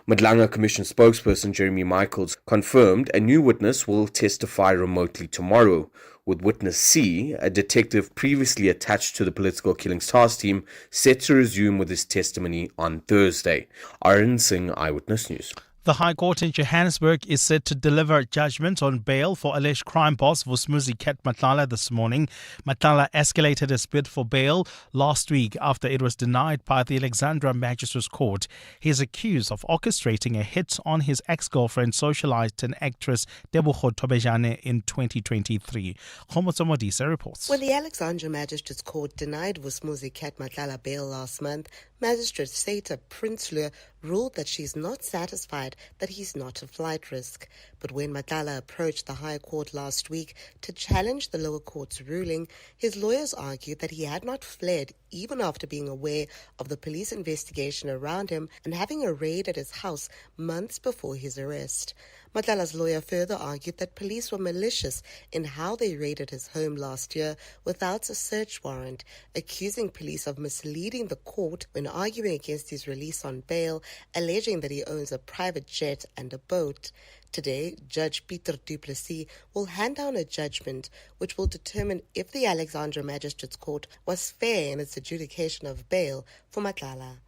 Madlanga Commission spokesperson Jeremy Michaels confirmed a new witness will testify remotely tomorrow, with witness C, a detective previously attached to the political killings task team, set to resume with his testimony on Thursday. Arun Singh, Eyewitness News. The High Court in Johannesburg is set to deliver judgment on bail for alleged crime boss Vusmuzi Ket Matlala this morning. Matlala escalated his bid for bail last week after it was denied by the Alexandra Magistrates Court. He is accused of orchestrating a hit on his ex-girlfriend, socialite and actress Tebogo Tobejane in 2023. Khomotso Modise reports. When the Alexandra Magistrates Court denied Vusmuzi Ket Matlala bail last month, Magistrate Seta Prinsloo ruled that she is not satisfied that he's not a flight risk. But when Matlala approached the High Court last week to challenge the lower court's ruling, his lawyers argued that he had not fled even after being aware of the police investigation around him and having a raid at his house months before his arrest. Matlala's lawyer further argued that police were malicious in how they raided his home last year without a search warrant, accusing police of misleading the court when arguing against his release on bail, alleging that he owns a private jet and a boat. Today, Judge Peter Du Plessis will hand down a judgment which will determine if the Alexandra Magistrates Court was fair in its adjudication of bail for Matlala.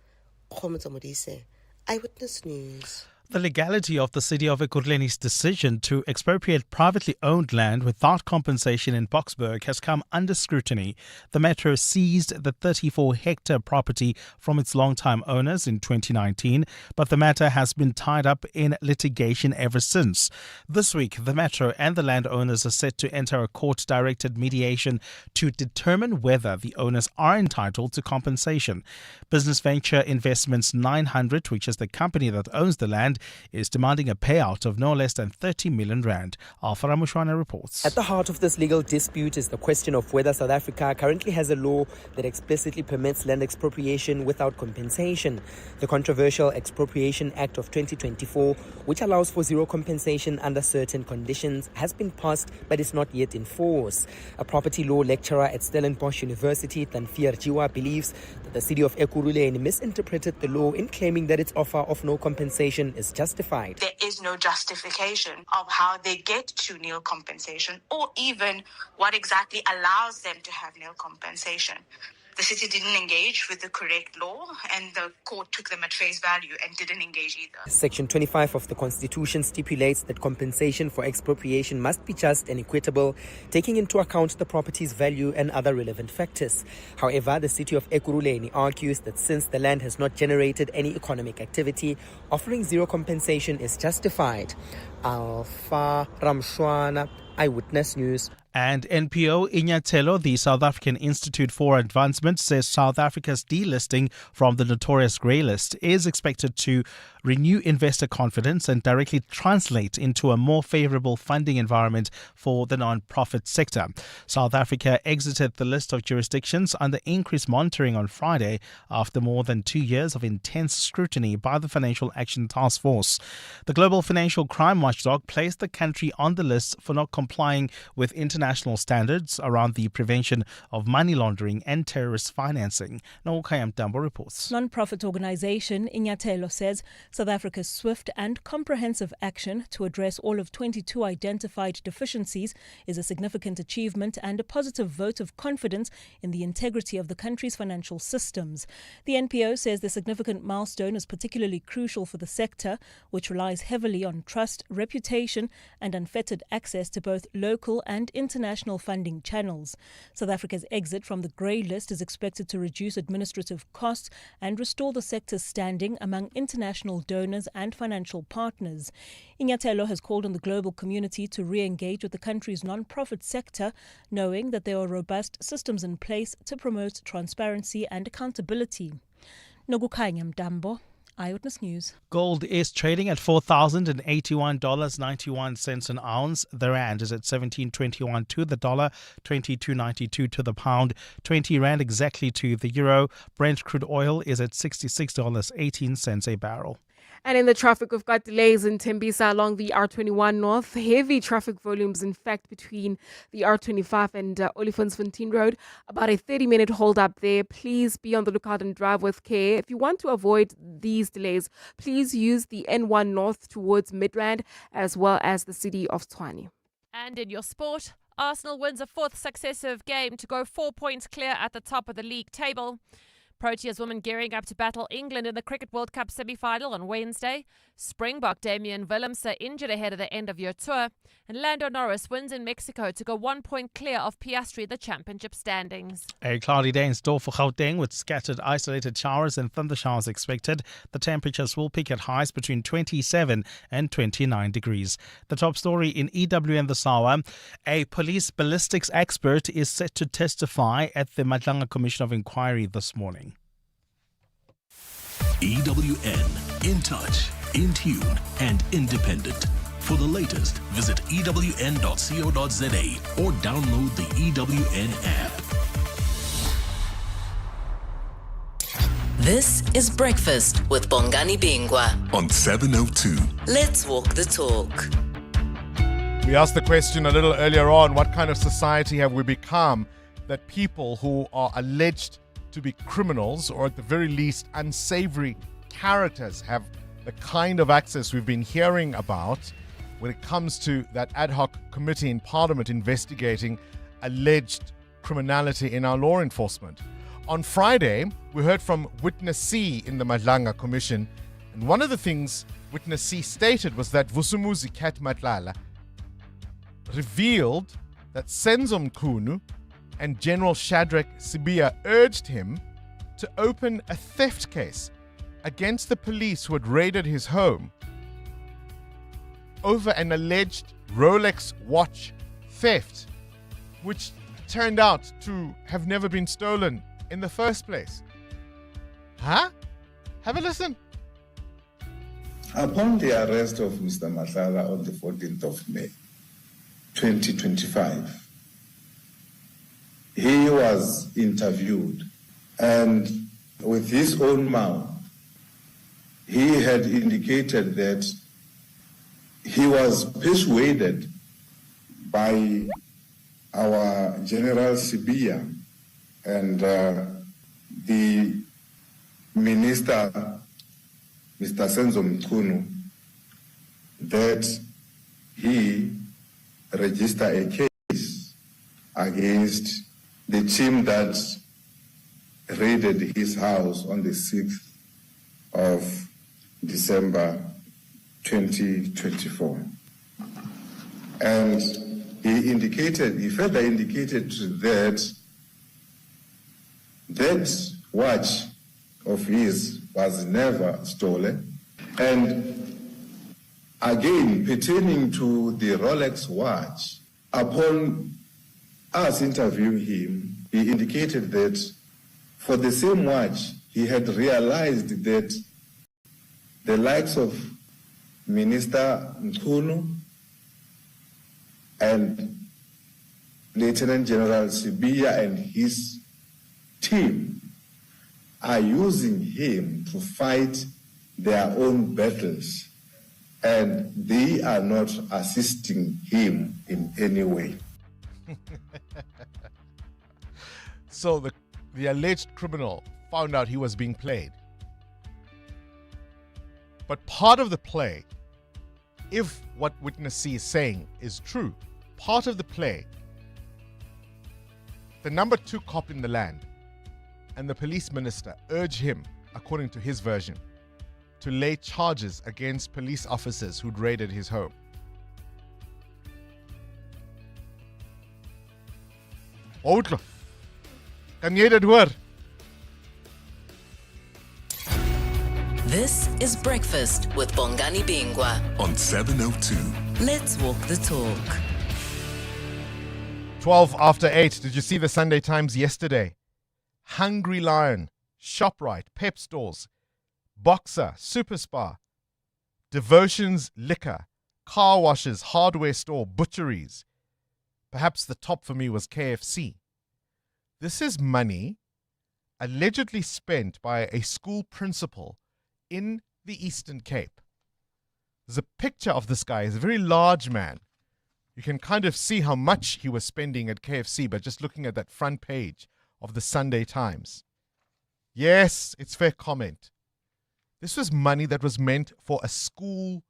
Khomotso Modise, Eyewitness News. The legality of the city of Ekurhuleni's decision to expropriate privately owned land without compensation in Boksburg has come under scrutiny. The metro seized the 34-hectare property from its longtime owners in 2019, but the matter has been tied up in litigation ever since. This week, the metro and the landowners are set to enter a court-directed mediation to determine whether the owners are entitled to compensation. Business Venture Investments 900, which is the company that owns the land, is demanding a payout of no less than 30 million rand. Alpha Mchunu reports. At the heart of this legal dispute is the question of whether South Africa currently has a law that explicitly permits land expropriation without compensation. The controversial Expropriation Act of 2024, which allows for zero compensation under certain conditions, has been passed but is not yet in force. A property law lecturer at Stellenbosch University, Tanfir Jiwa, believes that the city of Ekurhuleni misinterpreted the law in claiming that its offer of no compensation is justified. There is no justification of how they get to nil compensation or even what exactly allows them to have nil compensation. The city didn't engage with the correct law and the court took them at face value and didn't engage either. Section 25 of the Constitution stipulates that compensation for expropriation must be just and equitable, taking into account the property's value and other relevant factors. However, the city of Ekurhuleni argues that since the land has not generated any economic activity, offering zero compensation is justified. Alpha Ramshwana, Eyewitness News. And NPO Inyatelo, the South African Institute for Advancement, says South Africa's delisting from the notorious grey list is expected to renew investor confidence and directly translate into a more favourable funding environment for the non-profit sector. South Africa exited the list of jurisdictions under increased monitoring on Friday after more than 2 years of intense scrutiny by the Financial Action Task Force. The global financial crime watchdog placed the country on the list for not complying with international standards around the prevention of money laundering and terrorist financing. Nokayam Dambo reports. Non-profit organisation Inyatelo says South Africa's swift and comprehensive action to address all of 22 identified deficiencies is a significant achievement and a positive vote of confidence in the integrity of the country's financial systems. The NPO says the significant milestone is particularly crucial for the sector, which relies heavily on trust, reputation and unfettered access to both local and international funding channels. South Africa's exit from the grey list is expected to reduce administrative costs and restore the sector's standing among international donors and financial partners. Inyatelo has called on the global community to re-engage with the country's non-profit sector, knowing that there are robust systems in place to promote transparency and accountability. Nogukanya Mdambo, Eyewitness News. Gold is trading at $4,081.91 an ounce. The rand is at 17.21 to the dollar, 22.92 to the pound, 20 rand exactly to the euro. Brent crude oil is at $66.18 a barrel. And in the traffic, we've got delays in Tembisa along the R21 North. Heavy traffic volumes, in fact, between the R25 and Olifantsfontein Road. About a 30-minute hold up there. Please be on the lookout and drive with care. If you want to avoid these delays, please use the N1 North towards Midrand as well as the city of Tshwane. And in your sport, Arsenal wins a fourth successive game to go 4 points clear at the top of the league table. Proteas women gearing up to battle England in the Cricket World Cup semi-final on Wednesday. Springbok Damian Willemse injured ahead of the end-of-year tour. And Lando Norris wins in Mexico to go 1 point clear of Piastri, the championship standings. A cloudy day in store for Gauteng with scattered isolated showers and thunder showers expected. The temperatures will peak at highs between 27 and 29 degrees. The top story in EWN this hour. A police ballistics expert is set to testify at the Madlanga Commission of Inquiry this morning. EWN, in touch, in tune, and independent. For the latest, visit ewn.co.za or download the EWN app. This is Breakfast with Bongani Bingwa on 702. Let's walk the talk. We asked the question a little earlier on, what kind of society have we become that people who are alleged to be criminals or at the very least unsavory characters have the kind of access we've been hearing about when it comes to that ad hoc committee in Parliament investigating alleged criminality in our law enforcement. On Friday, we heard from Witness C in the Madlanga Commission, and one of the things Witness C stated was that Vusumuzi Kat Matlala revealed that Senzo Mchunu and General Shadrack Sibiya urged him to open a theft case against the police who had raided his home over an alleged Rolex watch theft, which turned out to have never been stolen in the first place. Huh? Have a listen. Upon the arrest of Mr. Matlala on the 14th of May, 2025, he was interviewed, and with his own mouth, he had indicated that he was persuaded by our General Sibiya and the Minister, Mr. Senzo Mchunu, that he register a case against the team that raided his house on the 6th of December 2024. And he further indicated that that watch of his was never stolen. And again, pertaining to the Rolex watch, upon us interviewing him, he indicated that for the same watch, he had realized that the likes of Minister Mchunu and Lieutenant General Sibiya and his team are using him to fight their own battles, and they are not assisting him in any way. So the alleged criminal found out he was being played. But part of the play, if what Witness C is saying is true, part of the play, the number 2 cop in the land and the police minister urge him, according to his version, to lay charges against police officers who'd raided his home. Outlo. Kan jy dit hoor? This is Breakfast with Bongani Bingwa on 702. Let's walk the talk. 12 after 8. Did you see the Sunday Times yesterday? Hungry Lion, ShopRite, Pep Stores, Boxer, Super Spa, Devotions Liquor, car washes, hardware store, butcheries. Perhaps the top for me was KFC. This is money allegedly spent by a school principal in the Eastern Cape. There's a picture of this guy. He's a very large man. You can kind of see how much he was spending at KFC by just looking at that front page of the Sunday Times. Yes, it's fair comment. This was money that was meant for a school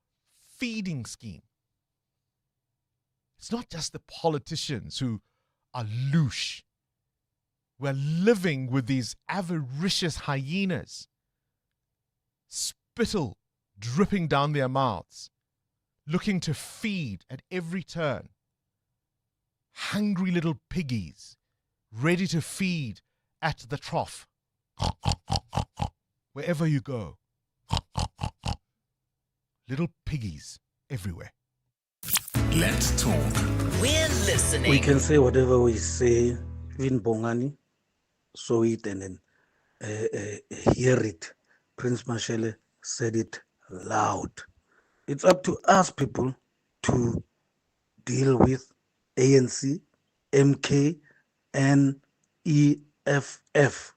feeding scheme. It's not just the politicians who are louche. We're living with these avaricious hyenas. Spittle dripping down their mouths, looking to feed at every turn. Hungry little piggies, ready to feed at the trough. Wherever you go. Little piggies everywhere. Let's talk. We're listening. We can say whatever we say, even Bongani, saw it and then hear it. Prince Mashele said it loud. It's up to us people to deal with ANC, MK, and EFF.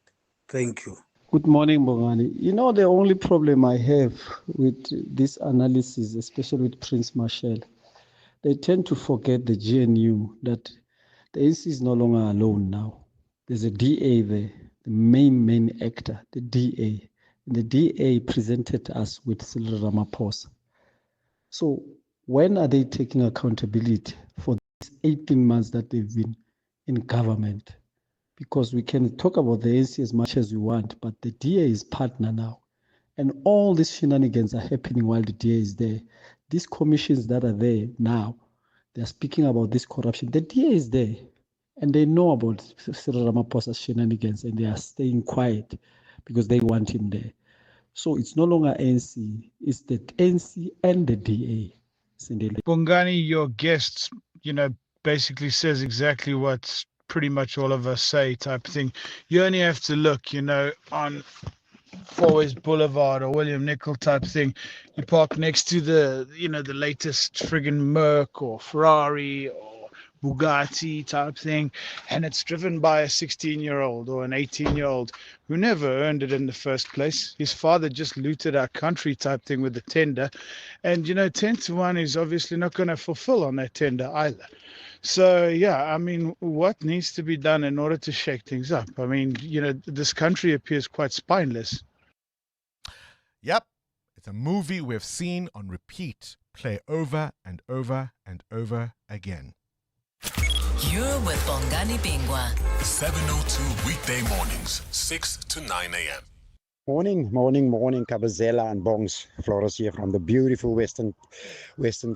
Thank you. Good morning, Bongani. You know, the only problem I have with this analysis, especially with Prince Marshall, they tend to forget the GNU, that the ANC is no longer alone now. There's a DA there, the main actor, the DA. And the DA presented us with Cele Ramaphosa. So when are they taking accountability for these 18 months that they've been in government? Because we can talk about the ANC as much as we want, but the DA is partner now. And all these shenanigans are happening while the DA is there. These commissions that are there now, they're speaking about this corruption. The DA is there, and they know about Cyril Ramaphosa's shenanigans, and they are staying quiet because they want him there. So it's no longer ANC, it's the ANC and the DA. Bongani, your guest, basically says exactly what pretty much all of us say type of thing. You only have to look, on Fourways Boulevard or William Nicol type thing. You park next to the latest friggin' Merc or Ferrari or Bugatti type thing, and it's driven by a 16-year-old or an 18-year-old who never earned it in the first place. His father just looted our country type thing with the tender, and 10 to 1 is obviously not going to fulfill on that tender either. So, yeah, what needs to be done in order to shake things up? This country appears quite spineless. Yep, it's a movie we've seen on repeat, play over and over and over again. You're with Bongani Bingwa. 702 weekday mornings, 6 to 9 a.m. Morning, Kabazela and Bongs. Flores here from the beautiful Western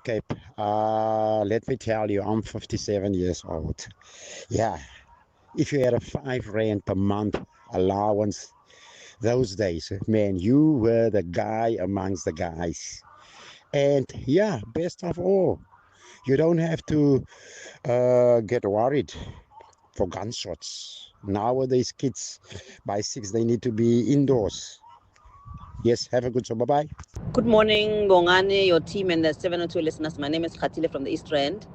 Cape. Let me tell you, I'm 57 years old. Yeah, if you had a 5 rand per month allowance those days, man, you were the guy amongst the guys. And yeah, best of all, you don't have to get worried for gunshots. Nowadays, kids by 6, they need to be indoors. Yes, have a good show. Bye-bye. Good morning, Bongani, your team and the 702 listeners. My name is Khatile from the East Rand.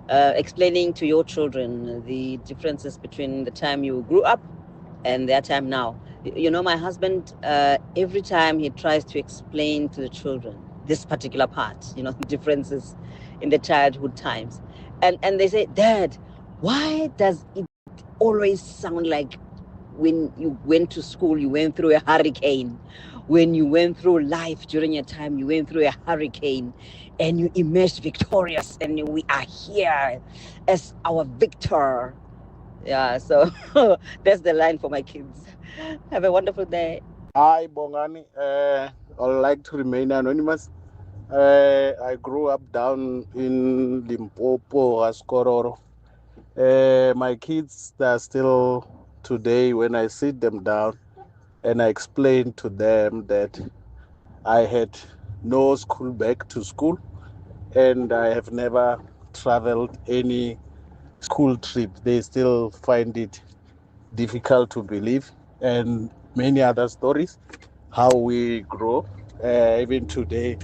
Explaining to your children the differences between the time you grew up and their time now. My husband, every time he tries to explain to the children this particular part, the differences in the childhood times. And they say, Dad, why does it always sound like when you went to school, you went through a hurricane? When you went through life during your time, you went through a hurricane and you emerged victorious, and we are here as our victor. Yeah, so that's the line for my kids. Have a wonderful day. Hi, Bongani. I'd like to remain anonymous. I grew up down in Limpopo, Askororo. My kids, they're still today, when I sit them down and I explain to them that I had no school back to school and I have never traveled any school trip, they still find it difficult to believe, and many other stories, how we grow. Even today,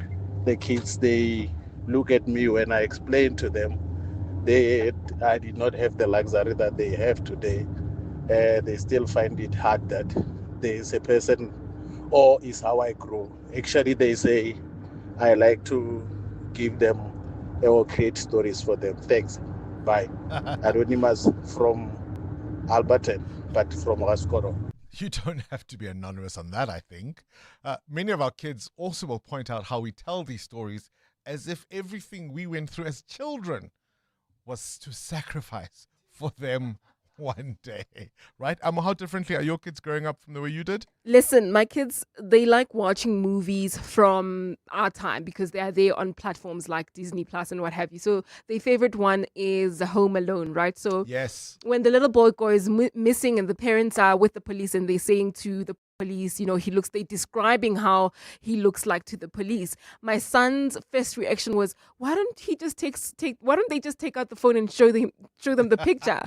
the kids, they look at me when I explain to them I did not have the luxury that they have today. They still find it hard that there is a person, or is how I grow. Actually, they say I like to give them or create stories for them. Thanks. Bye. Anonymous from Alberton, but from Raskoro. You don't have to be anonymous on that, I think. Many of our kids also will point out how we tell these stories as if everything we went through as children was to sacrifice for them one day, right? How differently are your kids growing up from the way you did? Listen, my kids, they like watching movies from our time because they are there on platforms like Disney Plus and what have you. So their favorite one is Home Alone, right? So yes, when the little boy goes missing and the parents are with the police and they're saying to the police, they're describing how he looks like to the police. My son's first reaction was, why don't they just take out the phone and show them the picture?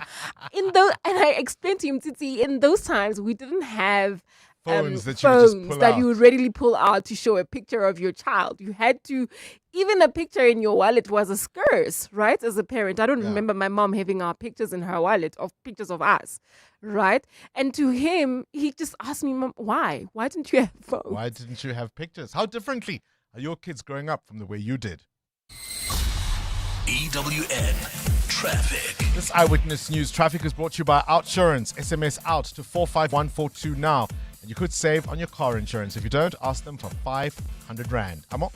And I explained to him, Titi, in those times we didn't have Phones that you would just pull out. you would readily pull out to show a picture of your child. You had to, even a picture in your wallet was a scarce, right? As a parent, I don't remember my mom having our pictures in her wallet of pictures of us, right? And to him, he just asked me, Mom, why? Why didn't you have phones? Why didn't you have pictures? How differently are your kids growing up from the way you did? EWN Traffic. This Eyewitness News traffic is brought to you by Outsurance. SMS out to 45142 now. And you could save on your car insurance. If you don't, ask them for 500 Rand. Amo?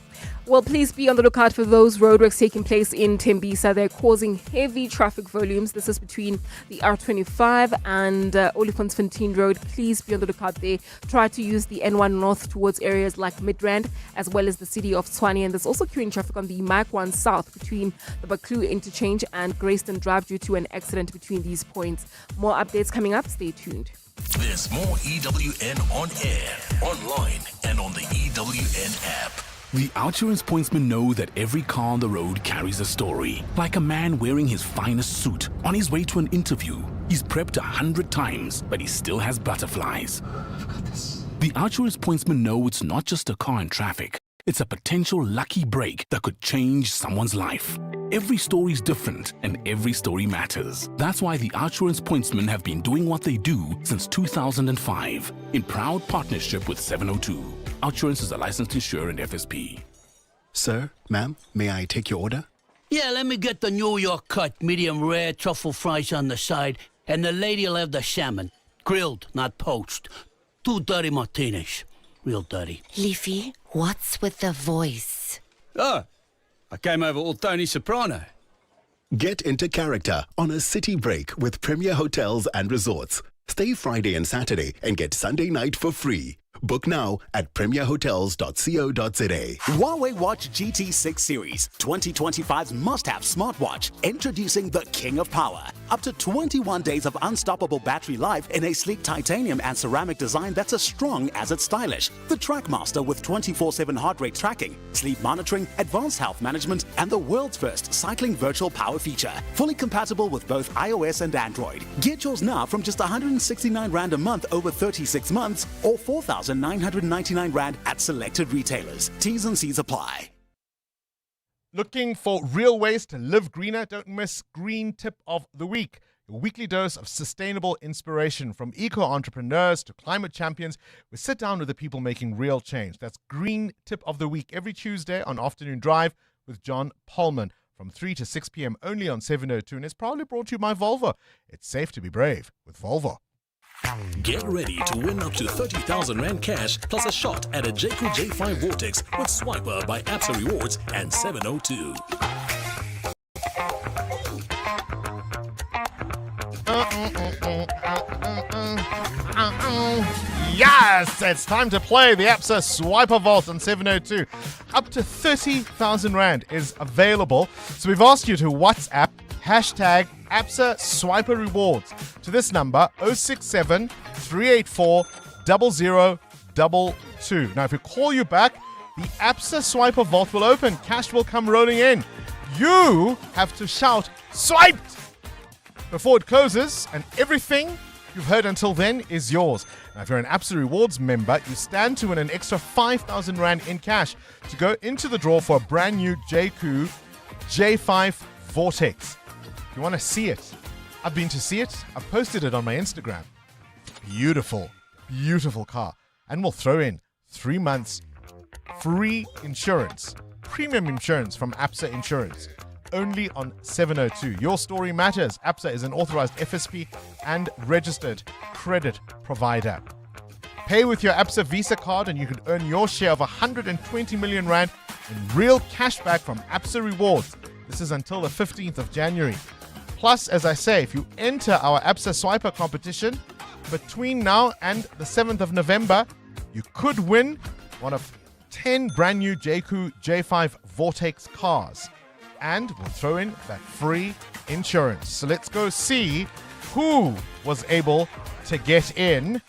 Well, please be on the lookout for those roadworks taking place in Tembisa. They're causing heavy traffic volumes. This is between the R25 and Olifantsfontein Road. Please be on the lookout there. Try to use the N1 North towards areas like Midrand, as well as the city of Tshwane. And there's also queuing traffic on the Mike 1 South between the Baklu interchange and Grayston Drive due to an accident between these points. More updates coming up. Stay tuned. There's more EWN on air, online, and on the EWN app. The Outsurance pointsmen know that every car on the road carries a story. Like a man wearing his finest suit on his way to an interview. He's prepped 100 times, but he still has butterflies. The Outsurance pointsmen know it's not just a car in traffic. It's a potential lucky break that could change someone's life. Every story's different and every story matters. That's why the Outsurance pointsmen have been doing what they do since 2005 in proud partnership with 702. Outsurance is a licensed insurer and FSP. Sir, ma'am, may I take your order? Yeah, let me get the New York cut, medium rare, truffle fries on the side, and the lady'll have the salmon. Grilled, not poached. 2 dirty martinis. Real dirty. Leafy, what's with the voice? Oh, I came over all Tony Soprano. Get into character on a city break with Premier Hotels and Resorts. Stay Friday and Saturday and get Sunday night for free. Book now at premierhotels.co.za. Huawei Watch GT6 Series, 2025's must-have smartwatch, introducing the king of power. Up to 21 days of unstoppable battery life in a sleek titanium and ceramic design that's as strong as it's stylish. The Trackmaster with 24/7 heart rate tracking, sleep monitoring, advanced health management, and the world's first cycling virtual power feature. Fully compatible with both iOS and Android. Get yours now from just 169 Rand a month over 36 months or 4,999 Rand at selected retailers. T's and C's apply. Looking for real ways to live greener? Don't miss Green Tip of the Week. A weekly dose of sustainable inspiration from eco-entrepreneurs to climate champions. We sit down with the people making real change. That's Green Tip of the Week every Tuesday on Afternoon Drive with John Polman from 3 to 6 p.m. only on 702. And it's proudly brought to you by Volvo. It's safe to be brave with Volvo. Get ready to win up to 30,000 Rand cash plus a shot at a JQ J5 Vortex with Swiper by Absa Rewards and 702. Yes, it's time to play the Absa Swiper Vault on 702. Up to 30,000 Rand is available. So we've asked you to WhatsApp hashtag Absa Swiper Rewards to this number 067 384 0022. Now, if we call you back, the Absa Swiper Vault will open. Cash will come rolling in. You have to shout "swiped" before it closes, and everything you've heard until then is yours. Now, if you're an Absa Rewards member, you stand to win an extra 5,000 Rand in cash to go into the draw for a brand new JQ J5 Vortex. If you want to see it, I've been to see it. I've posted it on my Instagram. Beautiful, beautiful car. And we'll throw in 3 months free insurance, premium insurance from Absa Insurance, only on 702. Your story matters. Absa is an authorized FSP and registered credit provider. Pay with your Absa Visa card and you can earn your share of 120 million Rand in real cash back from Absa Rewards. This is until the 15th of January. Plus, as I say, if you enter our Absa Swiper competition between now and the 7th of November, you could win one of 10 brand new JQ J5 Vortex cars. And we'll throw in that free insurance. So let's go see who was able to get in.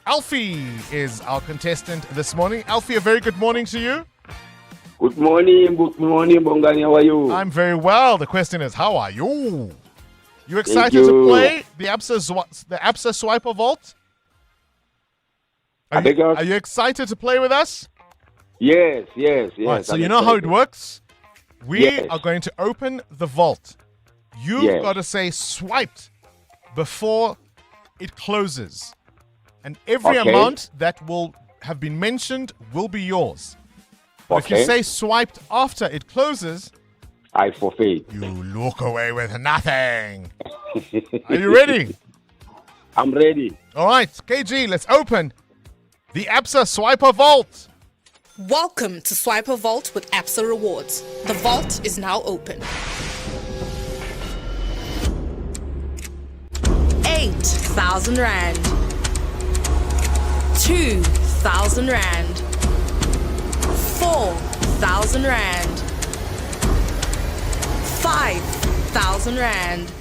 Alfie is our contestant this morning. Alfie, a very good morning to you. Good morning, Bongani. How are you? I'm very well. The question is, how are you? You excited to play the Absa Swiper Vault? Are you excited to play with us? Yes. Right, so you know how it works? We are going to open the vault. You've got to say swiped before it closes. And every amount that will have been mentioned will be yours. But if you say swiped after it closes, I forfeit. You look away with nothing. Are you ready? I'm ready. All right, KG, let's open the Absa Swiper Vault. Welcome to Swiper Vault with Absa Rewards. The vault is now open. 8,000 Rand. 2,000 Rand. 4,000 Rand. 5,000 Rand.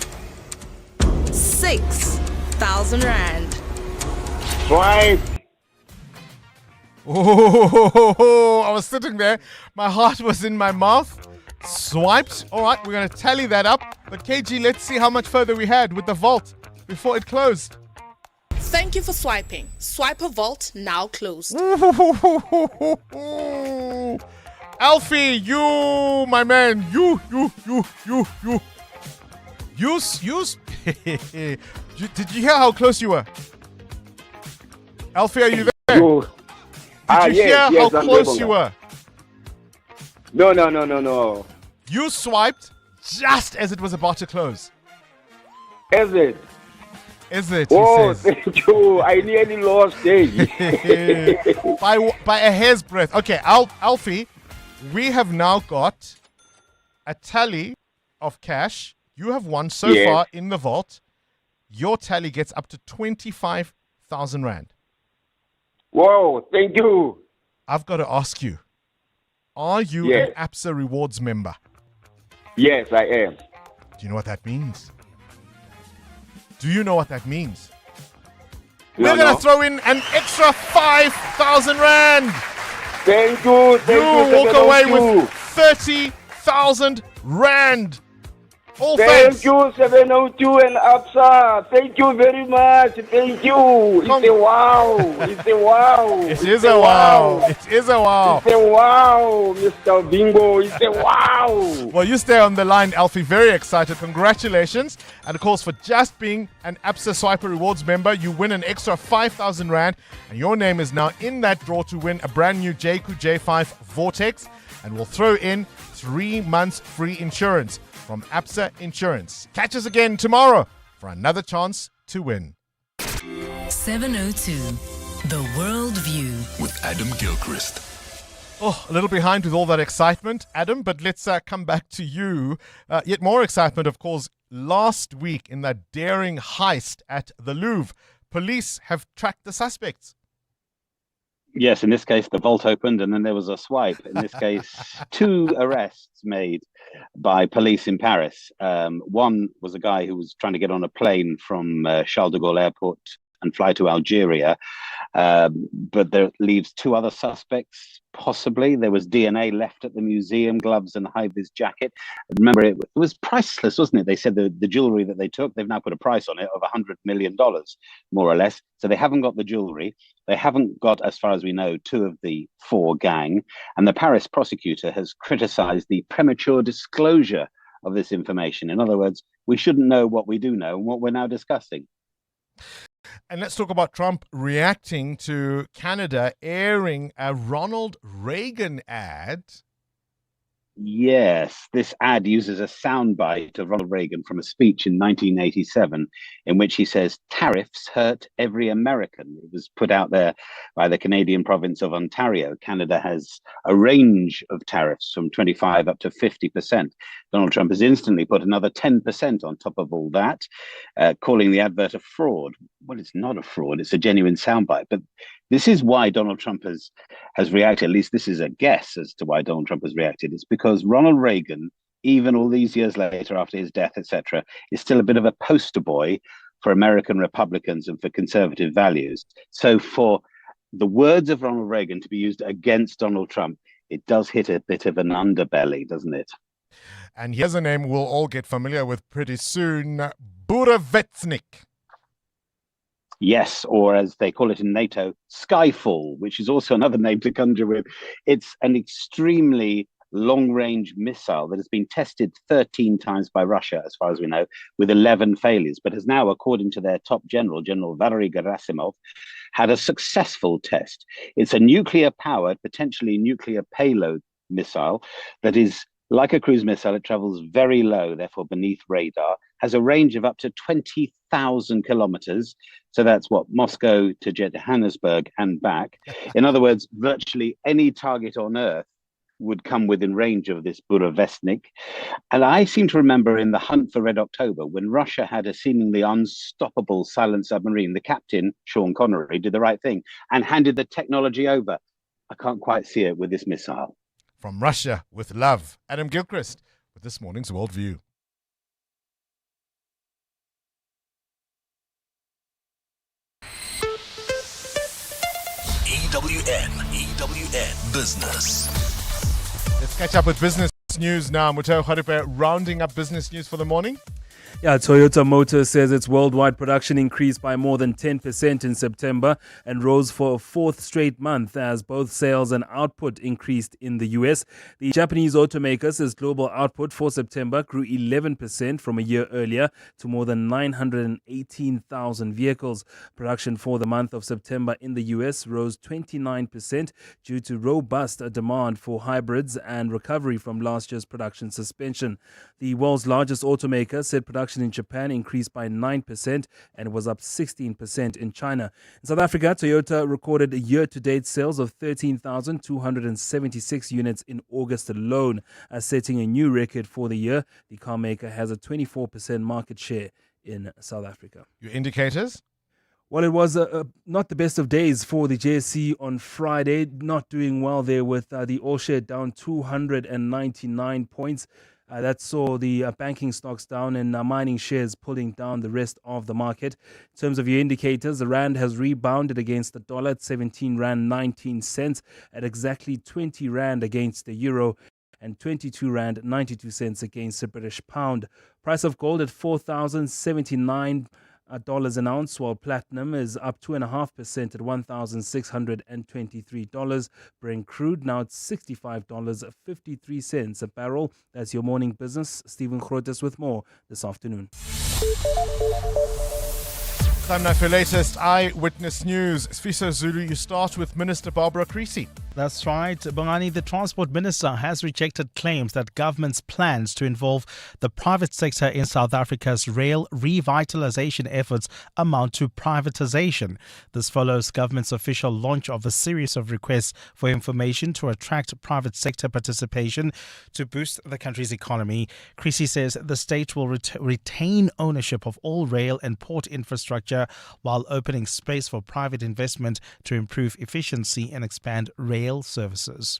6,000 Rand. Swipe. Oh, I was sitting there. My heart was in my mouth. Swiped. All right, we're going to tally that up. But KG, let's see how much further we had with the vault before it closed. Thank you for swiping. Swiper Vault now closed. Alfie, you, my man, you. Did you hear how close you were? Alfie, are you there? Did you hear how close you were? No. You swiped just as it was about to close. Is it? Oh, thank you. I nearly lost it. by a hair's breadth. Okay, Alfie, we have now got a tally of cash. You have won so far in the vault. Your tally gets up to 25,000 Rand. Whoa, thank you. I've got to ask you, are you an Absa Rewards member? Yes, I am. Do you know what that means? We're going to throw in an extra 5,000 Rand. Thank you. You walk away with 30,000 Rand. Thank you, 702 and Absa. Thank you very much. Thank you. It's a wow. It is a wow, Mr. Bingo. It's a wow. Well, you stay on the line, Alfie. Very excited. Congratulations. And of course, for just being an Absa Swiper Rewards member, you win an extra 5,000 Rand. And your name is now in that draw to win a brand new JQ J5 Vortex. And we'll throw in 3 months free insurance from Absa Insurance. Catch us again tomorrow for another chance to win. 702, The World View. With Adam Gilchrist. Oh, a little behind with all that excitement, Adam, but let's come back to you. Yet more excitement, of course, last week in that daring heist at the Louvre. Police have tracked the suspects. Yes, in this case, the vault opened and then there was a swipe. In this case, 2 arrests made by police in Paris. One was a guy who was trying to get on a plane from Charles de Gaulle Airport and fly to Algeria. But there leaves 2 other suspects, possibly. There was DNA left at the museum, gloves and high-vis jacket. Remember, it was priceless, wasn't it? They said the jewelry that they took, they've now put a price on it of $100 million, more or less. So they haven't got the jewelry. They haven't got, as far as we know, 2 of the 4 gang. And the Paris prosecutor has criticized the premature disclosure of this information. In other words, we shouldn't know what we do know and what we're now discussing. And let's talk about Trump reacting to Canada airing a Ronald Reagan ad. Yes, this ad uses a soundbite of Ronald Reagan from a speech in 1987 in which he says, "Tariffs hurt every American." It was put out there by the Canadian province of Ontario. Canada has a range of tariffs from 25 up to 50%. Donald Trump has instantly put another 10% on top of all that, calling the advert a fraud. Well, it's not a fraud, it's a genuine soundbite. But this is why Donald Trump has reacted. At least this is a guess as to why Donald Trump has reacted. It's because Ronald Reagan, even all these years later after his death, etc., is still a bit of a poster boy for American Republicans and for conservative values. So for the words of Ronald Reagan to be used against Donald Trump, it does hit a bit of an underbelly, doesn't it? And here's a name we'll all get familiar with pretty soon, Burevestnik. Yes, or as they call it in NATO, Skyfall, which is also another name to conjure with. It's an extremely long-range missile that has been tested 13 times by Russia, as far as we know, with 11 failures, but has now, according to their top general, General Valery Gerasimov, had a successful test. It's a nuclear-powered, potentially nuclear payload missile that is like a cruise missile. It travels very low, therefore beneath radar, has a range of up to 20,000 kilometers. So that's what, Moscow to Johannesburg and back. In other words, virtually any target on Earth would come within range of this Burevestnik. And I seem to remember in the hunt for Red October, when Russia had a seemingly unstoppable silent submarine, the captain, Sean Connery, did the right thing and handed the technology over. I can't quite see it with this missile. From Russia with love, Adam Gilchrist with this morning's Worldview. EWN Business. Let's catch up with business news now. Muteo Kharipe rounding up business news for the morning. Yeah, Toyota Motor says its worldwide production increased by more than 10% in September and rose for a fourth straight month as both sales and output increased in the US. The Japanese automaker says global output for September grew 11% from a year earlier to more than 918,000 vehicles. Production for the month of September in the US rose 29% due to robust demand for hybrids and recovery from last year's production suspension. The world's largest automaker said production in Japan increased by 9% and was up 16% in China. In South Africa, Toyota recorded year-to-date sales of 13,276 units in August alone, setting a new record for the year. The car maker has a 24% market share in South Africa. Your indicators? Well, it was not the best of days for the JSE on Friday, not doing well there with the all-share down 299 points. That saw the banking stocks down and mining shares pulling down the rest of the market. In terms of your indicators, the rand has rebounded against the dollar at 17 rand 19 cents, at exactly 20 rand against the euro, and 22 rand 92 cents against the British pound. Price of gold at $4,079 an ounce, while platinum is up 2.5% at $1,623. Brent crude now at $65.53 a barrel. That's your morning business. Stephen Grotes with more this afternoon. Time now for your latest Eyewitness News. Sfiso Zulu, you start with Minister Barbara Creasy. That's right. Bongani, the Transport Minister, has rejected claims that government's plans to involve the private sector in South Africa's rail revitalization efforts amount to privatization. This follows government's official launch of a series of requests for information to attract private sector participation to boost the country's economy. Creasy says the state will retain ownership of all rail and port infrastructure while opening space for private investment to improve efficiency and expand rail services.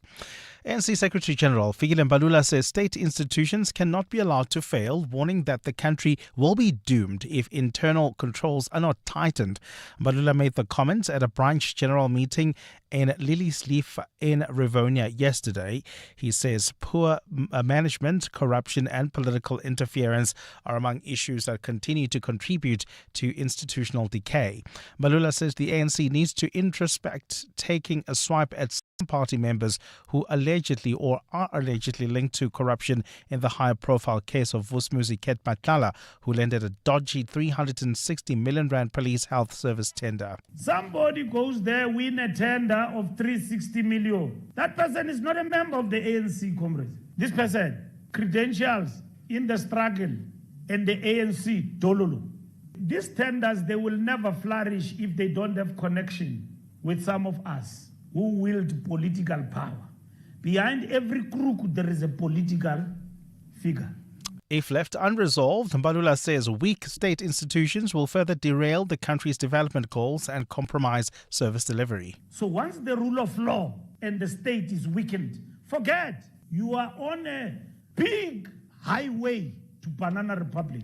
ANC Secretary General Fikile Mbalula says state institutions cannot be allowed to fail, warning that the country will be doomed if internal controls are not tightened. Mbalula made the comments at a branch general meeting in Liliesleaf in Rivonia yesterday. He says poor management, corruption and political interference are among issues that continue to contribute to institutional decay. Mbalula says the ANC needs to introspect, taking a swipe at some party members who allegedly or are allegedly linked to corruption in the high-profile case of Vusmuzi Ket Matlala, who landed a dodgy 360 million rand police health service tender. Somebody goes there, win a tender of 360 million. That person is not a member of the ANC, comrades. This person, credentials in the struggle and the ANC, dololo. These tenders, they will never flourish if they don't have connection with some of us who wield political power. Behind every crook, there is a political figure. If left unresolved, Mbalula says weak state institutions will further derail the country's development goals and compromise service delivery. So once the rule of law and the state is weakened, forget, you are on a big highway to Banana Republic.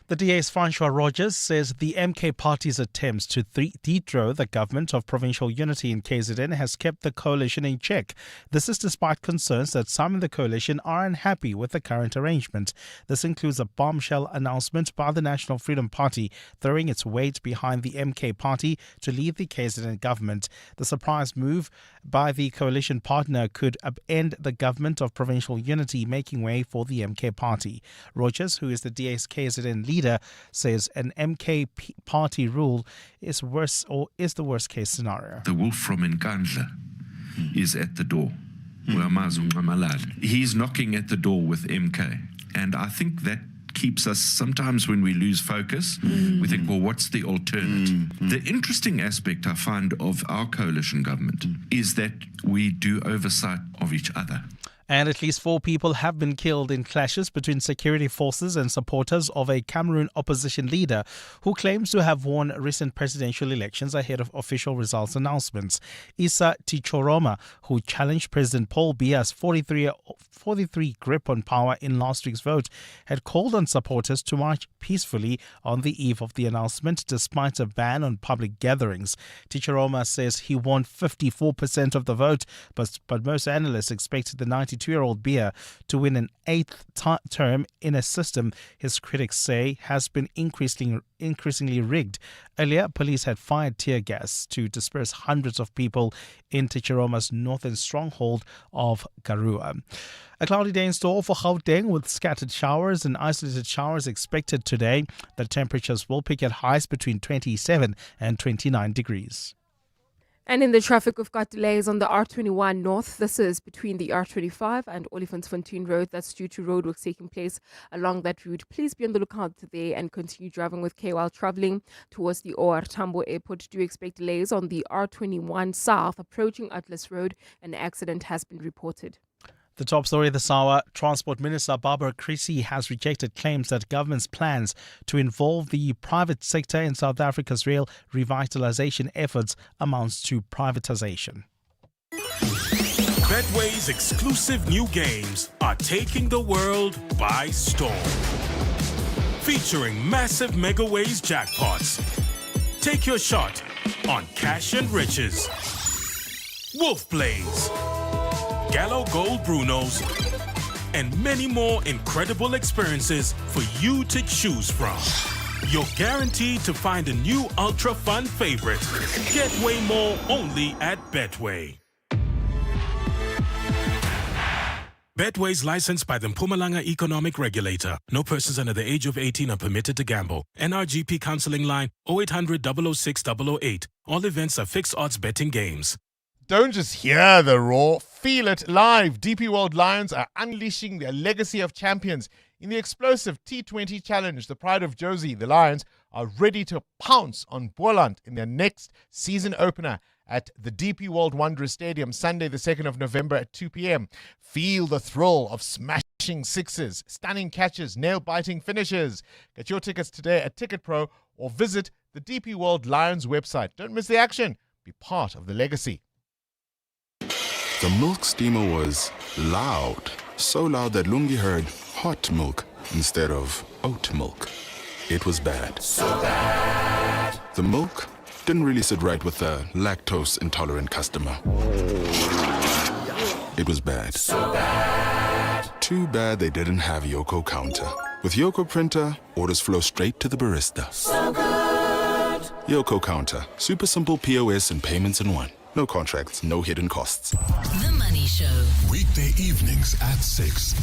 The DA's Francois Rogers says the MK party's attempts to dethrone the government of provincial unity in KZN has kept the coalition in check. This is despite concerns that some in the coalition are unhappy with the current arrangement. This includes a bombshell announcement by the National Freedom Party throwing its weight behind the MK party to leave the KZN government. The surprise move by the coalition partner could upend the government of provincial unity, making way for the MK party. Rogers, who is the DA's KZN leader, says an MK party rule is worse or is the worst case scenario. The wolf from Nkandla is at the door. He's knocking at the door with MK. And I think that keeps us, sometimes when we lose focus, we think, well, what's the alternative? The interesting aspect I find of our coalition government is that we do oversight of each other. And at least 4 people have been killed in clashes between security forces and supporters of a Cameroon opposition leader who claims to have won recent presidential elections ahead of official results announcements. Issa Tichoroma, who challenged President Paul Biya's 43 grip on power in last week's vote, had called on supporters to march peacefully on the eve of the announcement despite a ban on public gatherings. Tichoroma says he won 54% of the vote, but most analysts expected the 92-year-old Biya to win an 8th term in a system his critics say has been increasingly rigged. Earlier, police had fired tear gas to disperse hundreds of people in Tichiroma's northern stronghold of Karua. A cloudy day in store for Gauteng with scattered showers and isolated showers expected today. The temperatures will peak at highs between 27 and 29 degrees. And in the traffic, we've got delays on the R21 North. This is between the R25 and Olifantsfontein Road. That's due to roadworks taking place along that route. Please be on the lookout today and continue driving with care while traveling towards the OR Tambo Airport. Do expect delays on the R21 South approaching Atlas Road. An accident has been reported. The top story this hour, Transport Minister Barbara Creasy has rejected claims that government's plans to involve the private sector in South Africa's rail revitalization efforts amounts to privatization. Betway's exclusive new games are taking the world by storm. Featuring massive Megaways jackpots. Take your shot on Cash and Riches. Wolf Blaze. Gallo Gold Brunos, and many more incredible experiences for you to choose from. You're guaranteed to find a new ultra fun favorite. Get way more only at Betway. Betway is licensed by the Mpumalanga Economic Regulator. No persons under the age of 18 are permitted to gamble. NRGP counseling line 0800 006 008. All events are fixed odds betting games. Don't just hear the roar, feel it live. DP World Lions are unleashing their legacy of champions. In the explosive T20 Challenge, the pride of Josie, the Lions are ready to pounce on Boland in their next season opener at the DP World Wanderers Stadium, Sunday the 2nd of November at 2 p.m. Feel the thrill of smashing sixes, stunning catches, nail-biting finishes. Get your tickets today at Ticket Pro or visit the DP World Lions website. Don't miss the action. Be part of the legacy. The milk steamer was loud. So loud that Lungi heard hot milk instead of oat milk. It was bad. So bad. The milk didn't really sit right with the lactose-intolerant customer. It was bad. So bad. Too bad they didn't have Yoko Counter. With Yoko Printer, orders flow straight to the barista. So good. Yoko Counter. Super simple POS and payments in one. No contracts, no hidden costs. The Money Show. Weekday evenings at 6.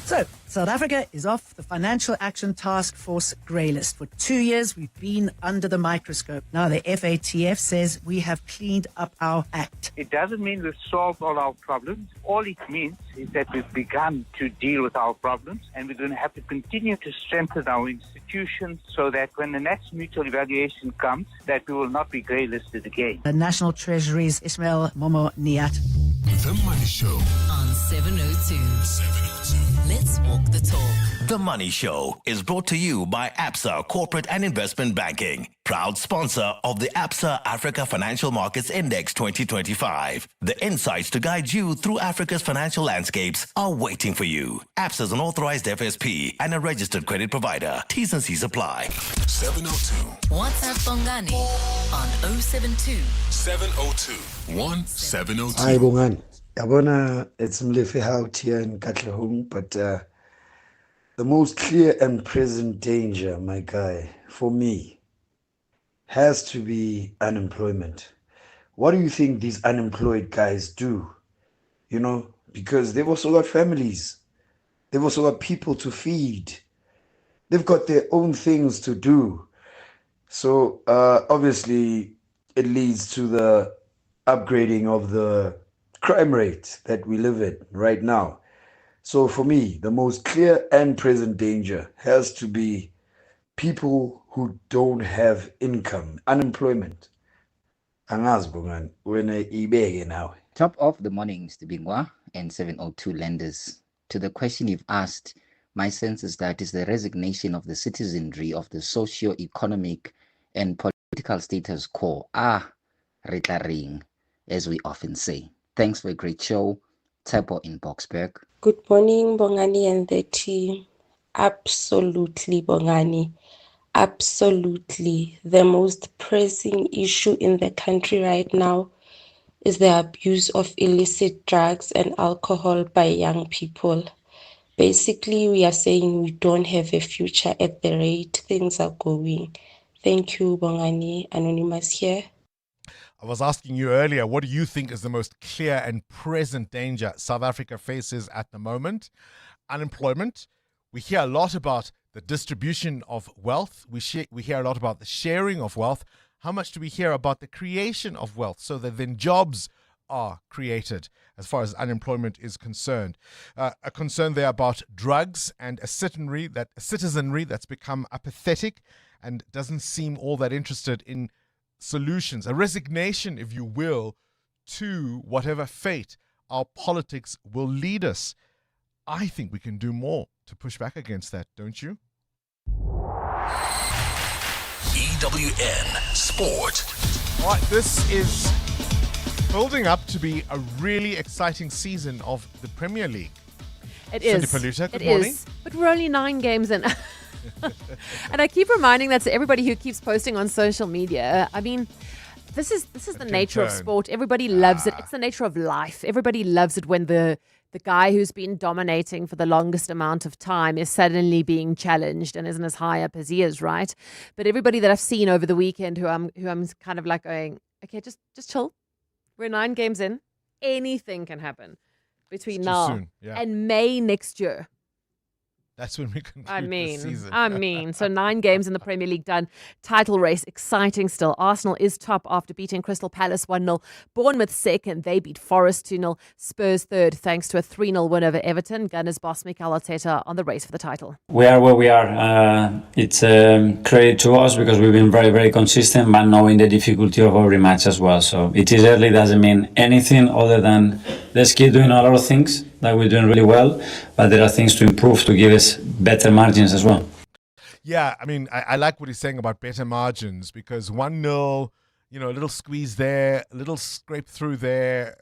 So, South Africa is off the Financial Action Task Force grey list. For 2 years, we've been under the microscope. Now, the FATF says we have cleaned up our act. It doesn't mean we've solved all our problems. All it means is that we've begun to deal with our problems, and we're going to have to continue to strengthen our institutions so that when the next mutual evaluation comes, that we will not be grey listed again. The National Treasury's Ismail Momo Niat. The Money Show on 702. Let's walk the talk. The Money Show is brought to you by Absa Corporate and Investment Banking, proud sponsor of the Absa Africa Financial Markets Index 2025. The insights to guide you through Africa's financial landscapes are waiting for you. Absa is an authorized FSP and a registered credit provider. T's and C's apply. 702. WhatsApp Bongani on 072 702 1702. Hi, Bongani. Yabona, it's Mlefe out here in Katlehong, but the most clear and present danger, my guy, for me, has to be unemployment. What do you think these unemployed guys do? You know, because they've also got families. They've also got people to feed. They've got their own things to do. So obviously it leads to the upgrading of the crime rate that we live in right now. So for me, the most clear and present danger has to be people who don't have income, unemployment. Angazi Bongani, when ibeke now. Top of the morning, Mr. Bingwa and 702 lenders. To the question you've asked, my sense is that it's the resignation of the citizenry of the socio-economic and political status quo. Rhetoric, as we often say. Thanks for a great show. Typo in Boxburg. Good morning, Bongani and the team. Absolutely, Bongani. Absolutely. The most pressing issue in the country right now is the abuse of illicit drugs and alcohol by young people. Basically, we are saying we don't have a future at the rate things are going. Thank you, Bongani. Anonymous here. I was asking you earlier, what do you think is the most clear and present danger South Africa faces at the moment? Unemployment. We hear a lot about the distribution of wealth. We hear a lot about the sharing of wealth. How much do we hear about the creation of wealth so that then jobs are created as far as unemployment is concerned? A concern there about drugs and a citizenry that's become apathetic and doesn't seem all that interested in solutions, a resignation, if you will, to whatever fate our politics will lead us. I think we can do more to push back against that, don't you? EWN Sport. All right, this is building up to be a really exciting season of the Premier League. It Cindy is. Paluta, good It morning. is. But we're only 9 games in. And I keep reminding that to everybody who keeps posting on social media. I mean, this is the nature of sport. Everybody loves it. It's the nature of life. Everybody loves it when the guy who's been dominating for the longest amount of time is suddenly being challenged and isn't as high up as he is, right? But everybody that I've seen over the weekend who I'm kind of like going, okay, just chill. We're 9 games in. Anything can happen between now and May next year. That's when we conclude the season. So 9 games in the Premier League done. Title race, exciting still. Arsenal is top after beating Crystal Palace 1-0. Bournemouth second, they beat Forest 2-0. Spurs third, thanks to a 3-0 win over Everton. Gunners boss Mikel Arteta on the race for the title. We are where we are. It's credit to us because we've been very, very consistent, but knowing the difficulty of every match as well. So it is early, doesn't mean anything other than let's keep doing a lot of things that we're doing really well, but there are things to improve to give us better margins as well. Yeah, I mean, I like what he's saying about better margins because 1-0, a little squeeze there, a little scrape through there.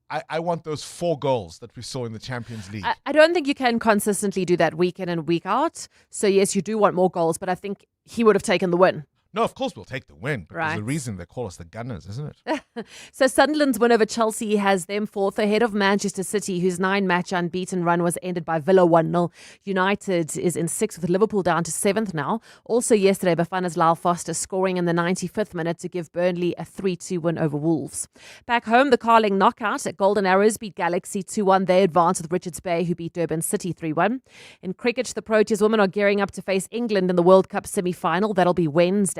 I want those 4 goals that we saw in the Champions League. I don't think you can consistently do that week in and week out. So yes, you do want more goals, but I think he would have taken the win. No, of course we'll take the win. But Right. There's a reason they call us the Gunners, isn't it? So Sunderland's win over Chelsea has them 4th ahead of Manchester City, whose 9-match unbeaten run was ended by Villa 1-0. United is in 6th with Liverpool down to 7th now. Also yesterday, Bafana's Lyle Foster scoring in the 95th minute to give Burnley a 3-2 win over Wolves. Back home, the Carling knockout at Golden Arrows beat Galaxy 2-1. They advanced with Richards Bay, who beat Durban City 3-1. In cricket, the Proteas women are gearing up to face England in the World Cup semi-final. That'll be Wednesday.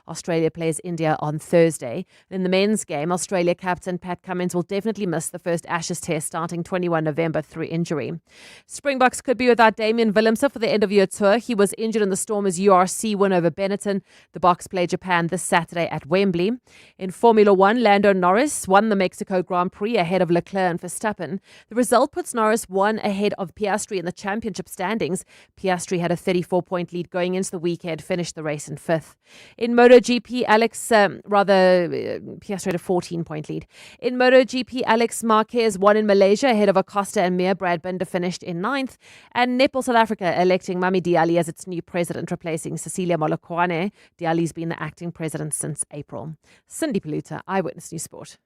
Australia plays India on Thursday. In the men's game, game. Australia captain Pat Cummins will definitely miss the first Ashes test starting 21 November through injury. Springboks could be without Damian Willemse for the end-of-year tour. He was injured in the Stormers' URC win over Benetton. The Boks play Japan this Saturday at Wembley. In Formula One, Lando Norris won the Mexico Grand Prix ahead of Leclerc and Verstappen. The result puts Norris one ahead of Piastri in the championship standings. Piastri had a 34-point lead going into the weekend, finished the race in fifth. In MotoGP, Piastri had a 14-point lead. In MotoGP, Alex Marquez won in Malaysia ahead of Acosta and Mir. Brad Binder finished in ninth. And Nepal, South Africa, electing Mami Diali as its new president, replacing Cecilia Molokwane. Diali's been the acting president since April. Cindy Paluta, Eyewitness News Sport.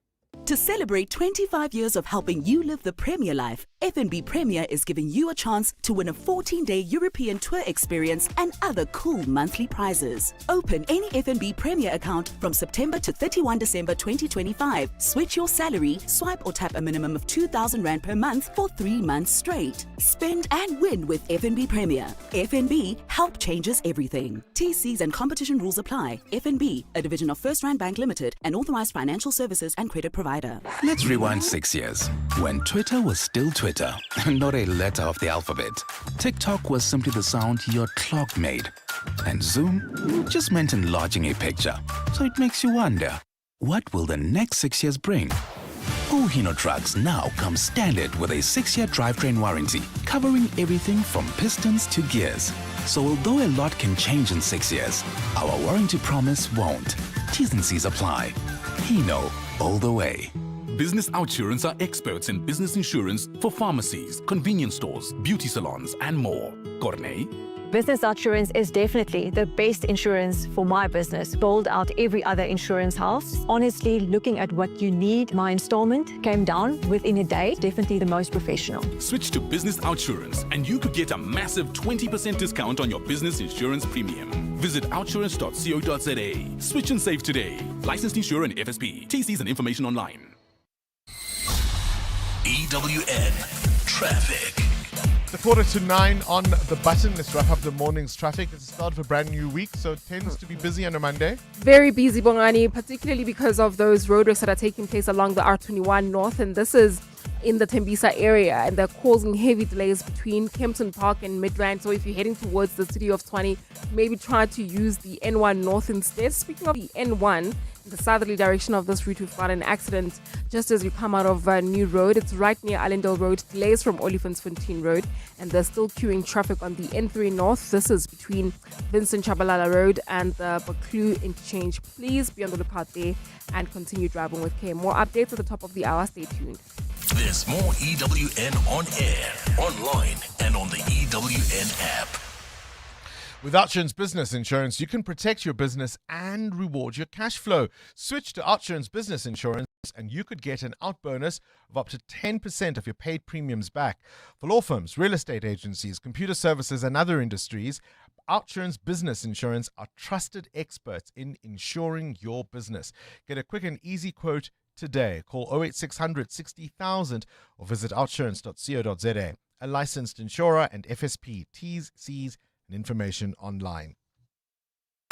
To celebrate 25 years of helping you live the Premier life, FNB Premier is giving you a chance to win a 14-day European tour experience and other cool monthly prizes. Open any FNB Premier account from September to 31 December 2025. Switch your salary, swipe or tap a minimum of 2,000 Rand per month for 3 months straight. Spend and win with FNB Premier. FNB, help changes everything. TCs and competition rules apply. FNB, a division of First Rand Bank Limited, an authorized financial services and credit provider. Let's rewind 6 years, when Twitter was still Twitter, not a letter of the alphabet. TikTok was simply the sound your clock made. And Zoom just meant enlarging a picture. So it makes you wonder, what will the next 6 years bring? Hino trucks now come standard with a 6-year drivetrain warranty, covering everything from pistons to gears. So although a lot can change in 6 years, our warranty promise won't. T's and C's apply. Hino, all the way. Business Outsurance are experts in business insurance for pharmacies, convenience stores, beauty salons, and more. Corney? Business Outsurance is definitely the best insurance for my business. Bowled out every other insurance house. Honestly, looking at what you need, my installment came down within a day. Definitely the most professional. Switch to Business Outsurance and you could get a massive 20% discount on your business insurance premium. Visit outsurance.co.za. Switch and save today. Licensed insurer and FSP. TCs and information online. EWN Traffic. The 8:45 on the button. Let's wrap up the morning's traffic. It's the start of a brand new week, so it tends to be busy on a Monday. Very busy, Bongani, particularly because of those road works that are taking place along the R21 North, and this is in the Tembisa area, and they're causing heavy delays between Kempton Park and Midrand. So if you're heading towards the city of Tshwane, maybe try to use the N1 North instead. Speaking of the N1, the southerly direction of this route, we've got an accident just as you come out of New Road. It's right near Allendale Road, delays from Olifantsfontein Road, and they're still queuing traffic on the N3 North. This is between Vincent Chabalala Road and the Baklu interchange. Please be on the lookout there and continue driving with care. More updates at the top of the hour. Stay tuned. There's more EWN on air, online, and on the EWN app. With Outsurance Business Insurance, you can protect your business and reward your cash flow. Switch to Outsurance Business Insurance and you could get an out bonus of up to 10% of your paid premiums back. For law firms, real estate agencies, computer services, and other industries, Outsurance Business Insurance are trusted experts in insuring your business. Get a quick and easy quote today. Call 08600 60,000 or visit outsurance.co.za. A licensed insurer and FSP. T's, C's, and information online.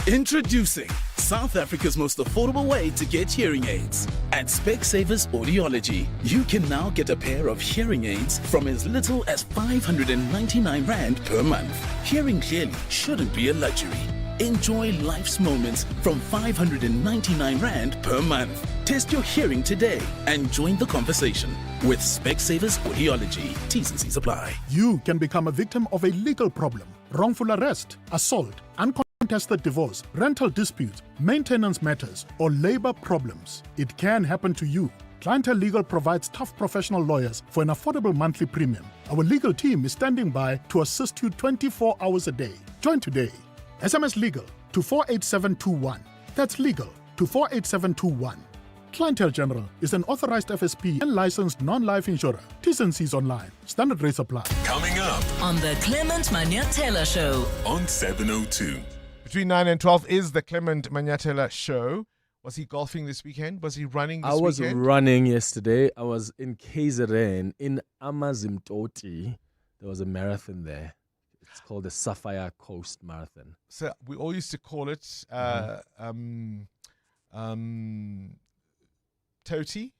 Introducing South Africa's most affordable way to get hearing aids. At Specsavers Audiology, you can now get a pair of hearing aids from as little as 599 Rand per month. Hearing clearly shouldn't be a luxury. Enjoy life's moments from 599 Rand per month. Test your hearing today and join the conversation with Specsavers Audiology. T's and C's apply. You can become a victim of a legal problem, wrongful arrest, assault, uncontested divorce, rental disputes, maintenance matters, or labor problems. It can happen to you. Clientele Legal provides tough professional lawyers for an affordable monthly premium. Our legal team is standing by to assist you 24 hours a day. Join today. SMS Legal to 48721. That's legal to 48721. Clientele General is an authorized FSP and licensed non-life insurer. T's and C's online. Standard rates apply. Coming up on the Clement Manyatela Show on 702. Between 9 and 12 is the Clement Manyatela Show. Was he golfing this weekend? Was he running this weekend? I was running yesterday. I was in KZN in Amazimtoti. There was a marathon there. It's called the Sapphire Coast Marathon. So we all used to call it Toti.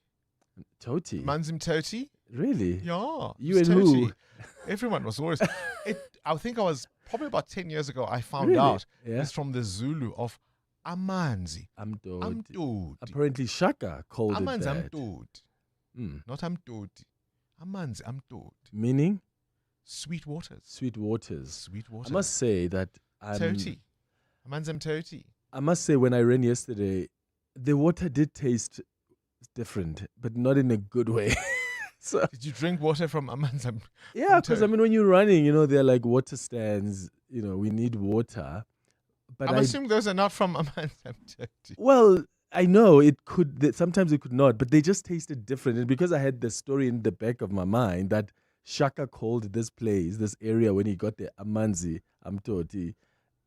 Toti? Manzim Toti. Really? Yeah. You and Toti. who? Everyone was always... I think I was probably about 10 years ago, I found Really? out Yeah. it's from the Zulu of Amanzi. Amtoti. Apparently Shaka called Amanzi it that. Amtoti. Not Amtoti. Amanzi Amtoti. Meaning? Sweet waters. Sweet waters. Sweet waters. I must say that... Toti. Amanzi Amtoti. I must say, when I ran yesterday, the water did taste different, but not in a good way. So, did you drink water from Amanzi? Yeah, because I mean, when you're running, they're like water stands. We need water. But I'm assuming those are not from Amanzi. Well, I know it could. Sometimes it could not, but they just tasted different. And because I had the story in the back of my mind that Shaka called this place, this area, when he got the Amanzi Amtoti,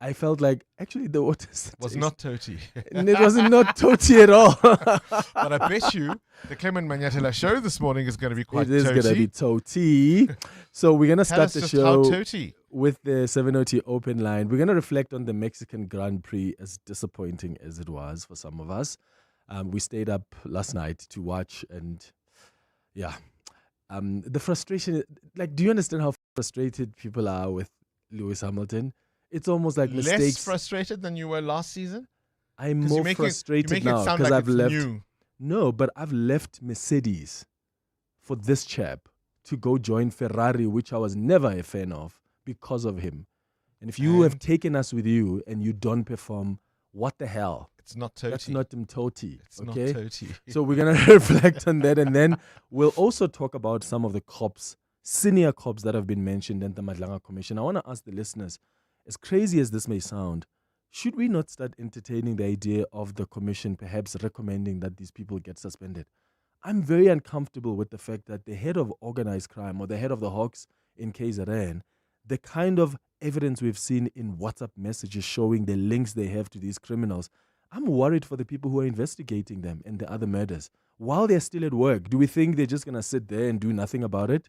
I felt like actually the water was not Toti. And it was not Toti at all. But I bet you the Clement Manyatela show this morning is going to be quite Toti. It is going to be Toti. So we're going to start the show with the 7:02 open line. We're going to reflect on the Mexican Grand Prix, as disappointing as it was for some of us. We stayed up last night to watch, and yeah. The frustration, do you understand how frustrated people are with Lewis Hamilton? It's almost like mistakes. Less frustrated than you were last season? I'm more frustrated now because I've left. No, but I've left Mercedes for this chap to go join Ferrari, which I was never a fan of because of him. And if you have taken us with you and you don't perform, what the hell? It's not Toti. That's not Toti. It's not Toti. So we're going to reflect on that, and then we'll also talk about some of the cops, senior cops that have been mentioned in the Madlanga Commission. I want to ask the listeners, as crazy as this may sound, should we not start entertaining the idea of the commission perhaps recommending that these people get suspended? I'm very uncomfortable with the fact that the head of organized crime or the head of the Hawks in KZN, the kind of evidence we've seen in WhatsApp messages showing the links they have to these criminals, I'm worried for the people who are investigating them and the other murders. While they're still at work, do we think they're just going to sit there and do nothing about it?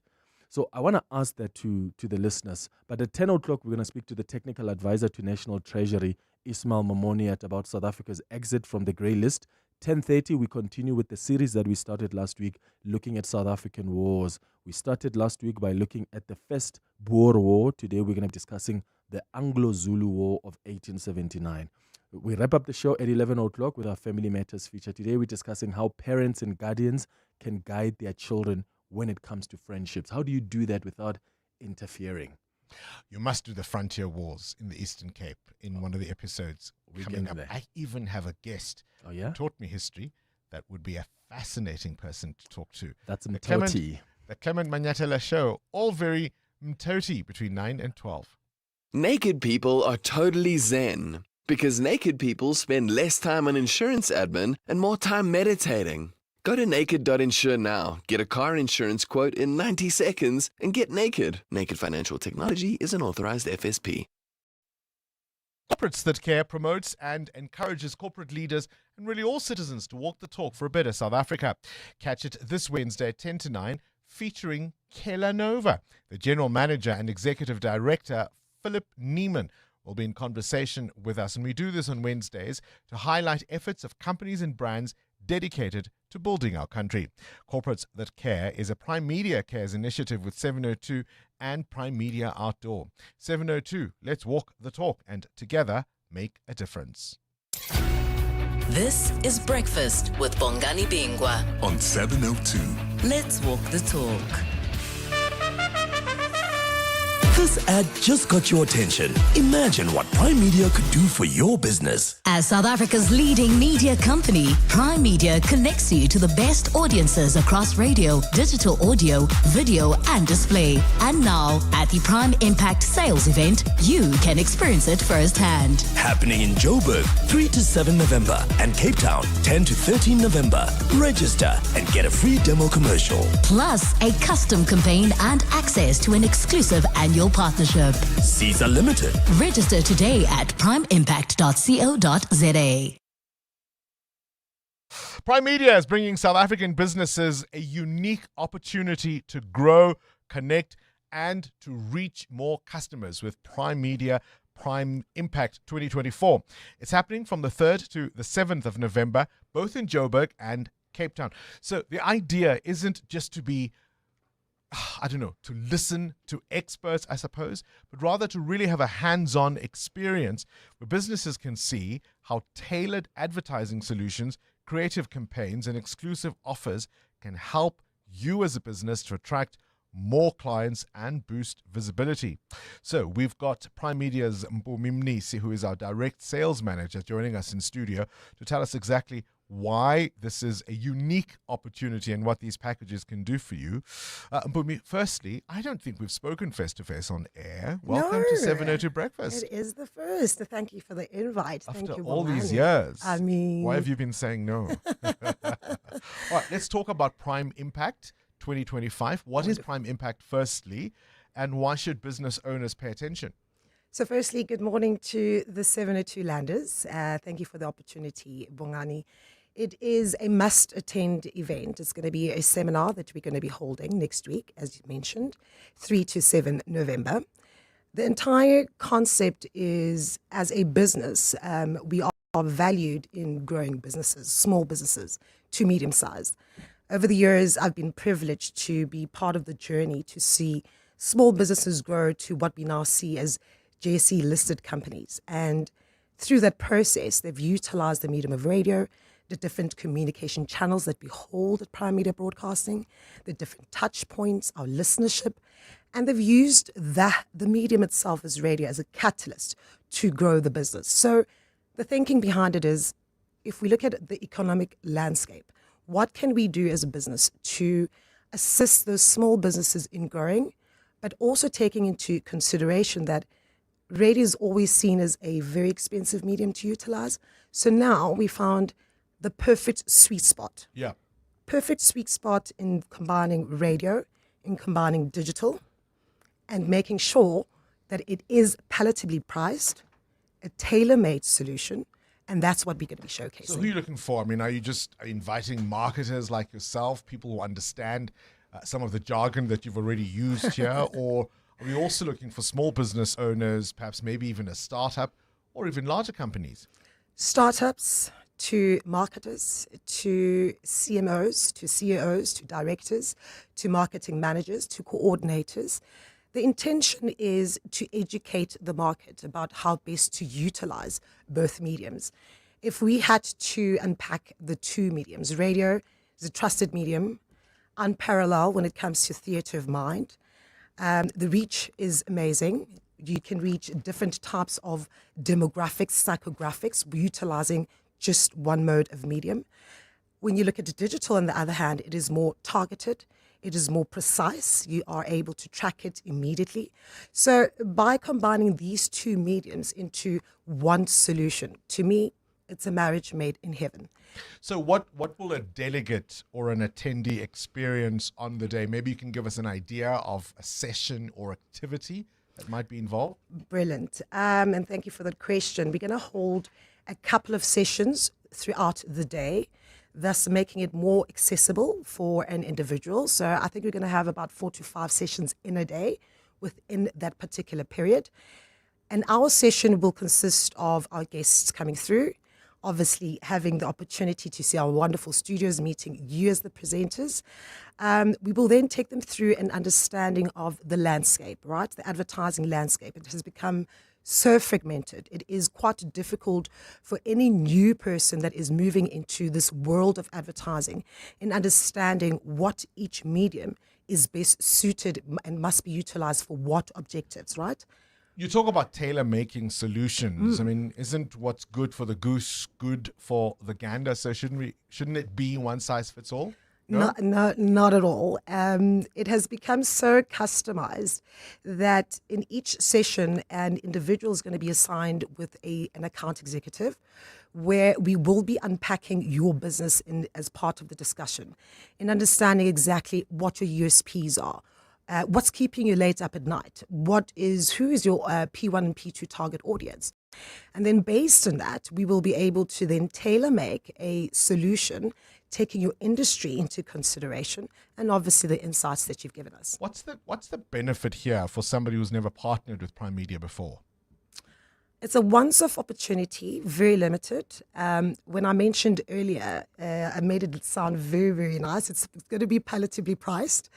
So I want to ask that to the listeners. But at 10 o'clock, we're going to speak to the technical advisor to National Treasury, Ismail Momoniat, about South Africa's exit from the grey list. 10:30, we continue with the series that we started last week, looking at South African wars. We started last week by looking at the first Boer War. Today, we're going to be discussing the Anglo-Zulu War of 1879. We wrap up the show at 11 o'clock with our Family Matters feature. Today, we're discussing how parents and guardians can guide their children when it comes to friendships. How do you do that without interfering? You must do the frontier wars in the Eastern Cape in one of the episodes coming up. I even have a guest who taught me history that would be a fascinating person to talk to. That's Mtoti. The Clement Manyatela show, all very Mtoti between 9 and 12. Naked people are totally zen because naked people spend less time on insurance admin and more time meditating. Go to naked.insure now, get a car insurance quote in 90 seconds, and get naked. Naked Financial Technology is an authorized FSP. Corporates That Care promotes and encourages corporate leaders and really all citizens to walk the talk for a better South Africa. Catch it this Wednesday at 10 to 9, featuring Kela Nova. The General Manager and Executive Director, Philip Neiman, will be in conversation with us. And we do this on Wednesdays to highlight efforts of companies and brands dedicated to building our country. Corporates That Care is a Prime Media Cares initiative with 702 and Prime Media Outdoor. 702, let's walk the talk and together make a difference. This is Breakfast with Bongani Bingwa on 702. Let's walk the talk. This ad just got your attention. Imagine what Prime Media could do for your business. As South Africa's leading media company, Prime Media connects you to the best audiences across radio, digital audio, video, and display. And now, at the Prime Impact Sales Event, you can experience it firsthand. Happening in Joburg, 3 to 7 November, and Cape Town, 10 to 13 November. Register and get a free demo commercial. Plus, a custom campaign and access to an exclusive annual partnership. Seats are limited. Register today at primeimpact.co.za. Prime Media is bringing South African businesses a unique opportunity to grow, connect, and to reach more customers with Prime Media Prime Impact 2024. It's happening from the 3rd to the 7th of November, both in Joburg and Cape Town. So the idea isn't just to be, I don't know, to listen to experts, I suppose, but rather to really have a hands-on experience where businesses can see how tailored advertising solutions, creative campaigns, and exclusive offers can help you as a business to attract more clients and boost visibility. So we've got Prime Media's Mpumi Mnisi, who is our direct sales manager, joining us in studio to tell us exactly why this is a unique opportunity and what these packages can do for you. Mpumi, firstly, I don't think we've spoken face-to-face on air. Welcome to 702 Breakfast. It is the first. Thank you for the invite. After Thank you, all Bongani. these years, I mean, why have you been saying no? All right, let's talk about Prime Impact 2025. What is Prime Impact firstly, and why should business owners pay attention? So firstly, good morning to the 702 landers. Thank you for the opportunity, Bongani. It is a must-attend event. It's going to be a seminar that we're going to be holding next week, as you mentioned, 3 to 7 November. The entire concept is, as a business, we are valued in growing businesses, small businesses to medium-sized. Over the years, I've been privileged to be part of the journey to see small businesses grow to what we now see as JSE-listed companies. And through that process, they've utilized the medium of radio, the different communication channels that we hold at Prime Media Broadcasting, the different touch points, our listenership, and they've used the medium itself as radio as a catalyst to grow the business. So the thinking behind it is, if we look at the economic landscape, what can we do as a business to assist those small businesses in growing, but also taking into consideration that radio is always seen as a very expensive medium to utilize. So now we found the perfect sweet spot. Yeah. Perfect sweet spot in combining radio, in combining digital, and making sure that it is palatably priced, a tailor-made solution, and that's what we're going to be showcasing. So who are you looking for? I mean, are you just inviting marketers like yourself, people who understand some of the jargon that you've already used here, or are we also looking for small business owners, perhaps maybe even a startup, or even larger companies? Startups to marketers, to CMOs, to CEOs, to directors, to marketing managers, to coordinators. The intention is to educate the market about how best to utilize both mediums. If we had to unpack the two mediums, radio is a trusted medium, unparalleled when it comes to theatre of mind. The reach is amazing. You can reach different types of demographics, psychographics, utilizing just one mode of medium. When you look at the digital, on the other hand, it is more targeted. It is more precise. You are able to track it immediately. So by combining these two mediums into one solution, to me, it's a marriage made in heaven. So what will a delegate or an attendee experience on the day? Maybe you can give us an idea of a session or activity that might be involved. Brilliant. And thank you for that question. We're going to hold a couple of sessions throughout the day, thus making it more accessible for an individual. So I think we're going to have about 4 to 5 sessions in a day within that particular period. And our session will consist of our guests coming through, obviously having the opportunity to see our wonderful studios, meeting you as the presenters. We will then take them through an understanding of the landscape, right? The advertising landscape. It has become so fragmented. It is quite difficult for any new person that is moving into this world of advertising in understanding what each medium is best suited and must be utilized for what objectives, right? You talk about tailor-making solutions. I mean, isn't what's good for the goose good for the gander? So shouldn't it be one size fits all? No? Not at all. It has become so customized that in each session, an individual is going to be assigned with an account executive, where we will be unpacking your business as part of the discussion, in understanding exactly what your USPs are. What's keeping you late up at night? Who is your P1 and P2 target audience? And then based on that, we will be able to then tailor-make a solution, taking your industry into consideration and obviously the insights that you've given us. What's the benefit here for somebody who's never partnered with Prime Media before? It's a once-off opportunity, very limited. When I mentioned earlier, I made it sound very, very nice. It's going to be palatably priced.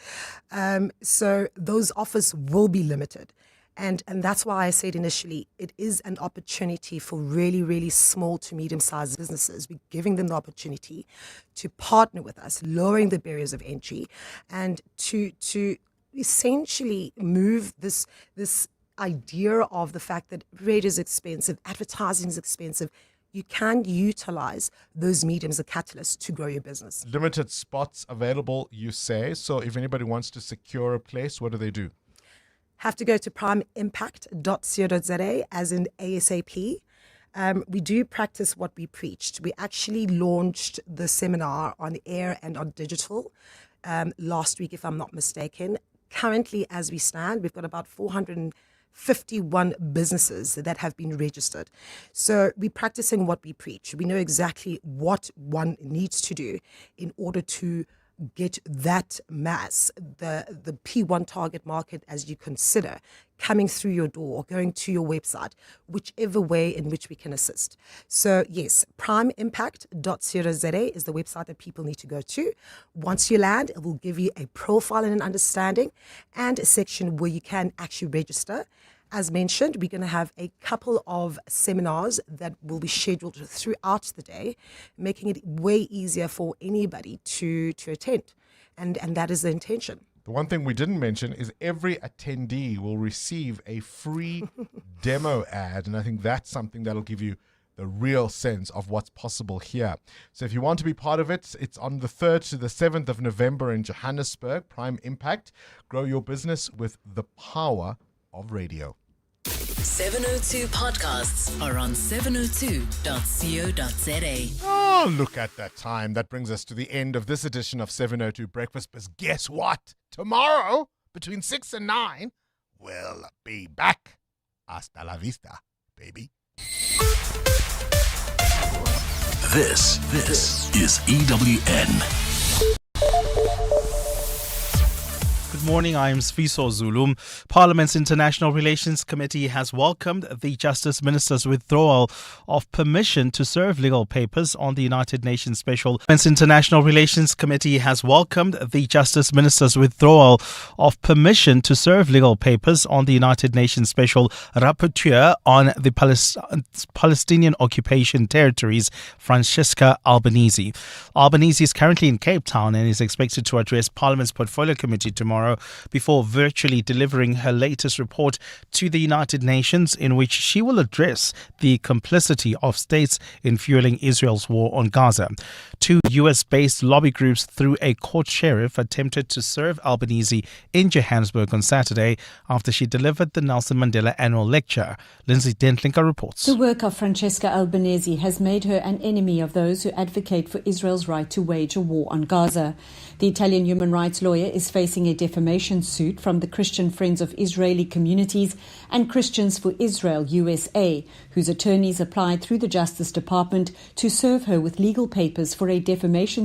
So those offers will be limited. And that's why I said initially, it is an opportunity for really, really small to medium-sized businesses. We're giving them the opportunity to partner with us, lowering the barriers of entry, and to essentially move this idea of the fact that radio is expensive, advertising is expensive. You can utilize those mediums as a catalyst to grow your business. Limited spots available, you say. So if anybody wants to secure a place, what do they do? Have to go to primeimpact.co.za, as in ASAP. We do practice what we preached. We actually launched the seminar on air and on digital last week, if I'm not mistaken. Currently, as we stand, we've got about 451 businesses that have been registered. So we're practicing what we preach. We know exactly what one needs to do in order to get that mass, the P1 target market, as you consider, coming through your door or going to your website, whichever way in which we can assist. So yes, primeimpact.co.za is the website that people need to go to. Once you land, it will give you a profile and an understanding and a section where you can actually register. As mentioned, we're going to have a couple of seminars that will be scheduled throughout the day, making it way easier for anybody to attend. And that is the intention. The one thing we didn't mention is every attendee will receive a free demo ad. And I think that's something that'll give you the real sense of what's possible here. So if you want to be part of it, it's on the 3rd to the 7th of November in Johannesburg. Prime Impact. Grow your business with the power of radio. 702 podcasts are on 702.co.za. Oh, look at that time. That brings us to the end of this edition of 702 Breakfast. But guess what? Tomorrow, between 6 and 9, we'll be back. Hasta la vista, baby. This is EWN. Good morning, I am Sfiso Zulum. Parliament's International Relations Committee has welcomed the Justice Minister's withdrawal of permission to serve legal papers on the United Nations Special. Parliament's International Relations Committee has welcomed the Justice Minister's withdrawal of permission to serve legal papers on the United Nations Special Rapporteur on the Palestinian occupation territories, Francesca Albanese. Albanese is currently in Cape Town and is expected to address Parliament's Portfolio Committee tomorrow before virtually delivering her latest report to the United Nations, in which she will address the complicity of states in fueling Israel's war on Gaza. Two US-based lobby groups, through a court sheriff, attempted to serve Albanese in Johannesburg on Saturday after she delivered the Nelson Mandela annual lecture. Lindsay Dentlinker reports. The work of Francesca Albanese has made her an enemy of those who advocate for Israel's right to wage a war on Gaza. The Italian human rights lawyer is facing a defamation suit from the Christian Friends of Israeli Communities and Christians for Israel USA, whose attorneys applied through the Justice Department to serve her with legal papers for a defamation